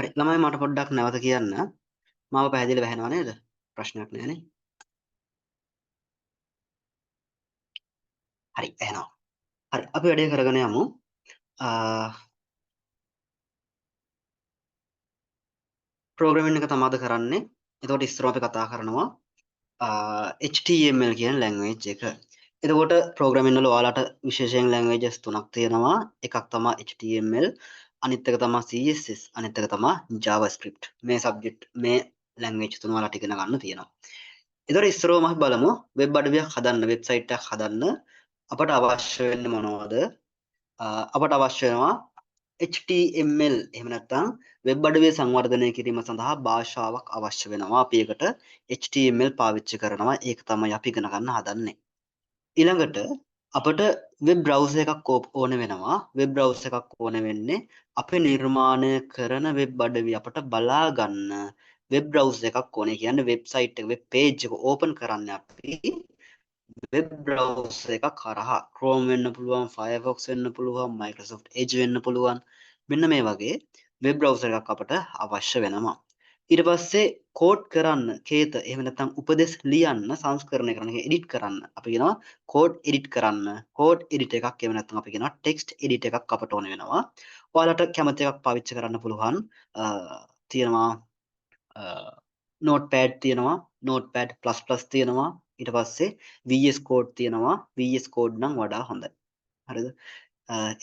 හරි ළමයි මට පොඩ්ඩක් නැවත කියන්න මාව පැහැදිලිව ඇහෙනව නේද ප්‍රශ්නයක් නැහැනේ හරි ඇහෙනවා හරි අපි වැඩේ කරගෙන යමු ප්‍රෝග්‍රෑමින් එක තමාද කරන්නේ එතකොට ඉස්සරව අපි කතා කරනවා HTML කියන ලැන්ග්වේජ් එක එතකොට ප්‍රෝග්‍රෑමින් වල ඔයාලට විශේෂයෙන් ලැන්ග්වේජස් තුනක් තියෙනවා එකක් තමයි HTML අනිත් එක තමයි CSS අනිත් එක තමයි JavaScript මේ සබ්ජෙක්ට් මේ ලැන්ග්වේජ් තුන ඔයාලට ඉගෙන ගන්න තියෙනවා එතකොට ඉස්සරවම අපි බලමු වෙබ් අඩවියක් හදන්න වෙබ්සයිට් එකක් හදන්න අපට අවශ්‍ය වෙන්නේ මොනවද අපට අවශ්‍ය වෙනවා HTML එහෙම නැත්නම් වෙබ් අඩවිය සංවර්ධනය කිරීම සඳහා භාෂාවක් අවශ්‍ය වෙනවා අපි ඒකට HTML පාවිච්චි කරනවා ඒක තමයි අපි ඉගෙන ගන්න හදන්නේ ඊළඟට අපට වෙබ් බ්‍රවුසර් එකක් ඕන වෙනවා වෙබ් බ්‍රවුසර් එකක් ඕන වෙන්නේ අපි නිර්මාණය කරන වෙබ් අඩවිය අපට බලා ගන්න වෙබ් බ්‍රවුසර් එකක් ඕනේ කියන්නේ වෙබ්සයිට් එක වෙබ් පේජ් එක ඕපන් කරන්න අපි වෙබ් බ්‍රවුසර් එකක් කරහා Chrome වෙන්න පුළුවන් Firefox වෙන්න පුළුවන් Microsoft Edge වෙන්න පුළුවන් මෙන්න මේ වගේ වෙබ් බ්‍රවුසර් එකක් අපට අවශ්‍ය වෙනවා ඊට පස්සේ කෝඩ් කරන්න කේත එහෙම නැත්නම් උපදෙස් ලියන්න සංස්කරණය කරන්න එඩිට් කරන්න අපි කියනවා කෝඩ් එඩිට් කරන්න කෝඩ් එඩිට් එකක් එහෙම නැත්නම් අපි කියනවා ටෙක්ස්ට් එඩිට් එකක් අපට ඕන වෙනවා ඔයාලට කැමති එකක් පාවිච්චි කරන්න පුළුවන් තියෙනවා නෝට්පෑඩ් තියෙනවා නෝට්පෑඩ් ප්ලස් ප්ලස් තියෙනවා ඊට පස්සේ VS Code තියෙනවා VS Code නම් වඩා හොඳයි හරිද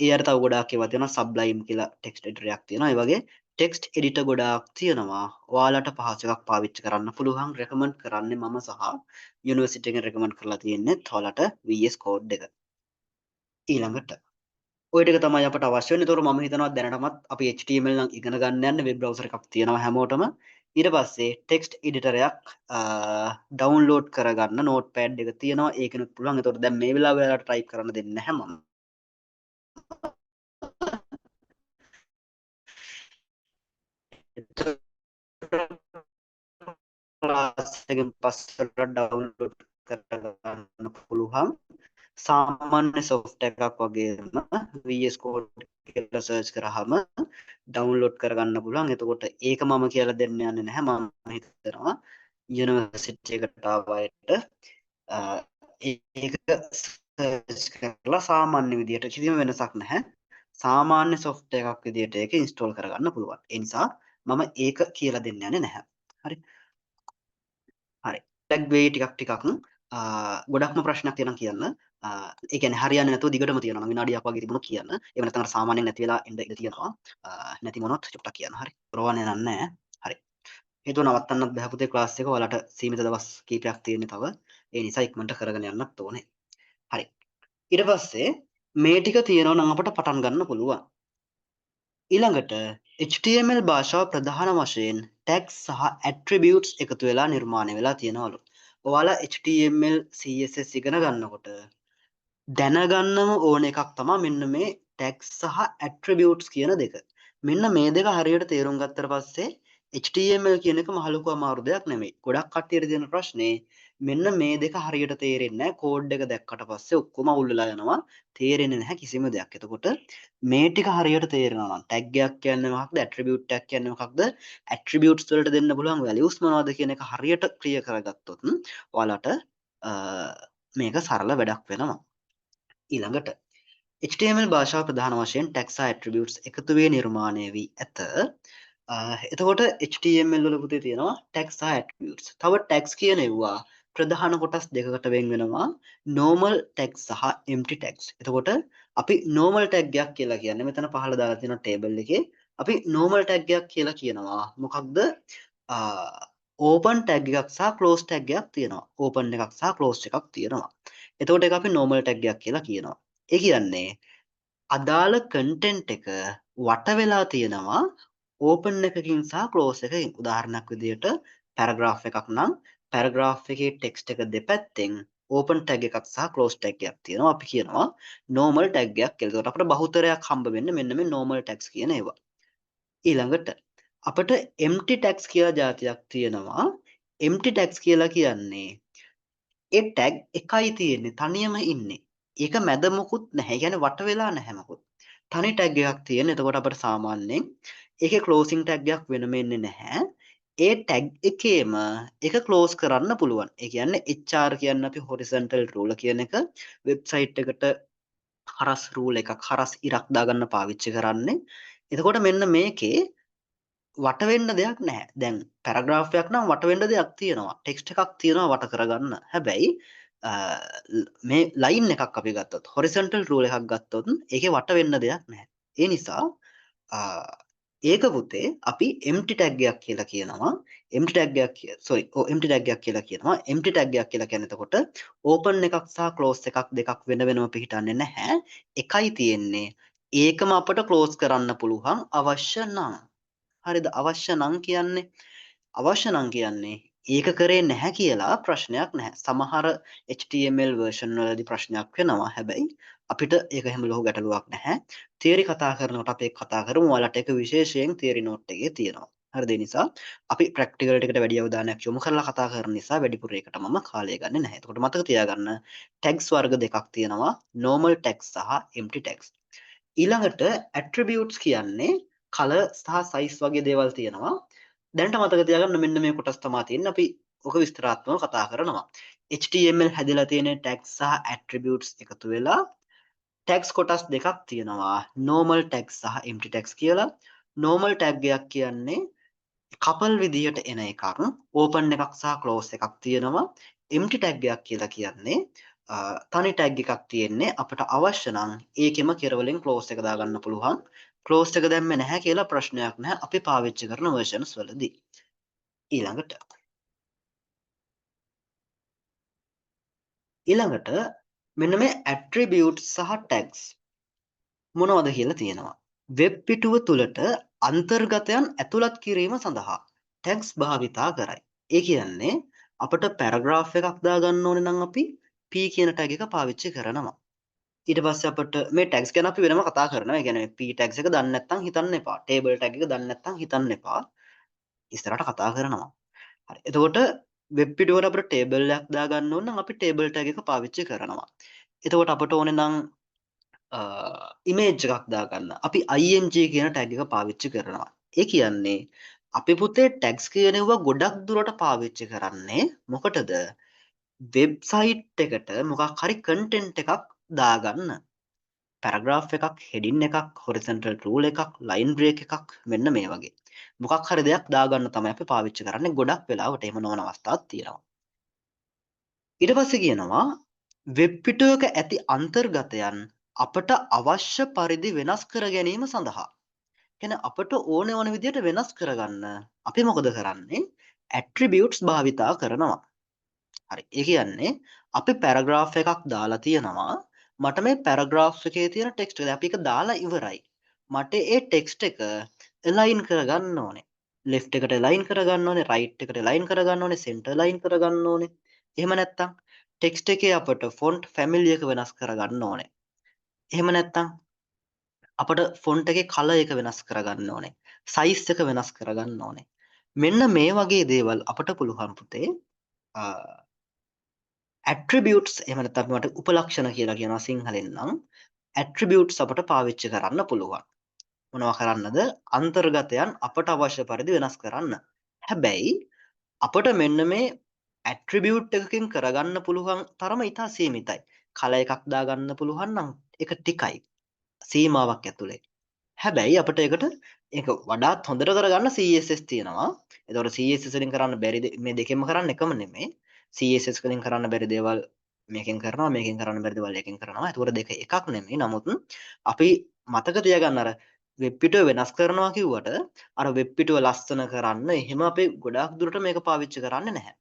ඒ අර තව ගොඩාක් ඒවා තියෙනවා Sublime කියලා ටෙක්ස්ට් එඩිටර් එකක් තියෙනවා ඒ වගේ ටෙක්ස්ට් එඩිටර් ගොඩාක් තියෙනවා ඔයාලට පහසු එකක් පාවිච්චි කරන්න පුළුවන් රෙකමන්ඩ් කරන්නේ මම සහ යුනිවර්සිටි එකෙන් රෙකමන්ඩ් කරලා තියෙන්නේ ඔයාලට VS Code එක ඊළඟට ඔය ටික තමයි අපට අවශ්‍ය වෙන්නේ. ඒතකොට මම හිතනවා දැනටමත් අපි HTML නම් ඉගෙන ගන්න යන්නේ වෙබ් බ්‍රවුසර් එකක් තියෙනවා හැමෝටම. ඊට පස්සේ ටෙක්ස්ට් එඩිටර් එකක් ඩවුන්ලෝඩ් කරගන්න නෝට්පෑඩ් එක තියෙනවා. ඒකෙනුත් පුළුවන්. ඒතකොට දැන් මේ වෙලාවේ ඔයාලට ටයිප් කරන්න දෙන්නේ නැහැ මම. ක්ලාස් එකෙන් පස්සට ඩවුන්ලෝඩ් කරගන්න පුළුවන්. සාමාන්‍ය software එකක් වගේම VS Code කියලා search කරාම download කරගන්න පුළුවන්. එතකොට ඒක මම කියලා දෙන්න යන්නේ නැහැ. මම හිතනවා යුනිවර්සිටි එකට ආවයට ඒක search කරලා සාමාන්‍ය විදියට කිසිම වෙනසක් නැහැ. සාමාන්‍ය software එකක් විදියට ඒක install කරගන්න පුළුවන්. ඒ නිසා මම ඒක කියලා දෙන්න යන්නේ නැහැ. හරි. හරි. ටැග් වෙයි ටිකක් ගොඩක්ම ප්‍රශ්නයක් තියෙනවා කියන්න. ඒ කියන්නේ හරියන්නේ නැතුව දිගටම තියෙනවා නම් විනාඩියක් වගේ තිබුණොත් කියන්න. එහෙම නැත්නම් අර සාමාන්‍යයෙන් නැති වෙලා එන්න ඉඩ තියෙනවා. නැති වුණොත් චුට්ටක් කියන්න. හරි. ප්‍රවාහනේ නෑ. හරි. හේතුව නවත්තන්නත් බෑ පුතේ ක්ලාස් එක. ඔයාලට සීමිත දවස් කීපයක් තියෙන්නේ තව. ඒ නිසා ඉක්මනට කරගෙන යන්නත් ඕනේ. හරි. ඊට පස්සේ මේ ටික තියෙනවා නම් අපට පටන් ගන්න පුළුවන්. ඊළඟට HTML භාෂාව ප්‍රධාන වශයෙන් tags සහ attributes එකතු වෙලා නිර්මාණය වෙලා තියෙනවලු. ඔයාලා HTML CSS ඉගෙන ගන්නකොට දැනගන්නම ඕන එකක් තමයි මෙන්න මේ tags සහ attributes කියන දෙක. මෙන්න මේ දෙක හරියට තේරුම් ගත්තට පස්සේ HTML කියන එක මහ ලොකු අමාරු දෙයක් නෙමෙයි. ගොඩක් කට්ටියට තියෙන ප්‍රශ්නේ මෙන්න මේ දෙක හරියට තේරෙන්නේ නැහැ. කෝඩ් එක දැක්කට පස්සේ ඔක්කොම අවුල් වෙලා යනවා. තේරෙන්නේ නැහැ කිසිම දෙයක්. එතකොට මේ ටික හරියට තේරෙනවා නම් tag එකක් කියන්නේ මොකක්ද? attribute එකක් කියන්නේ මොකක්ද? attributes වලට දෙන්න පුළුවන් values මොනවද කියන එක හරියට ක්ලියර් කරගත්තොත් ඔයාලට මේක සරල වැඩක් වෙනවා. ඊළඟට HTML භාෂාව ප්‍රධාන වශයෙන් tags සහ attributes එකතු වේ නිර්මාණය වී ඇත. එතකොට HTML වල පුතේ තියෙනවා tags සහ attributes. තව tags කියන ඒවා ප්‍රධාන කොටස් දෙකකට වෙන් වෙනවා. normal tags සහ empty tags. එතකොට අපි normal tag එකක් කියලා කියන්නේ මෙතන පහළ දාලා තියෙන table එකේ අපි normal tag එකක් කියලා කියනවා. මොකක්ද? open tag එකක් සහ close tag එකක් තියෙනවා. open එකක් සහ close එකක් තියෙනවා. එතකොට ඒක අපි normal tag එකක් කියලා කියනවා. ඒ කියන්නේ අදාළ content එක වට වෙලා තියෙනවා open එකකින් සහ close එකකින්. උදාහරණයක් විදිහට paragraph එකක් නම් paragraph එකේ text එක දෙපැත්තෙන් open tag එකක් සහ close tag එකක් තියෙනවා. අපි කියනවා normal tag එකක් කියලා. ඒකට අපිට බහුතරයක් හම්බ වෙන්නේ මෙන්න මේ normal tags කියන ඒවා. ඊළඟට අපිට empty tags කියලා જાතියක් තියෙනවා. empty tags කියලා කියන්නේ ඒ ටැග් එකයි තියෙන්නේ තනියම ඉන්නේ. ඒක මැද මොකුත් නැහැ. ඒ කියන්නේ වට වෙලා නැහැ මොකුත්. තනි ටැග් එකක් තියෙන. එතකොට අපිට සාමාන්‍යයෙන් ඒකේ closing tag එකක් වෙනම එන්නේ නැහැ. ඒ tag එකේම එක close කරන්න පුළුවන්. ඒ කියන්නේ HR කියන්නේ අපි horizontal rule කියන එක වෙබ්සයිට් එකට හරස් rule එකක් හරස් ඉරක් දාගන්න පාවිච්චි කරන්නේ. එතකොට මෙන්න මේකේ වට වෙන්න දෙයක් නැහැ. දැන් පැරග්‍රාෆ් එකක් නම් වට වෙන්න දෙයක් තියෙනවා. ටෙක්ස්ට් එකක් තියෙනවා වට කරගන්න. හැබැයි මේ ලයින් එකක් අපි ගත්තොත් horizontal rule එකක් ගත්තොත් ඒකේ වට වෙන්න දෙයක් නැහැ. ඒ නිසා ඒක පුතේ අපි empty tag එකක් කියලා කියනවා. empty tag එකක් empty tag එකක් කියලා කියනවා. empty tag එකක් කියලා කියන්නේ එතකොට open එකක් සහ close එකක් දෙකක් වෙන වෙනම පිටින්නේ නැහැ. එකයි තියෙන්නේ. ඒකම අපට close කරන්න පුළුවන් අවශ්‍ය නම්. හරිද? අවශ්‍ය නම් කියන්නේ ඒක කරේ නැහැ කියලා ප්‍රශ්නයක් නැහැ. සමහර HTML version වලදී ප්‍රශ්නයක් වෙනවා. හැබැයි අපිට ඒක හැම ලොකු ගැටලුවක් නැහැ. තියරි කතා කරනකොට අපි ඒක කතා කරමු. ඔයාලට ඒක විශේෂයෙන් තියරි නෝට් එකේ තියෙනවා. හරිද? ඒ නිසා අපි ප්‍රැක්ටිකල් එකට වැඩි අවධානයක් යොමු කරලා කතා කරන නිසා වැඩිපුර ඒකට මම කාලය ගන්නේ නැහැ. එතකොට මතක තියාගන්න tags වර්ග දෙකක් තියෙනවා. normal tags සහ empty tags. ඊළඟට attributes කියන්නේ color සහ size වගේ දේවල් තියෙනවා. දැනට මතක තියාගන්න මෙන්න මේ කොටස් තමයි තියෙන්නේ. අපි ඔක විස්තරාත්මකව කතා කරනවා. HTML හැදලා තියෙන tags සහ attributes එකතු වෙලා tags කොටස් දෙකක් තියෙනවා. normal tags සහ empty tags කියලා. normal tag එකක් කියන්නේ couple විදියට එන එකක්. open එකක් සහ close එකක් තියෙනවා. empty tag එකක් කියලා කියන්නේ තනි tag එකක් තියෙන්නේ අපිට අවශ්‍ය නම් ඒකෙම කෙරවලින් close එක දාගන්න පුළුවන්. close එක දැම්මේ නැහැ කියලා ප්‍රශ්නයක් නැහැ. අපි පාවිච්චි කරන versions වලදී. ඊළඟට මෙන්න මේ attributes සහ tags මොනවද කියලා තියෙනවා. වෙබ් පිටුව තුළට අන්තර්ගතයන් ඇතුළත් කිරීම සඳහා tags භාවිතා කරයි. ඒ කියන්නේ අපිට paragraph එකක් දාගන්න ඕනේ නම් අපි p කියන tag එක පාවිච්චි කරනවා. ඊට පස්සේ අපිට මේ tags ගැන අපි වෙනම කතා කරනවා. ඒ කියන්නේ p tags එක දන්නේ නැත්නම් හිතන්න එපා. table tag එක දන්නේ නැත්නම් හිතන්න එපා. ඉස්සරහට කතා කරනවා. හරි. එතකොට වෙබ් පිටුවකට අපිට ටේබල් එකක් දාගන්න ඕන නම් අපි ටේබල් ටැග් එක පාවිච්චි කරනවා. එතකොට අපට ඕනේ නම් ඉමේජ් එකක් දාගන්න. අපි img කියන ටැග් එක පාවිච්චි කරනවා. ඒ කියන්නේ අපි පුතේ ටැග්ස් කියනවා ගොඩක් දුරට පාවිච්චි කරන්නේ මොකටද? වෙබ්සයිට් එකට මොකක් හරි කන්ටෙන්ට් එකක් දාගන්න. පැරග්‍රාෆ් එකක්, හෙඩින් එකක්, හොරිසොන්ටල් රූල් එකක්, ලයින් බ්‍රේක් එකක් මෙන්න මේ වගේ. මොකක් හරි දෙයක් දාගන්න තමයි අපි පාවිච්චි කරන්නේ. ගොඩක් වෙලාවට එහෙම නොවන අවස්ථාත් තියෙනවා. ඊට පස්සේ කියනවා වෙබ් පිටුවක ඇති අන්තර්ගතයන් අපට අවශ්‍ය පරිදි වෙනස් කර ගැනීම සඳහා. කියන්නේ අපට ඕන ඕන විදිහට වෙනස් කරගන්න අපි මොකද කරන්නේ? attributes භාවිතා කරනවා. හරි. ඒ කියන්නේ අපි පැරග්‍රාෆ් එකක් දාලා තියෙනවා. මට මේ පැරග්‍රාෆ් එකේ තියෙන ටෙක්ස්ට් එක අපි ඒක දාලා ඉවරයි. මට ඒ ටෙක්ස්ට් එක align කරගන්න ඕනේ. left එකට align කරගන්න ඕනේ, right එකට align කරගන්න ඕනේ, center align කරගන්න ඕනේ. එහෙම නැත්නම් ටෙක්ස්ට් එකේ අපට font family එක වෙනස් කරගන්න ඕනේ. එහෙම නැත්නම් අපට font එකේ color එක වෙනස් කරගන්න ඕනේ. size එක වෙනස් කරගන්න ඕනේ. මෙන්න මේ වගේ දේවල් අපට පුළුවන් පුතේ attributes එහෙම නැත්නම් අපි මට උපලක්ෂණ කියලා කියනවා සිංහලෙන් නම් attributes අපට පාවිච්චි කරන්න පුළුවන්. මොනවා කරන්නද? අන්තර්ගතයන් අපට අවශ්‍ය පරිදි වෙනස් කරන්න. හැබැයි අපට මෙන්න මේ attribute එකකින් කරගන්න පුළුවන් තරම ඉතා සීමිතයි. කලර් එකක් දාගන්න පුළුවන් නම් ඒක ටිකයි. සීමාවක් ඇතුලේ. හැබැයි අපිට ඒකට ඒක වඩාත් හොඳට කරගන්න CSS තියෙනවා. එතකොට CSS වලින් කරන්න බැරි මේ දෙකෙන්ම කරන්න එකම නෙමෙයි. CSS වලින් කරන්න බැරි දේවල් මේකෙන් කරනවා, මේකෙන් කරන්න බැරි දේවල් එකෙන් කරනවා. එතකොට දෙක එකක් නෙමෙයි. නමුත් අපි මතක තියාගන්න අර වෙබ් පිටුව වෙනස් කරනවා කිව්වට අර වෙබ් පිටුව ලස්සන කරන්න එහෙම අපි ගොඩාක් දුරට මේක පාවිච්චි කරන්නේ නැහැ.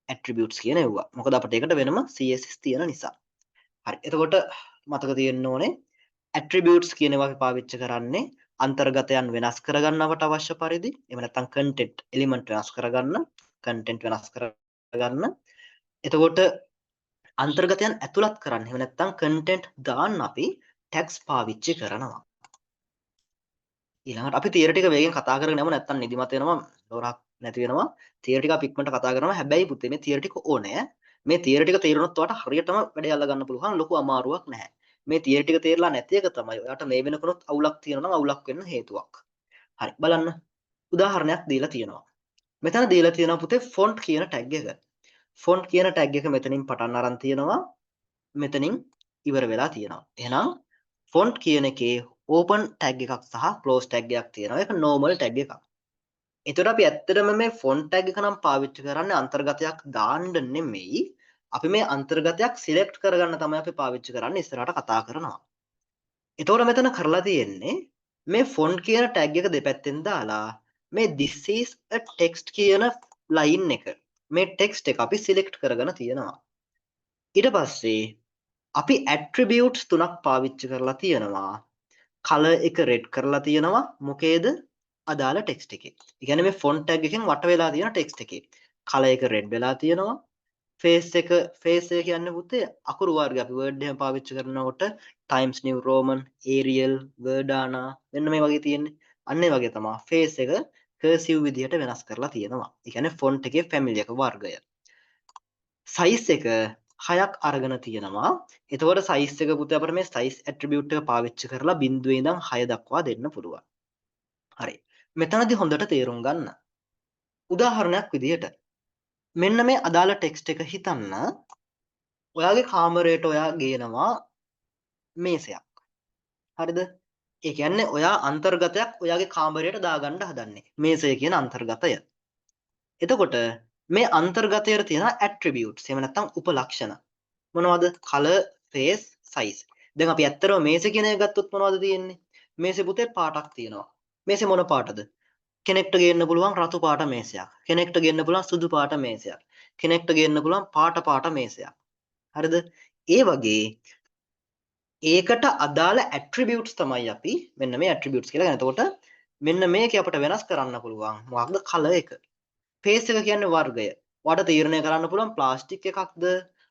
attributes කියන ඒවා. මොකද අපිට ඒකට වෙනම CSS තියෙන නිසා. හරි. එතකොට මතක තියෙන්න ඕනේ attributes කියන ඒවා අපි පාවිච්චි කරන්නේ අන්තර්ගතයන් වෙනස් කරගන්නවට අවශ්‍ය පරිදි එහෙම නැත්නම් content element වෙනස් කරගන්න content වෙනස් කරගන්න එතකොට අන්තර්ගතයන් ඇතුළත් කරන්න එහෙම නැත්නම් content දාන්න අපි tags පාවිච්චි කරනවා ඊළඟට අපි තියරි ටික වේගෙන් කතා කරගෙන යමු නැත්නම් නිදිමත වෙනවා දොරක් නැති වෙනවා තියරි ටික අපි ඉක්මනට කතා කරනවා හැබැයි පුතේ මේ තියරි ටික ඕනේ මේ තියරි ටික තේරුණොත් ඔයාලට හරියටම වැඩේ අල්ල ගන්න පුළුවන් ලොකු අමාරුවක් නැහැ මේ තියරි ටික තේරලා නැති එක තමයි ඔයාලට මේ වෙනකොනොත් අවුලක් තියෙනවා නම් අවුලක් වෙන්න හේතුවක් හරි බලන්න උදාහරණයක් දීලා තියෙනවා. මෙතන දීලා තියෙනවා පුතේ font කියන tag එක. font කියන tag එක මෙතනින් පටන් අරන් තියෙනවා. මෙතනින් ඉවර වෙලා තියෙනවා. එහෙනම් font කියන එකේ open tag එකක් සහ close tag එකක් තියෙනවා. ඒක normal tag එකක්. එතකොට අපි ඇත්තටම මේ font tag එක නම් පාවිච්චි කරන්නේ අන්තර්ගතයක් දාන්න නෙමෙයි. අපි මේ අන්තර්ගතයක් select කරගන්න තමයි අපි පාවිච්චි කරන්නේ ඉස්සරහට කතා කරනවා. එතකොට මෙතන කරලා තියෙන්නේ මේ font කියන tag එක දෙපැත්තෙන් දාලා මේ this is a text කියන line එක මේ text එක අපි select කරගෙන තියෙනවා. ඊට පස්සේ අපි attributes තුනක් පාවිච්චි කරලා තියෙනවා. color එක red කරලා තියෙනවා. මොකේද? අදාළ text එකේ. ඒ කියන්නේ මේ font tag එකෙන් වට වෙලා තියෙන text එකේ. color එක red වෙලා තියෙනවා. face එක කියන්නේ පුතේ අකුරු වර්ගය අපි word එහෙම පාවිච්චි කරනකොට Times New Roman, Arial, Verdana මෙන්න මේ වගේ තියෙන්නේ. අන්න ඒ වගේ තමයි face එක cursive විදිහට වෙනස් කරලා තියෙනවා. ඒ කියන්නේ font එකේ family එක වර්ගය. size එක 6ක් අරගෙන තියෙනවා. එතකොට size එක පුතේ අපිට මේ size attribute එක පාවිච්චි කරලා බිංදුවේ ඉඳන් 6 දක්වා දෙන්න පුළුවන්. හරි. මෙතනදී හොඳට තේරුම් ගන්න. උදාහරණයක් විදිහට මෙන්න මේ අදාළ ටෙක්ස්ට් එක හිතන්න. ඔයාගේ කාමරයට ඔයා ගේනවා මේසයක්. හරිද? ඒ කියන්නේ ඔයා අන්තර්ගතයක් ඔයාගේ කාමරයට දාගන්න හදන්නේ. මේසය කියන අන්තර්ගතය. එතකොට මේ අන්තර්ගතයේ තියෙන attributes එහෙම නැත්නම් උපලක්ෂණ මොනවද? color, face, size. දැන් අපි ඇත්තටම මේසෙ කියන එක ගත්තොත් මොනවද තියෙන්නේ? මේසෙ පුතේ පාටක් තියෙනවා. මේසෙ මොන පාටද? කෙනෙක්ට ගේන්න පුළුවන් රතු පාට මේසයක්. කෙනෙක්ට ගේන්න පුළුවන් සුදු පාට මේසයක්. කෙනෙක්ට ගේන්න පුළුවන් පාට මේසයක්. හරිද? ඒ වගේ ඒකට අදාළ attributes තමයි අපි මෙන්න මේ attributes කියලා ගන්න. එතකොට මෙන්න මේක අපිට වෙනස් කරන්න පුළුවන්. මොකක්ද? color එක. face එක කියන්නේ වර්ගය. ඔයාලට තීරණය කරන්න පුළුවන් ප්ලාස්ටික් එකක්ද?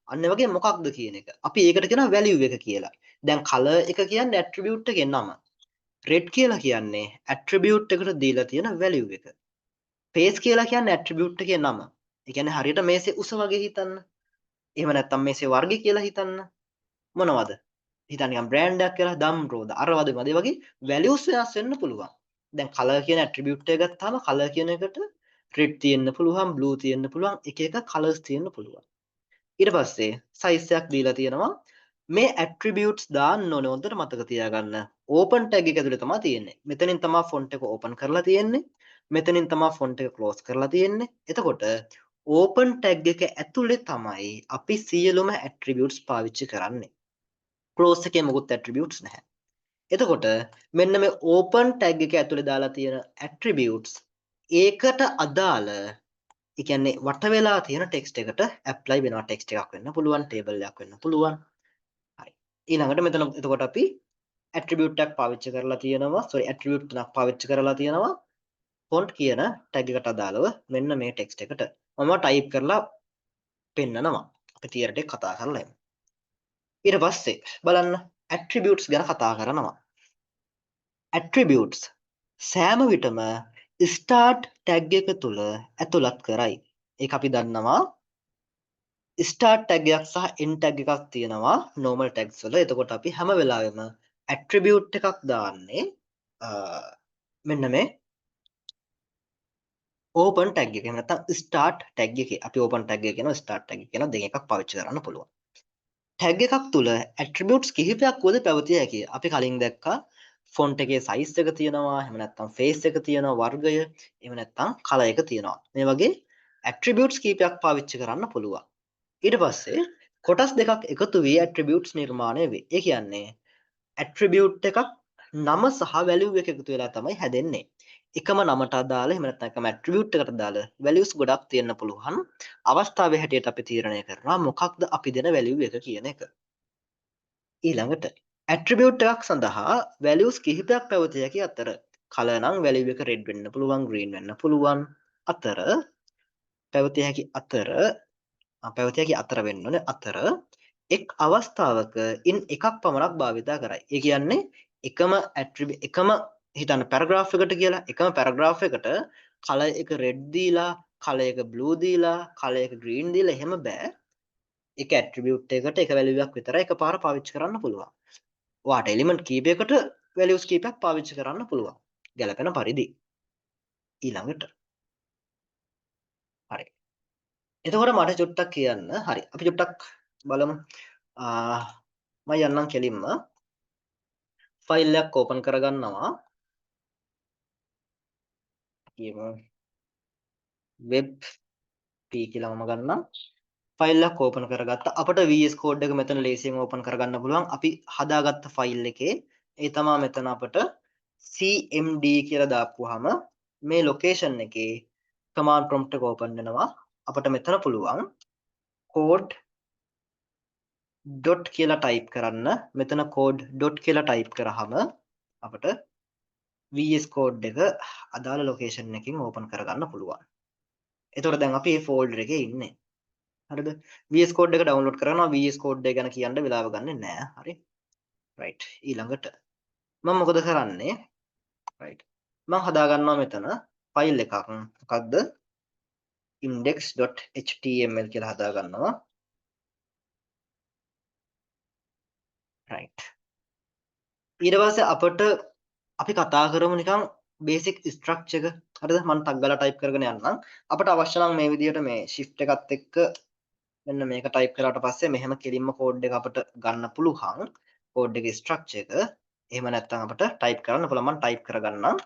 අන්න වගේ මොකක්ද කියන එක. අපි ඒකට කියනවා value එක කියලා. දැන් color එක කියන්නේ attribute එකේ නම. red කියලා කියන්නේ attribute එකට දීලා තියෙන value එක. face කියලා කියන්නේ attribute එකේ නම. ඒ කියන්නේ හරියට මේසේ උස වගේ හිතන්න. එහෙම නැත්නම් මේසේ වර්ගය කියලා හිතන්න. මොනවද? හිතන්න නිකන් බ්‍රෑන්ඩ් එකක් කියලා දම්රෝද අරවද වගේ වගේ values වෙනස් වෙන්න පුළුවන්. දැන් color කියන attribute එක ගත්තාම color කියන එකට red තියෙන්න පුළුවන්, blue තියෙන්න පුළුවන්, එක colors තියෙන්න පුළුවන්. ඊට පස්සේ size එකක් දීලා තියෙනවා. මේ attributes දාන්න ඕනේ හොඳට මතක තියාගන්න. open tag එක ඇතුලේ තමයි තියෙන්නේ. මෙතනින් තමයි font එක open කරලා තියෙන්නේ. මෙතනින් තමයි font එක close කරලා තියෙන්නේ. එතකොට open tag එක ඇතුලේ තමයි අපි සියලුම attributes පාවිච්චි කරන්නේ. close එකේ මොකුත් attributes නැහැ. එතකොට මෙන්න මේ open tag එක ඇතුලේ දාලා තියෙන attributes ඒකට අදාළ ඒ කියන්නේ වට වෙලා තියෙන text එකට apply වෙනවා. text එකක් වෙන්න පුළුවන්, table එකක් වෙන්න පුළුවන්. හරි. ඊළඟට මෙතන එතකොට අපි attribute එකක් පාවිච්චි කරලා තියෙනවා. attribute තුනක් පාවිච්චි කරලා තියෙනවා. font කියන tag එකට අදාළව මෙන්න මේ text එකට මම type කරලා පෙන්නනවා. අපි theory එක කතා කරලා එමු. ඊට පස්සේ බලන්න attributes ගැන කතා කරනවා. attributes සෑම විටම start tag එක තුල ඇතුළත් කරයි. ඒක අපි දන්නවා. start tag එකක් සහ end tag එකක් තියෙනවා normal tags වල. එතකොට අපි හැම වෙලාවෙම attribute එකක් දාන්නේ මෙන්න මේ open tag එක. එහෙම නැත්නම් start tag එකේ. අපි open tag එක කියනවා start tag එක කියනවා දෙක එකක් පාවිච්චි කරන්න පුළුවන්. tag එකක් තුල attributes කිහිපයක් වද පැවතිය හැකියි. අපි කලින් දැක්කා font එකේ size එක තියෙනවා, එහෙම නැත්නම් face එක තියෙනවා, වර්ගය, එහෙම නැත්නම් color එක තියෙනවා. මේ වගේ attributes කිහිපයක් පාවිච්චි කරන්න පුළුවන්. ඊට පස්සේ කොටස් දෙකක් එකතු වී attributes නිර්මාණය වේ. ඒ කියන්නේ attribute එකක් නම සහ value එක එකතු වෙලා තමයි හැදෙන්නේ. එකම නමට අදාළ එහෙම නැත්නම් එකම attribute එකට අදාළ values ගොඩක් තියෙන්න පුළුවන්. අවස්ථාවේ හැටියට අපි තීරණය කරනවා මොකක්ද අපි දෙන value එක කියන එක. ඊළඟට attribute එකක් සඳහා values කිහිපයක් පැවතිය හැකි අතර color නම් value එක red වෙන්න පුළුවන්, green වෙන්න පුළුවන් අතර පැවතිය හැකි අතර වෙන්න ඕනේ අතර එක් අවස්ථාවක ඉන් එකක් පමණක් භාවිතා කරයි. ඒ කියන්නේ එකම හිතන්න paragraph එකට කියලා එකම paragraph එකට color එක red දීලා, color එක blue දීලා, color එක green දීලා එහෙම බෑ. එක attribute එකකට එක value එකක් විතරයි එකපාර පාවිච්චි කරන්න පුළුවන්. ඔයාට element කීපයකට values කීපයක් පාවිච්චි කරන්න පුළුවන්. ගැලපෙන පරිදි. ඊළඟට හරි. එතකොට මට චුට්ටක් කියන්න. හරි. අපි චුට්ටක් බලමු. මම යන්නම් කෙලින්ම ෆයිල් එකක් ඕපන් කරගන්නවා. කියමු web p කියලා මම ගන්නම්. ෆයිල් එකක් ඕපන් කරගත්තා. අපිට VS Code එක මෙතන ලේසියෙන් ඕපන් කරගන්න පුළුවන්. අපි හදාගත්ත ෆයිල් එකේ ඒ තමයි මෙතන අපිට cmd කියලා දාපුවාම මේ ලොකේෂන් එකේ command prompt එක ඕපන් වෙනවා. අපිට මෙතන පුළුවන් code dot කියලා ටයිප් කරන්න. මෙතන code dot කියලා ටයිප් කරාම අපිට VS Code එක අදාළ ලොකේෂන් එකකින් ඕපන් කරගන්න පුළුවන්. එතකොට දැන් අපි මේ ෆෝල්ඩර් එකේ ඉන්නේ. හරිද? VS Code එක ඩවුන්ලෝඩ් කරනවා. VS Code එක ගැන කියන්න වෙලාව ගන්නෙ නෑ. හරි. right. ඊළඟට මම මොකද කරන්නේ? right. මම හදා ගන්නවා මෙතන ෆයිල් එකක්. මොකක්ද? index.html කියලා හදා ගන්නවා. right. ඊට පස්සේ අපිට අපි කතා කරමු නිකන් බේසික් ස්ට්‍රක්චර් එක. හරිද? මම ටග් ගාලා ටයිප් කරගෙන යන්නම්. අපිට අවශ්‍ය නම් මේ විදිහට මේ shift එකත් එක්ක මෙන්න මේක ටයිප් කරාට පස්සේ මෙහෙම කෙලින්ම කෝඩ් එක අපිට ගන්න පුළුවන්. කෝඩ් එකේ ස්ට්‍රක්චර් එක. එහෙම නැත්නම් අපිට ටයිප් කරන්න පුළුවන්. මම ටයිප් කරගන්නම්.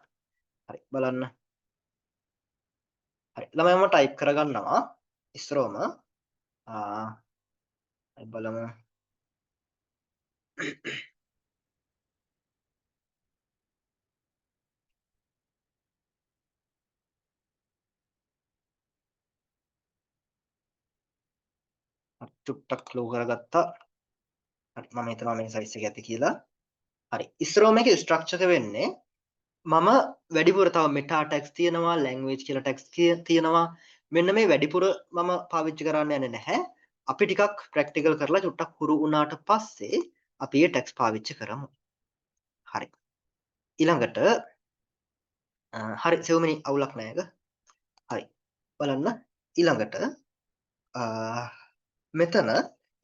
හරි බලන්න. හරි. ළමයි මම ටයිප් කරගන්නවා. ඉස්සරෝම බලමු. චුට්ටක් ක්ලෝ කරගත්තා. හරි මම හිතනවා මේ සයිස් එක ඇති කියලා. හරි. ඉස්සරෝම මේකේ ස්ට්‍රක්චර් එක වෙන්නේ මම වැඩිපුර තව මෙටා ටැග්ස් තියෙනවා, ලැන්ග්වේජ් කියලා ටැග්ස් තියෙනවා. මෙන්න මේ වැඩිපුර මම පාවිච්චි කරන්න යන්නේ නැහැ. අපි ටිකක් ප්‍රැක්ටිකල් කරලා චුට්ටක් හුරු වුණාට පස්සේ අපි මේ ටැග්ස් පාවිච්චි කරමු. හරි. ඊළඟට හරි සෙවමිනි අවුලක් නැහැ. හරි. බලන්න ඊළඟට මෙතන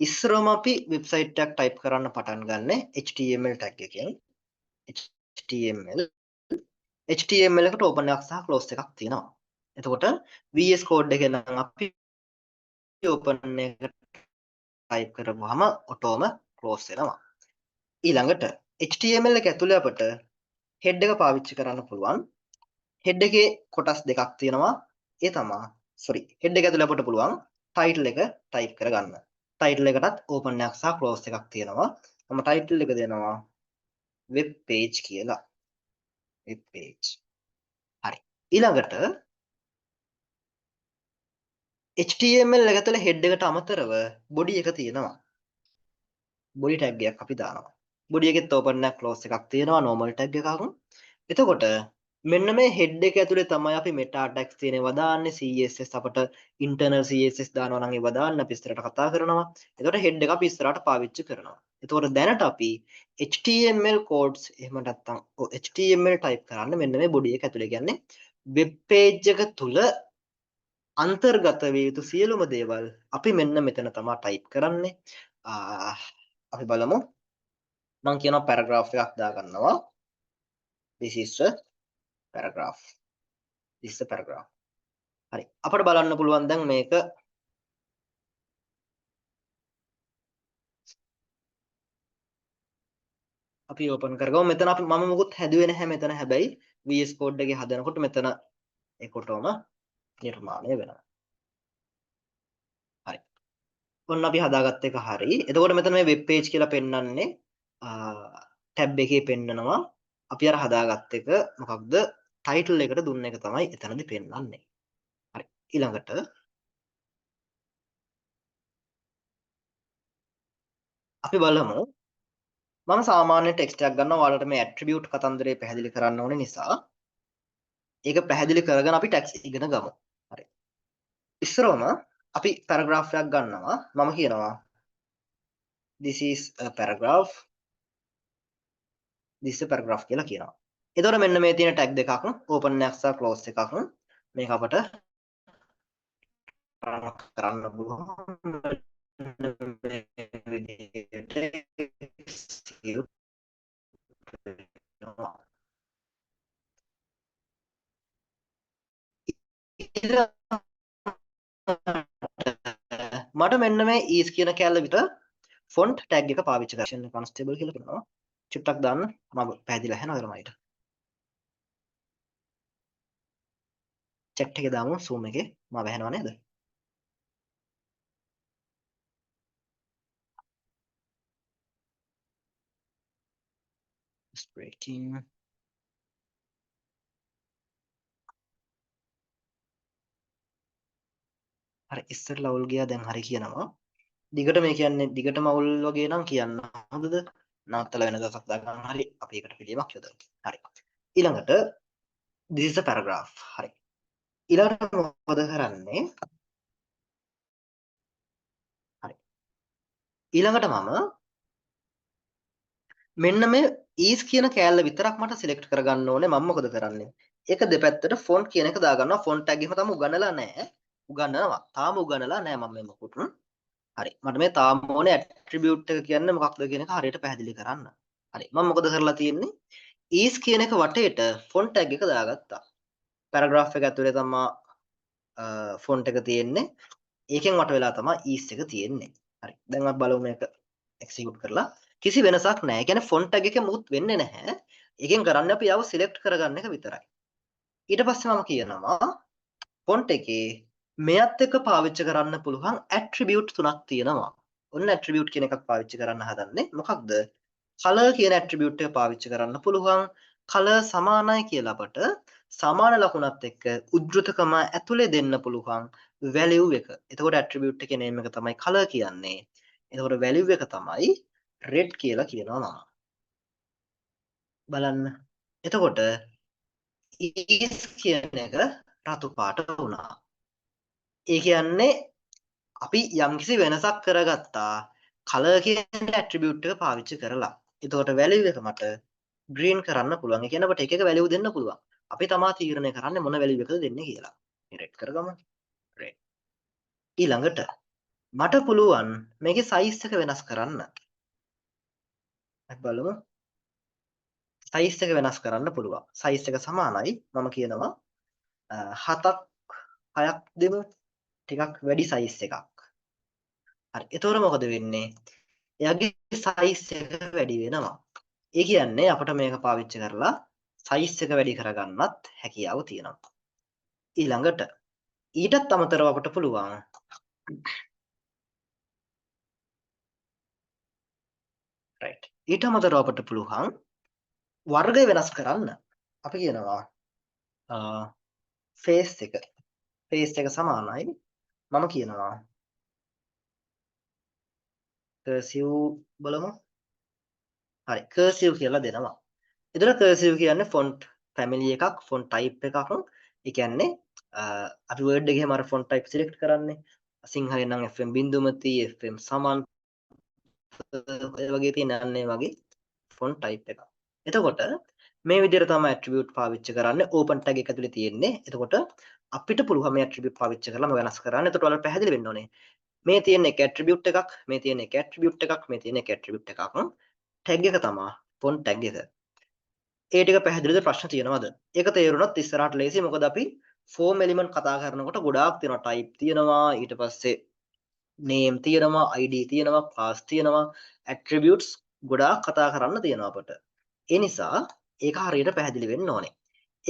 ඉස්සරම අපි වෙබ්සයිට් එකක් ටයිප් කරන්න පටන් ගන්න HTML ටැග් එකෙන්. HTML එකට ඕපන් එකක් සහ ක්ලෝස් එකක් තියෙනවා. එතකොට VS Code එකේ නම් අපි ඕපන් එක ටයිප් කරපුවාම ඔටෝම ක්ලෝස් වෙනවා. ඊළඟට HTML එක ඇතුලේ අපිට head එක පාවිච්චි කරන්න පුළුවන්. head එකේ කොටස් දෙකක් තියෙනවා. ඒ තමයි head එක ඇතුලේ අපිට පුළුවන් title එක ටයිප් කරගන්න. title එකටත් ඕපන් එකක් සහ ක්ලෝස් එකක් තියෙනවා. මම title එක දෙනවා web page කියලා. web page. හරි. ඊළඟට HTML එක ඇතුලේ head එකට අමතරව body එක තියෙනවා. body tag එකක් අපි දානවා. body එකෙත් open එකක් close එකක් තියෙනවා normal tag එකක්. එතකොට මෙන්න මේ head එක ඇතුලේ තමයි අපි meta tags තියෙනවා දාන්නේ. CSS අපට internal CSS දානවා නම් ඒවා දාන්න අපි ඉස්සරහට කතා කරනවා. එතකොට head එක අපි ඉස්සරහට පාවිච්චි කරනවා. එතකොට දැනට අපි HTML codes එහෙම නැත්නම් HTML type කරන්න මෙන්න මේ body එක ඇතුලේ කියන්නේ web page එක තුල අන්තර්ගත විය යුතු සියලුම දේවල් අපි මෙන්න මෙතන තමයි ටයිප් කරන්නේ. අපි බලමු. මම කියනවා පැරග්‍රාෆ් එකක් දාගන්නවා. this is a paragraph. this is a paragraph. හරි. අපිට බලන්න පුළුවන් දැන් මේක අපි ඕපන් කරගමු. මෙතන අපි මම මොකුත් හැදුවේ නැහැ මෙතන. හැබැයි VS Code එකේ හදනකොට මෙතන ඒකටම නිර්මාණය වෙනවා. හරි. ඔන්න අපි හදාගත්ත එක හරි. එතකොට මෙතන මේ වෙබ් පේජ් කියලා පෙන්වන්නේ ටැබ් එකේ පෙන්නනවා. අපි අර හදාගත්ත එක මොකක්ද? ටයිටල් එකට දුන්න එක තමයි එතනදී පෙන්වන්නේ. හරි. ඊළඟට අපි බලමු. මම සාමාන්‍ය ටෙක්ස්ට් එකක් ගන්නවා. ඔයාලට මේ ඇට්‍රිබියුට් කතන්දරේ පැහැදිලි කරන්න ඕනේ නිසා ඒක පැහැදිලි කරගෙන අපි ටැග්ස් ඉගෙන ගමු. හරි. ඉස්සරවම අපි පැරග්‍රාෆ් එකක් ගන්නවා. මම කියනවා this is a paragraph. this is a paragraph කියලා කියනවා. එතකොට මෙන්න මේ තියෙන ටැග් දෙකක් open එකක් සහ close එකක් මේක අපට කරන්න පුළුවන් මට මෙන්න මේ is කියන කැලල විතර font tag එක පාවිච්චි කරන්න constable කියලා කරනවා. චුට්ටක් දාන්න මම පැහැදිලා යනවා ළමයිට. chat එකේ දාමු zoom එකේ මම වැහෙනව නේද? It's breaking. හරි ඉස්සරලා අවුල් ගියා දැන් හරි කියනවා. දිගට මේ කියන්නේ දිගටම අවුල් වගේ නම් කියන්න හොඳද? නවත්තලා වෙන දවසක් දාගන්න හරි අපි එකට පිළියමක් යොදමු. හරි. ඊළඟට this is a paragraph. හරි. ඊළඟට මොකද කරන්නේ? හරි. ඊළඟට මම මෙන්න මේ is කියන කෑල්ල විතරක් මට සිලෙක්ට් කරගන්න ඕනේ. මම මොකද කරන්නේ? ඒක දෙපැත්තට font කියන එක දාගන්නවා. font tag එක තාම උගන්නලා නැහැ. උගන්නනවා. තාම උගන්නලා නැහැ මම මේ මොකුත්. හරි. මට මේ තාම ඕනේ attribute එක කියන්නේ මොකක්ද කියන එක හරියට පැහැදිලි කරන්න. හරි. මම මොකද කරලා තියෙන්නේ? is කියන එක වටේට font tag එක දාගත්තා. paragraph එක ඇතුලේ තමයි font එක තියෙන්නේ. ඒකෙන් වට වෙලා තමයි is එක තියෙන්නේ. හරි. දැන් අපි බලමු මේක execute කරලා. කිසි වෙනසක් නැහැ. ඒ කියන්නේ font tag එකේ මුකුත් වෙන්නේ නැහැ. එකෙන් කරන්නේ අපි ආව select කරගන්න එක විතරයි. ඊට පස්සේ මම කියනවා font එකේ මෙයත් එක්ක පාවිච්චි කරන්න පුළුවන් attribute තුනක් තියෙනවා. ඔන්න attribute කියන එකක් පාවිච්චි කරන්න හදන්නේ. මොකක්ද? color කියන attribute එක පාවිච්චි කරන්න පුළුවන්. color සමානයි කියලා අපට සමාන ලකුණත් එක්ක උද්දෘතකම ඇතුලේ දෙන්න පුළුවන් value එක. එතකොට attribute එකේ name එක තමයි color කියන්නේ. එතකොට value එක තමයි red කියලා කියනවා මම. බලන්න. එතකොට is කියන එක රතු පාට වුණා. ඒ කියන්නේ අපි යම්කිසි වෙනසක් කරගත්තා color කියන attribute එක පාවිච්චි කරලා. එතකොට value එක මට green කරන්න පුළුවන්. ඒ කියන්නේ අපිට එක එක value දෙන්න පුළුවන්. අපි තමා තීරණය කරන්නේ මොන value එකද දෙන්නේ කියලා. red කරගමු. red. ඊළඟට මට පුළුවන් මේකේ size එක වෙනස් කරන්න. අපි බලමු. size එක වෙනස් කරන්න පුළුවන්. size එක සමානයි. මම කියනවා 7ක් 6ක් දෙමු. ටිකක් වැඩි size එකක්. හරි. එතකොට මොකද වෙන්නේ? එයාගේ size එක වැඩි වෙනවා. ඒ කියන්නේ අපිට මේක පාවිච්චි කරලා size එක වැඩි කරගන්නත් හැකියාව තියෙනවා. ඊළඟට ඊටත් අමතරව අපිට පුළුවන් right. ඊට අමතරව අපිට පුළුවන් වර්ගය වෙනස් කරන්න. අපි කියනවා face එක සමානයි. මම කියනවා cursive බලමු. හරි cursive කියලා දෙනවා. එතන cursive කියන්නේ font family එකක්, font type එකක්. ඒ කියන්නේ අපි word එකේම අර font type select කරන්නේ. සිංහලෙන් නම් FM බින්දුමති, FM සමන් ඔය වගේ තියෙන අන්නේ වගේ font type එකක්. එතකොට මේ විදිහට තමයි attribute පාවිච්චි කරන්නේ. open tag එක ඇතුලේ තියෙන්නේ. එතකොට අපිට පුළුවන් මේ attribute පාවිච්චි කරලා වෙනස් කරන්න. එතකොට ඔයාලට පැහැදිලි වෙන්න ඕනේ. මේ තියෙන එක attribute එකක්, මේ තියෙන එක attribute එකක්, මේ තියෙන එක attribute එකක්. tag එක තමයි font tag එක. ඒ ටික පැහැදිලිද ප්‍රශ්න තියෙනවද? ඒක තේරුණොත් ඉස්සරහට ලේසි. මොකද අපි form element කතා කරනකොට ගොඩාක් තියෙනවා. type තියෙනවා, ඊට පස්සේ name තියෙනවා, id තියෙනවා, class තියෙනවා, attributes ගොඩාක් කතා කරන්න තියෙනවා අපට. ඒ නිසා ඒක හරියට පැහැදිලි වෙන්න ඕනේ.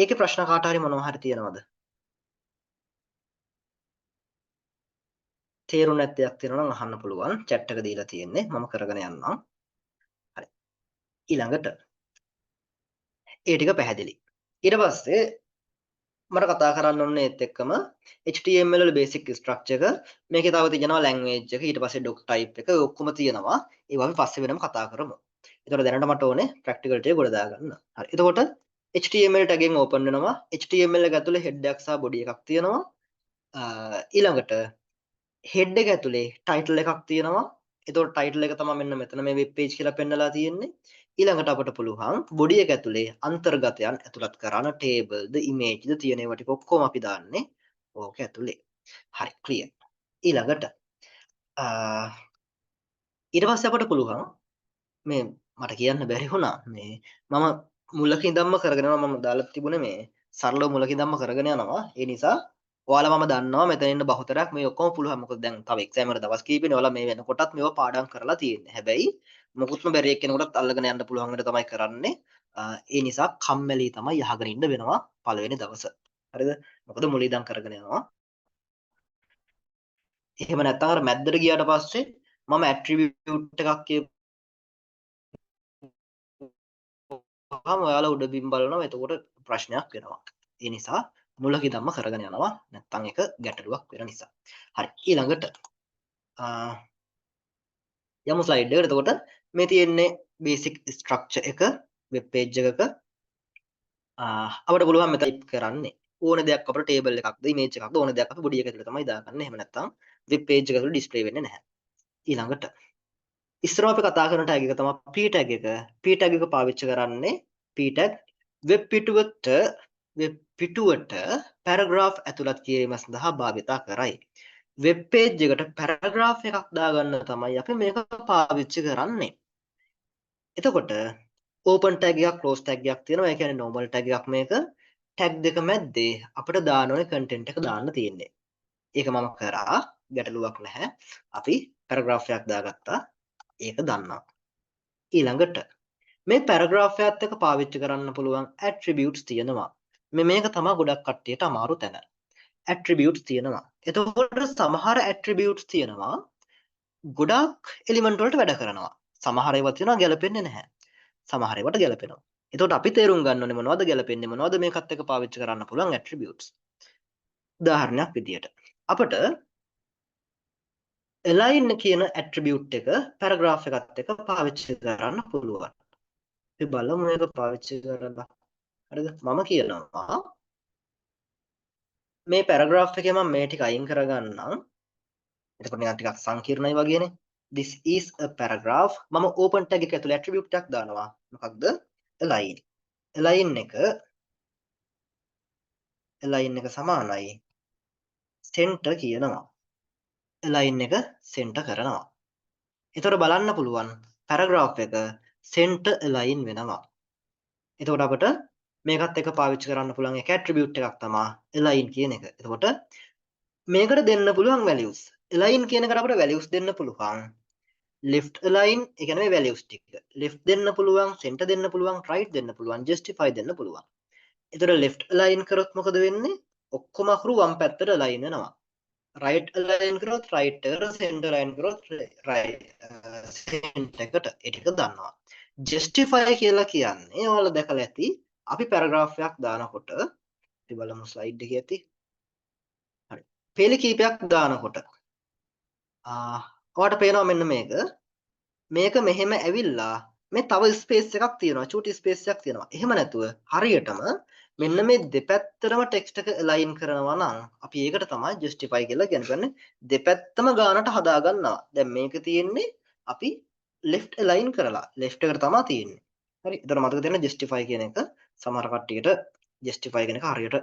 ඒකේ ප්‍රශ්න කාට හරි මොනවා හරි තියෙනවද? තේරුම් නැති දෙයක් තියෙනවා නම් අහන්න පුළුවන්. chat එක දීලා තියෙන්නේ. මම කරගෙන යන්නම්. හරි. ඊළඟට ඒ ටික පැහැදිලි. ඊට පස්සේ මට කතා කරන්න ඕනේ ඒත් එක්කම HTML වල basic structure එක. මේකේ තව තියෙනවා language එක, ඊට පස්සේ doc type එක ඔක්කොම තියෙනවා. ඒවා අපි පස්සේ වෙනම කතා කරමු. ඒතකොට දැනට මට ඕනේ practical ටික ගොඩ දාගන්න. හරි. එතකොට HTML tag එකෙන් open වෙනවා. HTML එක ඇතුලේ head එකක් සහ body එකක් තියෙනවා. ඊළඟට head එක ඇතුලේ title එකක් තියෙනවා. එතකොට title එක තමයි මෙන්න මෙතන මේ web page කියලා පෙන්නලා තියෙන්නේ. ඊළඟට අපට පුළුවන් body එක ඇතුලේ අන්තර්ගතයන් ඇතුළත් කරන table ද image ද තියෙන ඒවා ටික ඔක්කොම අපි දාන්නේ ඕක ඇතුලේ. හරි clear. ඊළඟට ඊට පස්සේ අපට පුළුවන් මේ මට කියන්න බැරි වුණා මේ මම මුලක ඉඳන්ම කරගෙන යනවා. මම දාලා තිබුණේ මේ සරලව මුලක ඉඳන්ම කරගෙන යනවා. ඒ නිසා ඔයාලා මම දන්නවා මෙතන ඉන්න බහුතරයක් මේ ඔක්කොම පුළුවන්. මොකද දැන් තව එක්සෑම් එකට දවස් කිහිපෙනේ ඔයාලා මේ වෙනකොටත් මේවා පාඩම් කරලා තියෙන්නේ. හැබැයි මොකුත්ම බැරි එක්කෙනෙකුටත් අල්ලගෙන යන්න පුළුවන් වෙන තමයි කරන්නේ. ඒ නිසා කම්මැලි තමයි යහගෙන ඉන්න වෙනවා පළවෙනි දවස. හරිද? මොකද මුල ඉඳන් කරගෙන යනවා. එහෙම නැත්නම් අර මැද්දට ගියාට පස්සේ මම ඇට්‍රිබියුට් එකක් කියපුවාම ඔයාලා උඩ බිම් බලනවා. එතකොට ප්‍රශ්නයක් වෙනවා. ඒ නිසා මුලක ඉඳන්ම කරගෙන යනවා. නැත්නම් ඒක ගැටලුවක් වෙන නිසා. හරි. ඊළඟට යමු ස්ලයිඩ් එකට. එතකොට මේ තියෙන්නේ බේසික් ස්ට්‍රක්චර් එක වෙබ් පේජ් එකක. අපිට පුළුවන් මෙතන ටයිප් කරන්නේ ඕන දෙයක් අපිට ටේබල් එකක්ද ඉමේජ් එකක්ද ඕන දෙයක් අපි බොඩි එක ඇතුළේ තමයි දාගන්නේ. එහෙම නැත්නම් වෙබ් පේජ් එක ඇතුළේ ඩිස්ප්ලේ වෙන්නේ නැහැ. ඊළඟට ඉස්සරම අපි කතා කරන ටැග් එක තමයි p ටැග් එක. p ටැග් එක පාවිච්චි කරන්නේ p ටැග් වෙබ් පිටුවට පැරග්‍රාෆ් ඇතුළත් කිරීම සඳහා භාවිතා කරයි. වෙබ් පේජ් එකට පැරග්‍රාෆ් එකක් දාගන්න තමයි අපි මේක පාවිච්චි කරන්නේ. එතකොට ඕපන් ටැග් එකක් ක්ලෝස් ටැග් එකක් තියෙනවා. ඒ කියන්නේ normal ටැග් එකක් මේක. ටැග් දෙක මැද්දේ අපිට දාන්න ඕනේ content එක දාන්න තියෙන්නේ. ඒක මම කරා ගැටලුවක් නැහැ. අපි පැරග්‍රාෆ් එකක් දාගත්තා. ඒක දන්නවා. ඊළඟට මේ පැරග්‍රාෆ් එකත් එක්ක පාවිච්චි කරන්න පුළුවන් attributes තියෙනවා. මේක තමයි ගොඩක් කට්ටියට අමාරු තැන. attributes තියෙනවා. එතකොට සමහර attributes තියෙනවා ගොඩක් එලිමන්ට් වලට වැඩ කරනවා. සමහර ඒවා තියෙනවා ගැලපෙන්නේ නැහැ. සමහර ඒවාට ගැලපෙනවා. එතකොට අපි තේරුම් ගන්න ඕනේ මොනවද ගැලපෙන්නේ මොනවද මේකත් එක්ක පාවිච්චි කරන්න පුළුවන් attributes. උදාහරණයක් විදියට අපිට align කියන attribute එක paragraph එකත් එක්ක පාවිච්චි කරන්න පුළුවන්. අපි බලමු මේක පාවිච්චි කරලා. හරිද? මම කියනවා මේ paragraph එකේ මම මේ ටික අයින් කරගන්නම්. එතකොට නිකන් ටිකක් සංකීර්ණයි වගේනේ. This is a paragraph. මම open tag එක ඇතුලේ attribute එකක් දානවා. මොකක්ද? align. align එක සමානයි center කියනවා. align එක center කරනවා. එතකොට බලන්න පුළුවන් paragraph එක center align වෙනවා. එතකොට අපිට මේකත් එක පාවිච්චි කරන්න පුළුවන් එක attribute එකක් තමයි align කියන එක. එතකොට මේකට දෙන්න පුළුවන් values. align කියන එකට අපිට values දෙන්න පුළුවන්. left align ඒ කියන්නේ මේ values ටික. left දෙන්න පුළුවන්, center දෙන්න පුළුවන්, right දෙන්න පුළුවන්, justify දෙන්න පුළුවන්. එතකොට left align කරොත් මොකද වෙන්නේ? ඔක්කොම අකුරු වම් පැත්තට align වෙනවා. right align කරොත් right එකට, center align කරොත් right center එකට. ඒ ටික දන්නවා. justify කියලා කියන්නේ ඔයාලා දැකලා ඇති අපි පැරග්‍රාෆ් එකක් දානකොට අපි බලමු ස්ලයිඩ් එකේ ඇති. හරි. පේලි කීපයක් දානකොට ඔයාලට පේනවා මෙන්න මේක. මේක මෙහෙම ඇවිල්ලා මේ තව ස්පේස් එකක් තියෙනවා. චූටි ස්පේස් එකක් තියෙනවා. එහෙම නැතුව හරියටම මෙන්න මේ දෙපැත්තටම ටෙක්ස්ට් එක align කරනවා නම් අපි ඒකට තමයි justify කියලා කියන්නේ. දෙපැත්තම ගානට හදා ගන්නවා. දැන් මේක තියෙන්නේ අපි left align කරලා left එකට තමයි තියෙන්නේ. හරි. එතන මතක තියාගන්න justify කියන එක සමහර කට්ටියට justify කියන එක හරියට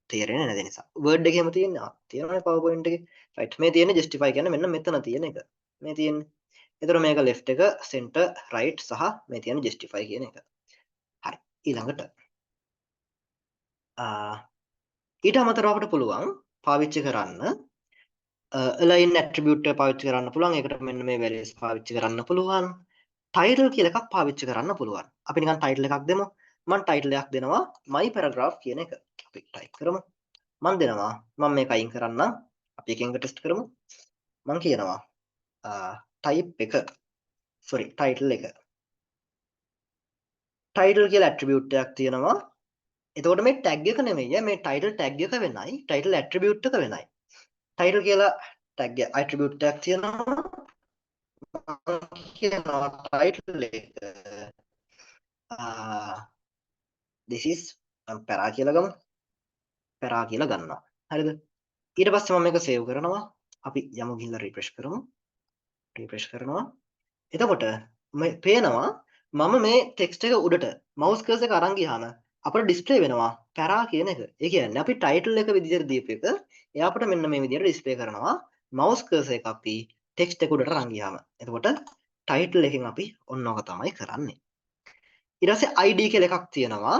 තේරෙන්නේ නැති නිසා. word එකේම තියෙනවා PowerPoint එකේ. right. මේ තියෙන්නේ justify කියන්නේ මෙන්න මෙතන තියෙන එක. මේ තියෙන්නේ. එතකොට මේක left එක center right සහ මේ තියෙන justify කියන එක. හරි. ඊළඟට ඊට අමතරව අපිට පුළුවන් පාවිච්චි කරන්න align attribute එක පාවිච්චි කරන්න පුළුවන්. ඒකට මෙන්න මේ values පාවිච්චි කරන්න පුළුවන්. title කියලා එකක් පාවිච්චි කරන්න පුළුවන්. අපි නිකන් title එකක් දෙමු. මම title එකක් දෙනවා my paragraph කියන එක. අපි type කරමු. මම දෙනවා මම මේක අයින් කරන්නම්. අපි එකෙන් ටෙස්ට් කරමු. මම කියනවා type එක title එක. title කියලා attribute එකක් තියෙනවා. එතකොට මේ tag එක නෙමෙයි මේ title tag එක වෙනයි title attribute එක වෙනයි. title කියලා tag attribute එකක් තියෙනවා. කියනවා title එක this is para කියලා ගමු. para කියලා ගන්නවා. හරිද? ඊට පස්සේ මම මේක save කරනවා. අපි යමු ගිහිල්ලා refresh කරමු. refresh කරනවා. එතකොට මේ පේනවා මම මේ text එක උඩට mouse cursor එක අරන් ගියාම අපිට display වෙනවා para කියන එක. ඒ කියන්නේ අපි title එක විදිහට දීපු එක එයා අපිට මෙන්න මේ විදිහට display කරනවා mouse cursor එක අපි text එක උඩට අරන් ගියාම. එතකොට title එකෙන් අපි ඔන්න ඔක තමයි කරන්නේ. ඊට පස්සේ id කියලා එකක් තියෙනවා.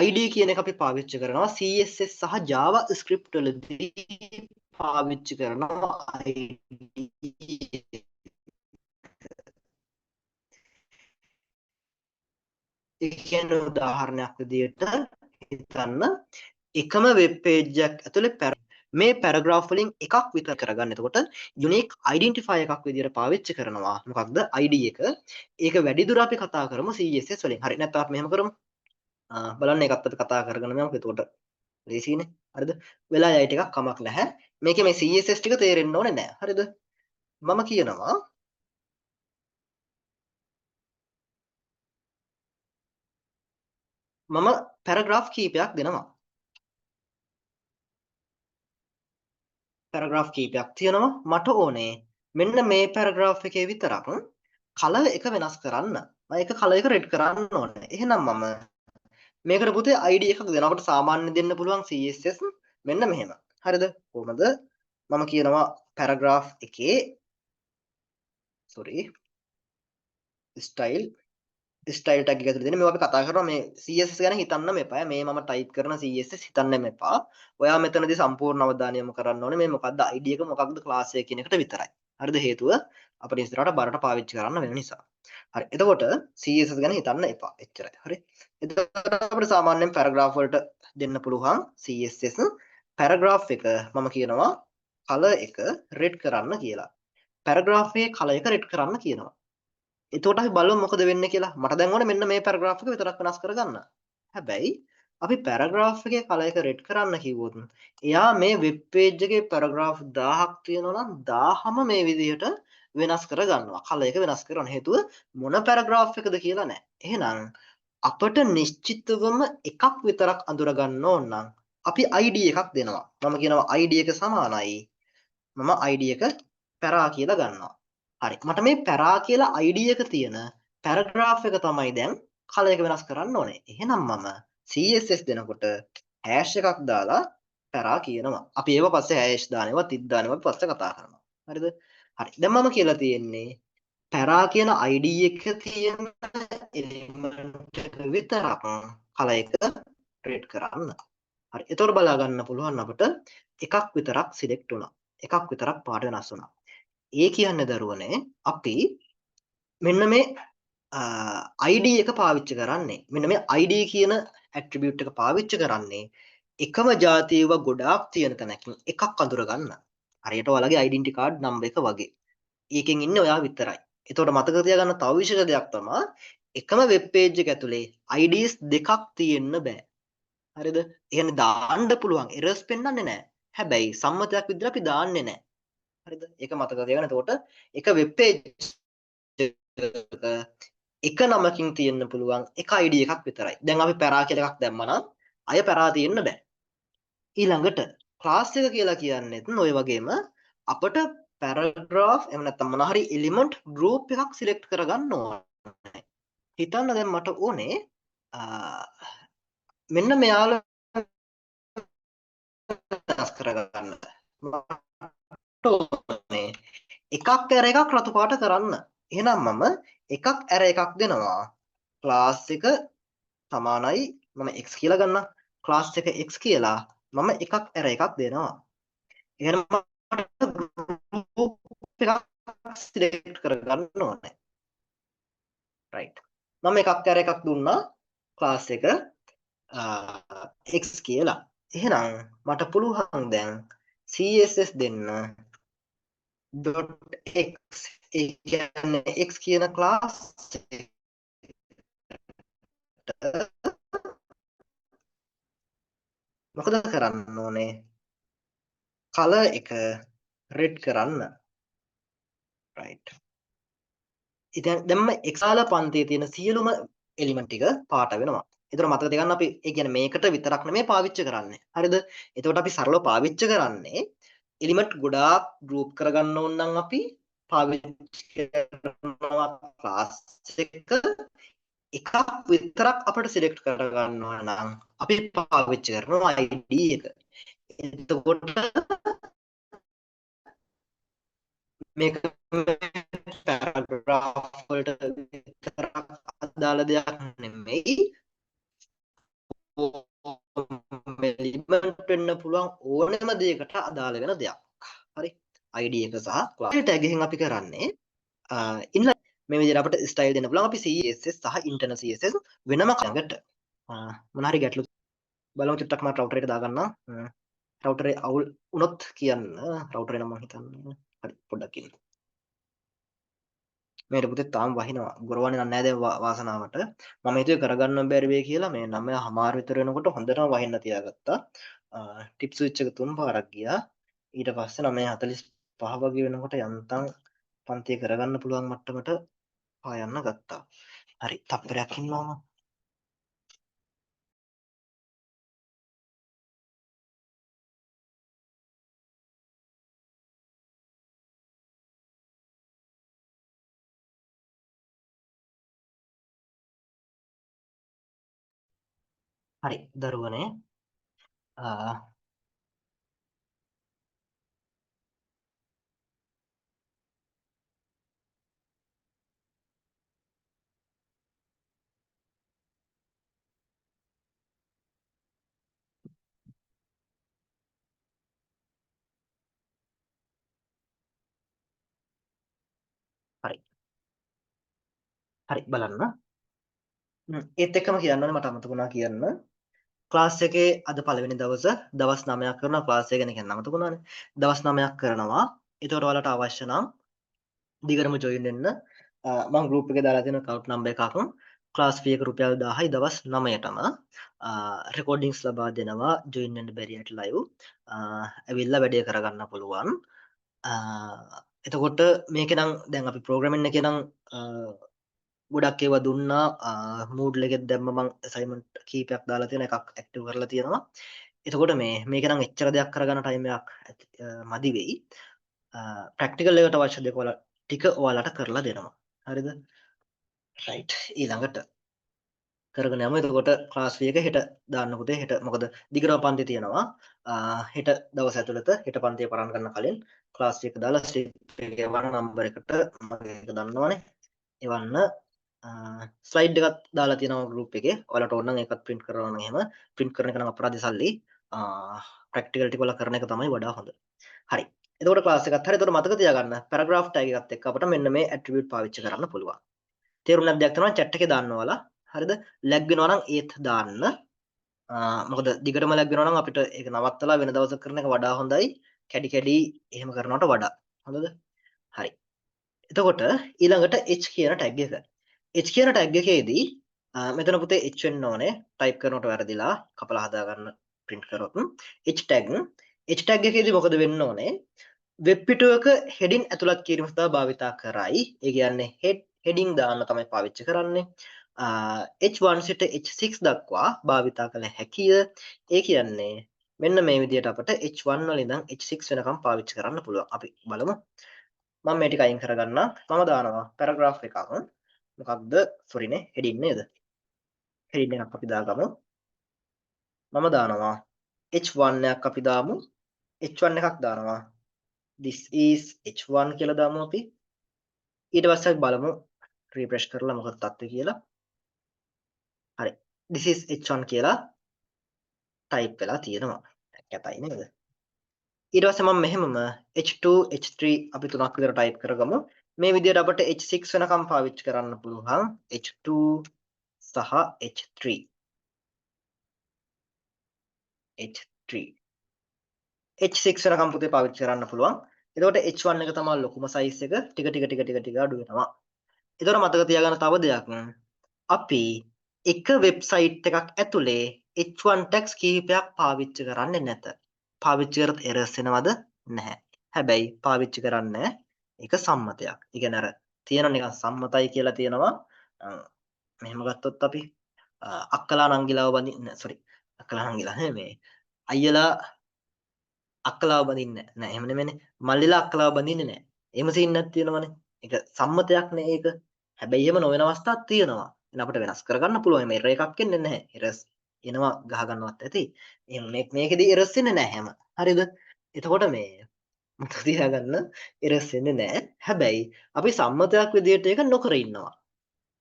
id කියන එක අපි පාවිච්චි කරනවා CSS සහ JavaScript වලදී පාවිච්චි කරනවා id. ඒ කියන්නේ උදාහරණයක් විදිහට හිතන්න එකම වෙබ් පේජ් එකක් ඇතුලේ මේ පැරග්‍රාෆ් වලින් එකක් විතර කරගන්න. එතකොට යුනික් අයිඩෙන්ටිෆයර් එකක් විදිහට පාවිච්චි කරනවා. මොකක්ද ID එක. ඒක වැඩිදුර අපි කතා කරමු CSS වලින්. හරි නැත්නම් අපි මෙහෙම කරමු. බලන්න ඒකත් අපි කතා කරගෙන යමු. එතකොට ලේසියිනේ. හරිද? වෙලා යයි ටිකක් කමක් නැහැ. මේකේ මේ CSS ටික තේරෙන්න ඕනේ නැහැ. හරිද? මම කියනවා මම පැරග්‍රාෆ් කීපයක් දෙනවා. පැරග්‍රාෆ් කීපයක් තියෙනවා. මට ඕනේ මෙන්න මේ පැරග්‍රාෆ් එකේ විතරක් කලර් එක වෙනස් කරන්න. මම ඒක කලර් එක රෙඩ් කරන්න ඕනේ. එහෙනම් මම මේකට පුතේ ID එකක් දෙනකොට සාමාන්‍ය දෙන්න පුළුවන් CSS මෙන්න මෙහෙම. හරිද? කොහොමද? මම කියනවා පැරග්‍රාෆ් එකේ ස්ටයිල් ටැග් එක ඇතුළේ දෙන මේවා අපි කතා කරනවා මේ CSS ගැන හිතන්න මෙපා. මේ මම ටයිප් කරන CSS හිතන්න මෙපා. ඔයා මෙතනදී සම්පූර්ණ අවධානය යොමු කරන්න ඕනේ මේ මොකක්ද ID එක මොකක්ද ක්ලාස් එක කියන එකට විතරයි. හරිද? හේතුව අපිට ඉස්සරහට බරට පාවිච්චි කරන්න වෙන නිසා. හරි. එතකොට CSS ගැන හිතන්න එපා. එච්චරයි. හරි. එතකොට අපිට සාමාන්‍යයෙන් පැරග්‍රාෆ් වලට දෙන්න පුළුවන් CSS පැරග්‍රාෆ් එක මම කියනවා color එක රෙඩ් කරන්න කියලා. පැරග්‍රාෆ් එකේ color එක රෙඩ් කරන්න කියනවා. එතකොට අපි බලමු මොකද වෙන්නේ කියලා. මට දැන් ඕනේ මෙන්න මේ පැරග්‍රාෆ් එක විතරක් වෙනස් කරගන්න. හැබැයි අපි පැරග්‍රාෆ් එකේ color එක රෙඩ් කරන්න කිව්වොත් එයා මේ වෙබ් පේජ් එකේ පැරග්‍රාෆ් 1000ක් තියෙනවා නම් 1000ම මේ විදිහට වෙනස් කරගන්නවා. color එක වෙනස් කරන හේතුව මොන පැරග්‍රාෆ් එකද කියලා නැහැ. එහෙනම් අපට නිශ්චිතවම එකක් විතරක් අඳුර ගන්න ඕන නම් අපි ID එකක් දෙනවා. මම කියනවා ID එක සමානයි. මම ID එක පැරා කියලා ගන්නවා. හරි. මට මේ පැරා කියලා ID එක තියෙන පැරග්‍රාෆ් එක තමයි දැන් color එක වෙනස් කරන්න ඕනේ. එහෙනම් මම CSS දෙනකොට hash එකක් දාලා පැරා කියනවා. අපි ඒව පස්සේ hash දානවා, තිත් දානවා පස්සේ කතා කරනවා. හරිද? හරි. දැන් මම කියලා තියෙන්නේ පැරා කියන ID එක තියෙන එලිමන්ට් එක විතරක් color එක ක්‍රියේට් කරන්න. හරි. එතකොට බලා ගන්න පුළුවන් අපිට එකක් විතරක් සිලෙක්ට් වුණා. එකක් විතරක් පාට වෙනස් වුණා. ඒ කියන්නේ දරුවනේ අපි මෙන්න මේ ID එක පාවිච්චි කරන්නේ. මෙන්න මේ ID කියන ඇට්‍රිබියුට් එක පාවිච්චි කරන්නේ එකම જાතියව ගොඩාක් තියෙන තැනකින් එකක් අඳුර ගන්න. හරියට ඔයාලගේ ඩෙන්ටිටි කාඩ් නම්බර් එක වගේ. ඒකෙන් ඉන්නේ ඔයා විතරයි. එතකොට මතක තියාගන්න තව විශේෂ දෙයක් තමයි එකම වෙබ් පේජ් එක ඇතුලේ IDs දෙකක් තියෙන්න බෑ. හරිද? එහෙනම් දාන්න පුළුවන් එරර්ස් පෙන්වන්නේ නැහැ. හැබැයි සම්මතයක් විදිහට අපි දාන්නේ නැහැ. හරිද? ඒක මතක තියාගන්න. එතකොට එක වෙබ් පේජ් එක නමකින් තියෙන්න පුළුවන් එක ID එකක් විතරයි. දැන් අපි පැරා කියලා එකක් දැම්මා නම් අය පැරා තියෙන්න බෑ. ඊළඟට ක්ලාස් එක කියලා කියන්නේත් ඔය වගේම අපිට පැරග්‍රාෆ් එහෙම නැත්නම් මොන හරි එලිමන්ට් ගෲප් එකක් සිලෙක්ට් කරගන්න ඕනේ. හිතන්න දැන් මට ඕනේ මෙන්න මෙයාලා වෙනස් කරගන්න. මට ඕනේ එකක් ඇර එකක් රතු පාට කරන්න. එහෙනම් මම එකක් ඇර එකක් දෙනවා. ක්ලාස් එක සමානයි මම x කියලා ගන්නම්. ක්ලාස් එක x කියලා මම එකක් ඇර එකක් දෙනවා. එහෙනම් මට group එකක් සිලෙක්ට් කරගන්න ඕනේ. right. මම එකක් ඇර එකක් දුන්නා ක්ලාස් එක x කියලා. එහෙනම් මට පුළුවන් දැන් CSS දෙන්න .x ඒ කියන්නේ x කියන ක්ලාස් මොකද කරන්න ඕනේ color එක red කරන්න right ඉතින් දැම්ම එක්සාල පන්තියේ තියෙන සියලුම එලිමන්ට් ටික පාට වෙනවා. ඒතර මතක තියාගන්න අපි ඒ කියන්නේ මේකට විතරක් නෙමෙයි පාවිච්චි කරන්නේ. හරිද? එතකොට අපි සරලව පාවිච්චි කරන්නේ එලිමන්ට් ගොඩාක් ගෲප් කරගන්න ඕන නම් අපි පාවිච්චි කරනවා ක්ලාස් එක එකක් විතරක් අපිට සිලෙක්ට් කරගන්නවා නම් අපි පාවිච්චි කරනවා ID එක. එතකොට මේක පැරග්‍රාෆ් වලට විතරක් අදාළ දෙයක් නෙමෙයි එලිමන්ට් වෙන්න පුළුවන් ඕනෑම දෙයකට අදාළ වෙන දෙයක්. හරි. ID එක සහ class tag එකෙන් අපි කරන්නේ ඉන්න මේ විදිහට අපිට ස්ටයිල් දෙන්න පුළුවන්. අපි CSS සහ internal CSS වෙනම කඟට මොන හරි ගැටලු බලමු චුට්ටක් මම රවුටර් එක දාගන්නම්. රවුටරේ අවුල් වුණොත් කියන්න. රවුටරේ නම් මම හිතන්නේ හරි පොඩ්ඩක් ඉන්න. මේට පුතේ තාම වහිනවා. ගොරවන්නේ නැහැ දැන් වාසනාවට. මම හිතුවේ කරගන්න බැරි වෙයි කියලා මේ 9:00 විතර වෙනකොට හොඳටම වහින්න තියාගත්තා. ටිප් ස්විච් එක 3 පාරක් ගියා. ඊට පස්සේ 9:45 වගේ වෙනකොට යන්තම් පන්තිය කරගන්න පුළුවන් මට්ටමට පායන්න ගත්තා. හරි තප්පරයක් ඉන්නවා. හරි දරුවනේ හරි හරි බලන්න. ඒත් එක්කම කියන්න ඕනේ මට අමතක වුණා කියන්න. ක්ලාස් එකේ අද පළවෙනි දවස් 9ක් කරනවා ක්ලාස් එක ගැන කියන්න අමතක වුණානේ. දවස් 9ක් කරනවා. ඒතකොට ඔයාලට අවශ්‍ය නම් දිගටම ජොයින් වෙන්න. මම ගෲප් එකේ දාලා තියෙන account number එකක් ක්ලාස් ෆී එක රුපියල් 1000යි දවස් 9ටම රෙකෝඩින්ග්ස් ලබා දෙනවා ජොයින් වෙන්න බැරි අයට ලයිව්. ඇවිල්ලා වැඩේ කරගන්න පුළුවන්. එතකොට මේකේ නම් දැන් අපි ප්‍රෝග්‍රෑමින් එකේ නම් ගොඩක් ඒවා දුන්නා. Moodle එකෙත් දැම්ම මම assignment කීපයක් දාලා තියෙන එකක් active කරලා තියෙනවා. එතකොට මේක නම් එච්චර දෙයක් කරගන්න ටයිම් එකක් මදි වෙයි. ප්‍රැක්ටිකල් එකට අවශ්‍ය දෙක ටික ඔයාලට කරලා දෙනවා. හරිද? රයිට්. ඊළඟට කරගෙන යමු. එතකොට ක්ලාස් ෆී එක හෙට දාන්න පුතේ. හෙට මොකද දිගටම පන්ති තියෙනවා. හෙට දවස් ඇතුළත හෙට පන්තිය පටන් ගන්න කලින් ක්ලාස් ෆී එක දාලා ස්ලිප් එකේ වන නම්බර එකට මගේ එක දන්නවනේ. එවන්න ස්ලයිඩ් එකක් දාලා තියෙනවා ගෲප් එකේ. ඔයාලට ඕන නම් ඒකත් print කරනවා නම් එහෙම print කරන එක නම් අපරාධ සල්ලි. ප්‍රැක්ටිකල් ටික වල කරන එක තමයි වඩා හොඳ. හරි. එතකොට ක්ලාස් එකත් හරි. එතකොට මතක තියාගන්න paragraph tag එකත් එක්ක අපිට මෙන්න මේ attribute පාවිච්චි කරන්න පුළුවන්. තේරුම් නැති දෙයක් තමයි chat එකේ දාන්න ඕලා. හරිද? lag වෙනවා නම් ඒත් දාන්න. මොකද දිගටම lag වෙනවා නම් අපිට ඒක නවත්තලා වෙන දවසක කරන එක වඩා හොඳයි. කැඩි කැඩි එහෙම කරනවට වඩා. හොඳද? හරි. එතකොට ඊළඟට h කියන tag එක. h කියන tag එකේදී මෙතන පුතේ h වෙන්න ඕනේ. ටයිප් කරනකොට වැරදිලා කපලා හදාගන්න print කරොත් h tag එකේදී මොකද වෙන්න ඕනේ? වෙබ් පිටුවක heading ඇතුළත් කිරීම සඳහා භාවිතා කරයි. ඒ කියන්නේ heading දාන්න තමයි පාවිච්චි කරන්නේ. h1 සිට h6 දක්වා භාවිතා කළ හැකිය. ඒ කියන්නේ මෙන්න මේ විදිහට අපිට h1 වල ඉඳන් h6 වෙනකම් පාවිච්චි කරන්න පුළුවන්. අපි බලමු. මම මේ ටික අයින් කරගන්න. මම දානවා paragraph එකක්. මොකක්ද? sorry නේ heading නේද? heading එකක් අපි දාගමු. මම දානවා h1 එකක් අපි දාමු. h1 එකක් දානවා. this is h1 කියලා දාමු අපි. ඊට පස්සේ අපි බලමු refresh කරලා මොකක්ද තත්ත්වය කියලා. හරි. this is h1 කියලා type වෙලා තියෙනවා. කැතයි නේද? ඊට පස්සේ මම මෙහෙමම h2 h3 අපි තුනක් විතර type කරගමු. මේ විදිහට අපිට h6 වෙනකම් පාවිච්චි කරන්න පුළුවන්. h2 සහ h3 h6 වෙනකම් පුතේ පාවිච්චි කරන්න පුළුවන්. එතකොට h1 එක තමයි ලොකුම size එක. ටික අඩු වෙනවා. එතකොට මතක තියාගන්න තව දෙයක්. අපි එක වෙබ්සයිට් එකක් ඇතුලේ h1 tags කීපයක් පාවිච්චි කරන්නේ නැත. පාවිච්චි කරත් errors එනවද? නැහැ. හැබැයි පාවිච්චි කරන්නේ ඒක සම්මතයක්. ඒ කියන්නේ අර තියෙන නිකන් සම්මතයි කියලා තියෙනවා. මෙහෙම ගත්තොත් අපි අක්කලා නංගිලාව බඳින්න sorry අක්කලා නංගිලා නෙමෙයි අයියලා අක්කලාව බඳින්නේ නැහැ. එහෙම නෙමෙයිනේ. මල්ලිලා අක්කලාව බඳින්නේ නැහැ. එහෙම සීන් එකක් තියෙනවනේ. ඒක සම්මතයක් නේ ඒක. හැබැයි එහෙම නොවන අවස්ථාවක් තියෙනවා. එහෙනම් අපිට වෙනස් කරගන්න පුළුවන්. එහෙම error එකක් එන්නේ නැහැ. errors එනවා ගහ ගන්නවත් ඇති. එහෙනම් මේකෙදී errors එන්නේ නැහැ හැම. හරිද? එතකොට මේ මතක තියාගන්න errors එන්නේ නැහැ. හැබැයි අපි සම්මතයක් විදිහට ඒක නොකර ඉන්නවා.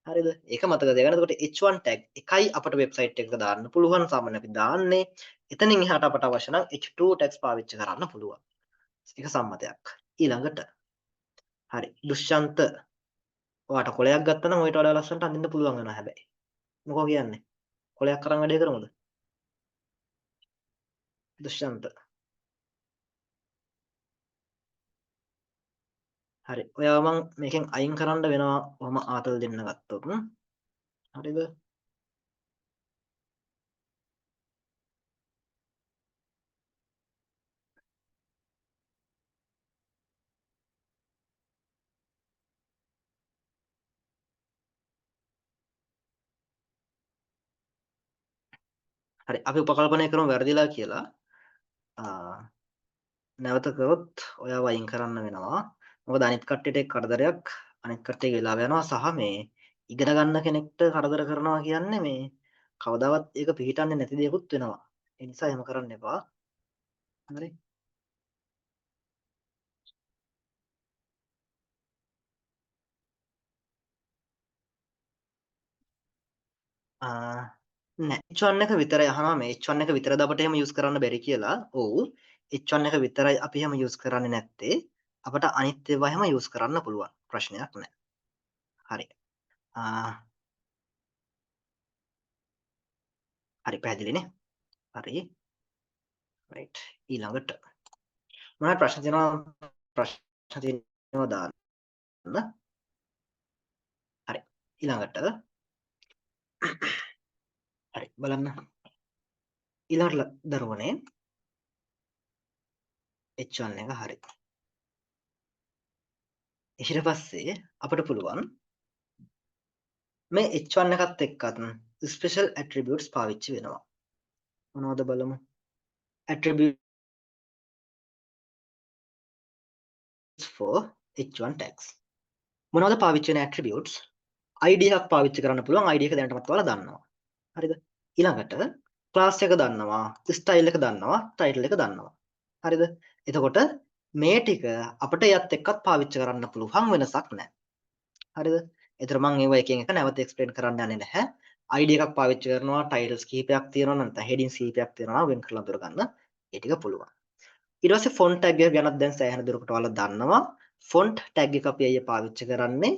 හරිද? ඒක මතක තියාගන්න. එතකොට h1 tag එකයි අපට වෙබ්සයිට් එකක දාන්න පුළුවන්. සාමාන්‍යයෙන් අපි දාන්නේ. එතනින් එහාට අපට අවශ්‍ය නම් h2 tags පාවිච්චි කරන්න පුළුවන්. ඒක සම්මතයක්. ඊළඟට හරි. දුෂ්යන්ත ඔයාට කොලයක් ගත්තා නම් ඔයිට වඩා ලස්සනට අඳින්න පුළුවන් වෙනවා හැබැයි. මොකෝ කියන්නේ? කොලයක් අරන් වැඩේ කරමුද? දුෂ්යන්ත. හරි. ඔයාව මම මේකෙන් අයින් කරන්න වෙනවා. ඔහම ආතල් දෙන්න ගත්තොත්. හරිද? හරි. අපි උපකල්පනය කරමු වැරදිලා කියලා. නැවත කරොත් ඔයාව අයින් කරන්න වෙනවා. මොකද අනිත් කට්ටියට ඒක කරදරයක්. අනිත් කට්ටියගේ වෙලාව යනවා සහ මේ ඉගෙන ගන්න කෙනෙක්ට කරදර කරනවා කියන්නේ මේ කවදාවත් ඒක පිළිටන්නේ නැති දෙයක්ුත් වෙනවා. ඒ නිසා එහෙම කරන්න එපා. හරි. නෑ H1 එක විතරයි අහනවා මේ H1 එක විතරද අපිට එහෙම යූස් කරන්න බැරි කියලා. ඔව්. H1 එක විතරයි අපි එහෙම යූස් කරන්නේ නැත්තේ. අපිට අනිත් ඒවා එහෙම යූස් කරන්න පුළුවන්. ප්‍රශ්නයක් නෑ. හරි. හරි පැහැදිලිනේ. හරි. රයිට්. ඊළඟට මොනවද ප්‍රශ්න තියෙනවා? ප්‍රශ්න තියෙනවා දාන්න. හරි. ඊළඟට හරි බලන්න. ඊළඟට දරුවනේ H1 එක හරි. ඊට පස්සේ අපිට පුළුවන් මේ H1 එකත් එක්කත් ස්පෙෂල් ඇට්‍රිබියුට්ස් පාවිච්චි වෙනවා. මොනවද බලමු? attributes for H1 tags. මොනවද පාවිච්චි වෙන attributes? ID එකක් පාවිච්චි කරන්න පුළුවන්. ID එක දැනටමත් ඔයාලා දන්නවා. හරිද? ඊළඟට class එක දන්නවා, style එක දන්නවා, title එක දන්නවා. හරිද? එතකොට මේ ටික අපිට යත් එක්කත් පාවිච්චි කරන්න පුළුවන් වෙනසක් නැහැ. හරිද? ඒතර මම ඒව එකින් එක නැවත එක්ස්ප්ලেইন කරන්න යන්නේ නැහැ. ID එකක් පාවිච්චි කරනවා, titles කීපයක් තියෙනවා නැත්නම් headings කීපයක් තියෙනවා වෙන් කරලා අඳුර ගන්න. ඒ ටික පුළුවන්. ඊට පස්සේ font tag එක ගැනත් දැන් සෑහෙන දුරකට ඔයාලා දන්නවා. font tag එක අපි අයිය පාවිච්චි කරන්නේ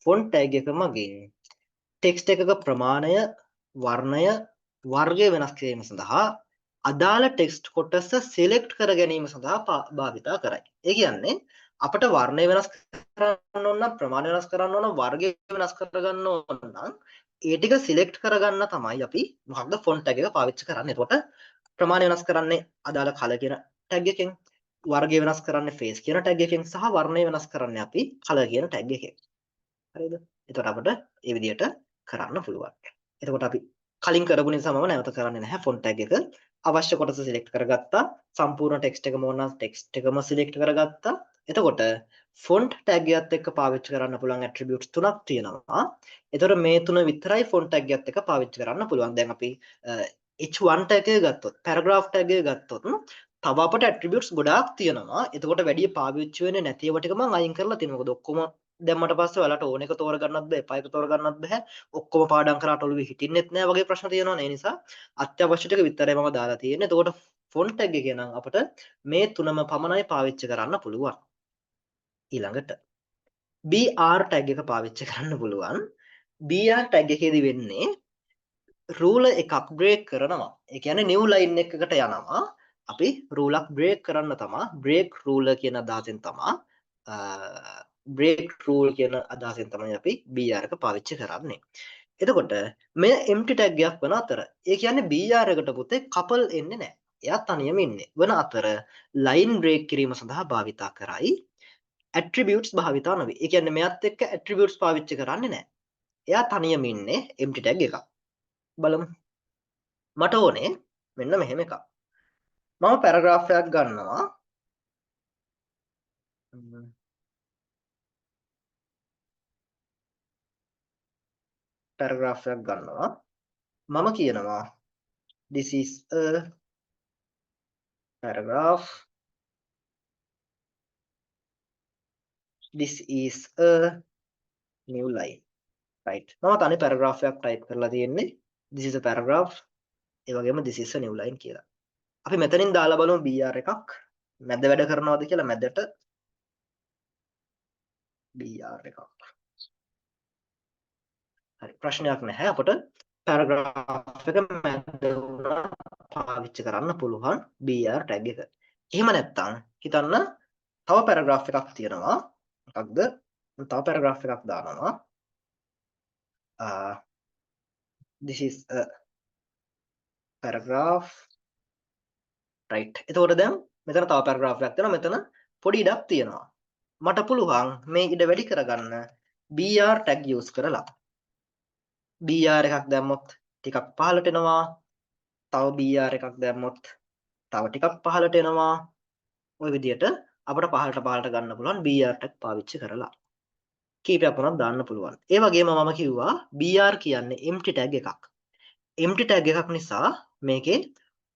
font tag එක මගින් text එකක ප්‍රමාණය, වර්ණය, වර්ගය වෙනස් කිරීම සඳහා අදාළ ටෙක්ස්ට් කොටස සිලෙක්ට් කර ගැනීම සඳහා භාවිතා කරයි. ඒ කියන්නේ අපිට වර්ණය වෙනස් කරන්න ඕන නම් ප්‍රමාණය වෙනස් කරන්න ඕන වර්ගය වෙනස් කරගන්න ඕන නම් ඒ ටික සිලෙක්ට් කරගන්න තමයි අපි මොකක්ද ෆොන්ට් ටැග් එක පාවිච්චි කරන්නේ. එතකොට ප්‍රමාණය වෙනස් කරන්නේ අදාළ කලර් කියන ටැග් එකෙන්, වර්ගය වෙනස් කරන්නේ ෆේස් කියන ටැග් එකෙන් සහ වර්ණය වෙනස් කරන්නේ අපි කලර් කියන ටැග් එකෙන්. හරිද? එතකොට අපිට මේ විදිහට කරන්න පුළුවන්. එතකොට අපි කලින් කරපු නිසා මම නැවත කරන්නේ නැහැ ෆොන්ට් ටැග් එක. අවශ්‍ය කොටස සිලෙක්ට් කරගත්තා. සම්පූර්ණ ටෙක්ස්ට් එකම ඕන නම් ටෙක්ස්ට් එකම සිලෙක්ට් කරගත්තා. එතකොට ෆොන්ට් ටැග් එකත් එක්ක පාවිච්චි කරන්න පුළුවන් ඇට්‍රිබියුට්ස් තුනක් තියෙනවා. එතකොට මේ තුන විතරයි ෆොන්ට් ටැග් එකත් එක්ක පාවිච්චි කරන්න පුළුවන්. දැන් අපි H1 ටැග් එක ගත්තොත්, පැරග්‍රාෆ් ටැග් එක ගත්තොත් තව අපට ඇට්‍රිබියුට්ස් ගොඩාක් තියෙනවා. එතකොට වැඩි පාවිච්චි වෙන්නේ නැති ඒවා ටික මම අයින් කරලා තියෙනවා. මොකද ඔක්කොම දැම්මට පස්සේ ඔයාලට ඕන එක තෝරගන්නත් බෑ, එපා එක තෝරගන්නත් බෑ. ඔක්කොම පාඩම් කරාට ඔළුවේ හිටින්නෙත් නෑ වගේ ප්‍රශ්න තියෙනවනේ. ඒ නිසා අත්‍යවශ්‍ය ටික විතරයි මම දාලා තියෙන්නේ. එතකොට ෆොන්ට් ටැග් එකේ නම් අපිට මේ තුනම පමණයි පාවිච්චි කරන්න පුළුවන්. ඊළඟට BR ටැග් එක පාවිච්චි කරන්න පුළුවන්. BR ටැග් එකේදී වෙන්නේ රූලර් එකක් බ්‍රේක් කරනවා. ඒ කියන්නේ නිව් ලයින් එකකට යනවා. අපි රූලක් බ්‍රේක් කරන්න තමා බ්‍රේක් රූලර් කියන අදහසෙන් තමා බ්‍රේක් රූල් කියන අදහසෙන් තමයි අපි BR එක පාවිච්චි කරන්නේ. එතකොට මෙය empty tag එකක් වන අතර ඒ කියන්නේ BR එකට පුතේ couple එන්නේ නැහැ. එයා තනියම ඉන්නේ. වන අතර line break කිරීම සඳහා භාවිතා කරයි. attributes භාවිතා නොවේ. ඒ කියන්නේ මෙයත් එක්ක attributes පාවිච්චි කරන්නේ නැහැ. එයා තනියම ඉන්නේ empty tag එකක්. බලමු. මට ඕනේ මෙන්න මෙහෙම එකක්. මම පැරග්‍රාෆ් එකක් ගන්නවා. පැරග්‍රාෆ් එකක් ගන්නවා. මම කියනවා this is a paragraph. This is a new line. right මම තනි paragraph එකක් type කරලා තියෙන්නේ this is a paragraph ඒ වගේම this is a new line කියලා අපි මෙතනින් දාලා බලමු br එකක් මැද වැඩ කරනවද කියලා මැදට br එකක් හරි ප්‍රශ්නයක් නැහැ අපට paragraph එක මැද වුණා පාවිච්චි කරන්න පුළුවන් br tag එක එහෙම නැත්නම් හිතන්න තව paragraph එකක් තියෙනවා මොකක්ද තව paragraph එකක් දානවා this is a paragraph right එතකොට දැන් මෙතන තව paragraph එකක් තියෙනවා මෙතන පොඩි ඉඩක් තියෙනවා මට පුළුවන් මේ ඉඩ වැඩි කරගන්න br tag use කරලා br එකක් දැම්මොත් ටිකක් පහළට එනවා තව br එකක් දැම්මොත් තව ටිකක් පහළට එනවා ওই විදිහට අපිට පහළට ගන්න පුළුවන් br tag පාවිච්චි කරලා කීපයක් වුණත් දාන්න පුළුවන් ඒ වගේම මම කිව්වා br කියන්නේ empty tag එකක් empty tag එකක් නිසා මේකේ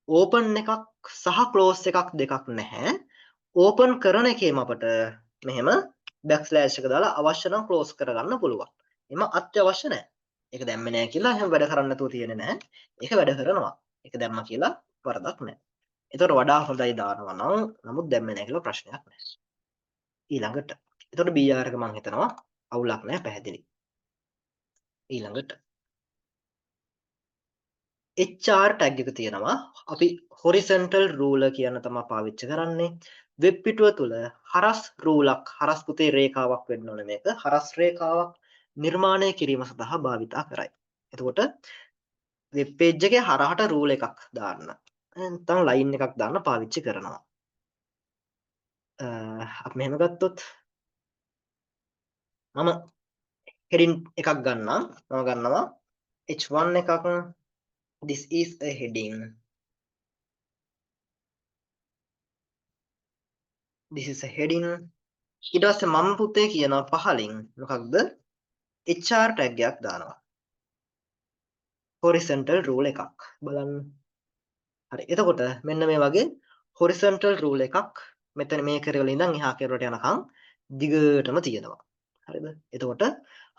open එකක් සහ close එකක් දෙකක් නැහැ open කරන එකේම අපට මෙහෙම backslash එක දාලා අවශ්‍ය නම් close කරගන්න පුළුවන් එම අත්‍යවශ්‍ය නැහැ ඒක දැම්මේ නැහැ කියලා එහෙම වැඩ කරන්න නැතුව තියෙන්නේ නැහැ ඒක වැඩ කරනවා ඒක දැම්මා කියලා වරදක් නැහැ ඒතකොට වඩා හොඳයි දානවා නම් නමුත් දැම්මේ නැහැ කියලා ප්‍රශ්නයක් නැහැ ඊළඟට ඒතකොට br එක මම හිතනවා අවුලක් නැහැ පැහැදිලි ඊළඟට HR tag එක තියෙනවා අපි horizontal ruler කියන තමයි පාවිච්චි කරන්නේ වෙබ් පිටුව තුල හරස් රූලක් හරස් පුතේ රේඛාවක් වෙන්න ඕනේ මේක හරස් රේඛාවක් නිර්මාණය කිරීම සඳහා භාවිතා කරයි එතකොට වෙබ් පේජ් එකේ හරහට රූල් එකක් දාන්න නැත්නම් ලයින් එකක් දාන්න පාවිච්චි කරනවා අපි මෙහෙම ගත්තොත් මම heading එකක් ගන්නම් මම ගන්නවා h1 එකක් this is a heading this is a heading ඊට පස්සේ මම පුතේ කියනවා පහලින් මොකක්ද HR tag එකක් දානවා horizontal rule එකක් බලන්න හරි එතකොට මෙන්න මේ වගේ horizontal rule එකක් මෙතන මේ කෙරවල ඉඳන් එහා කෙරවලට යනකම් දිගටම තියෙනවා හරිද එතකොට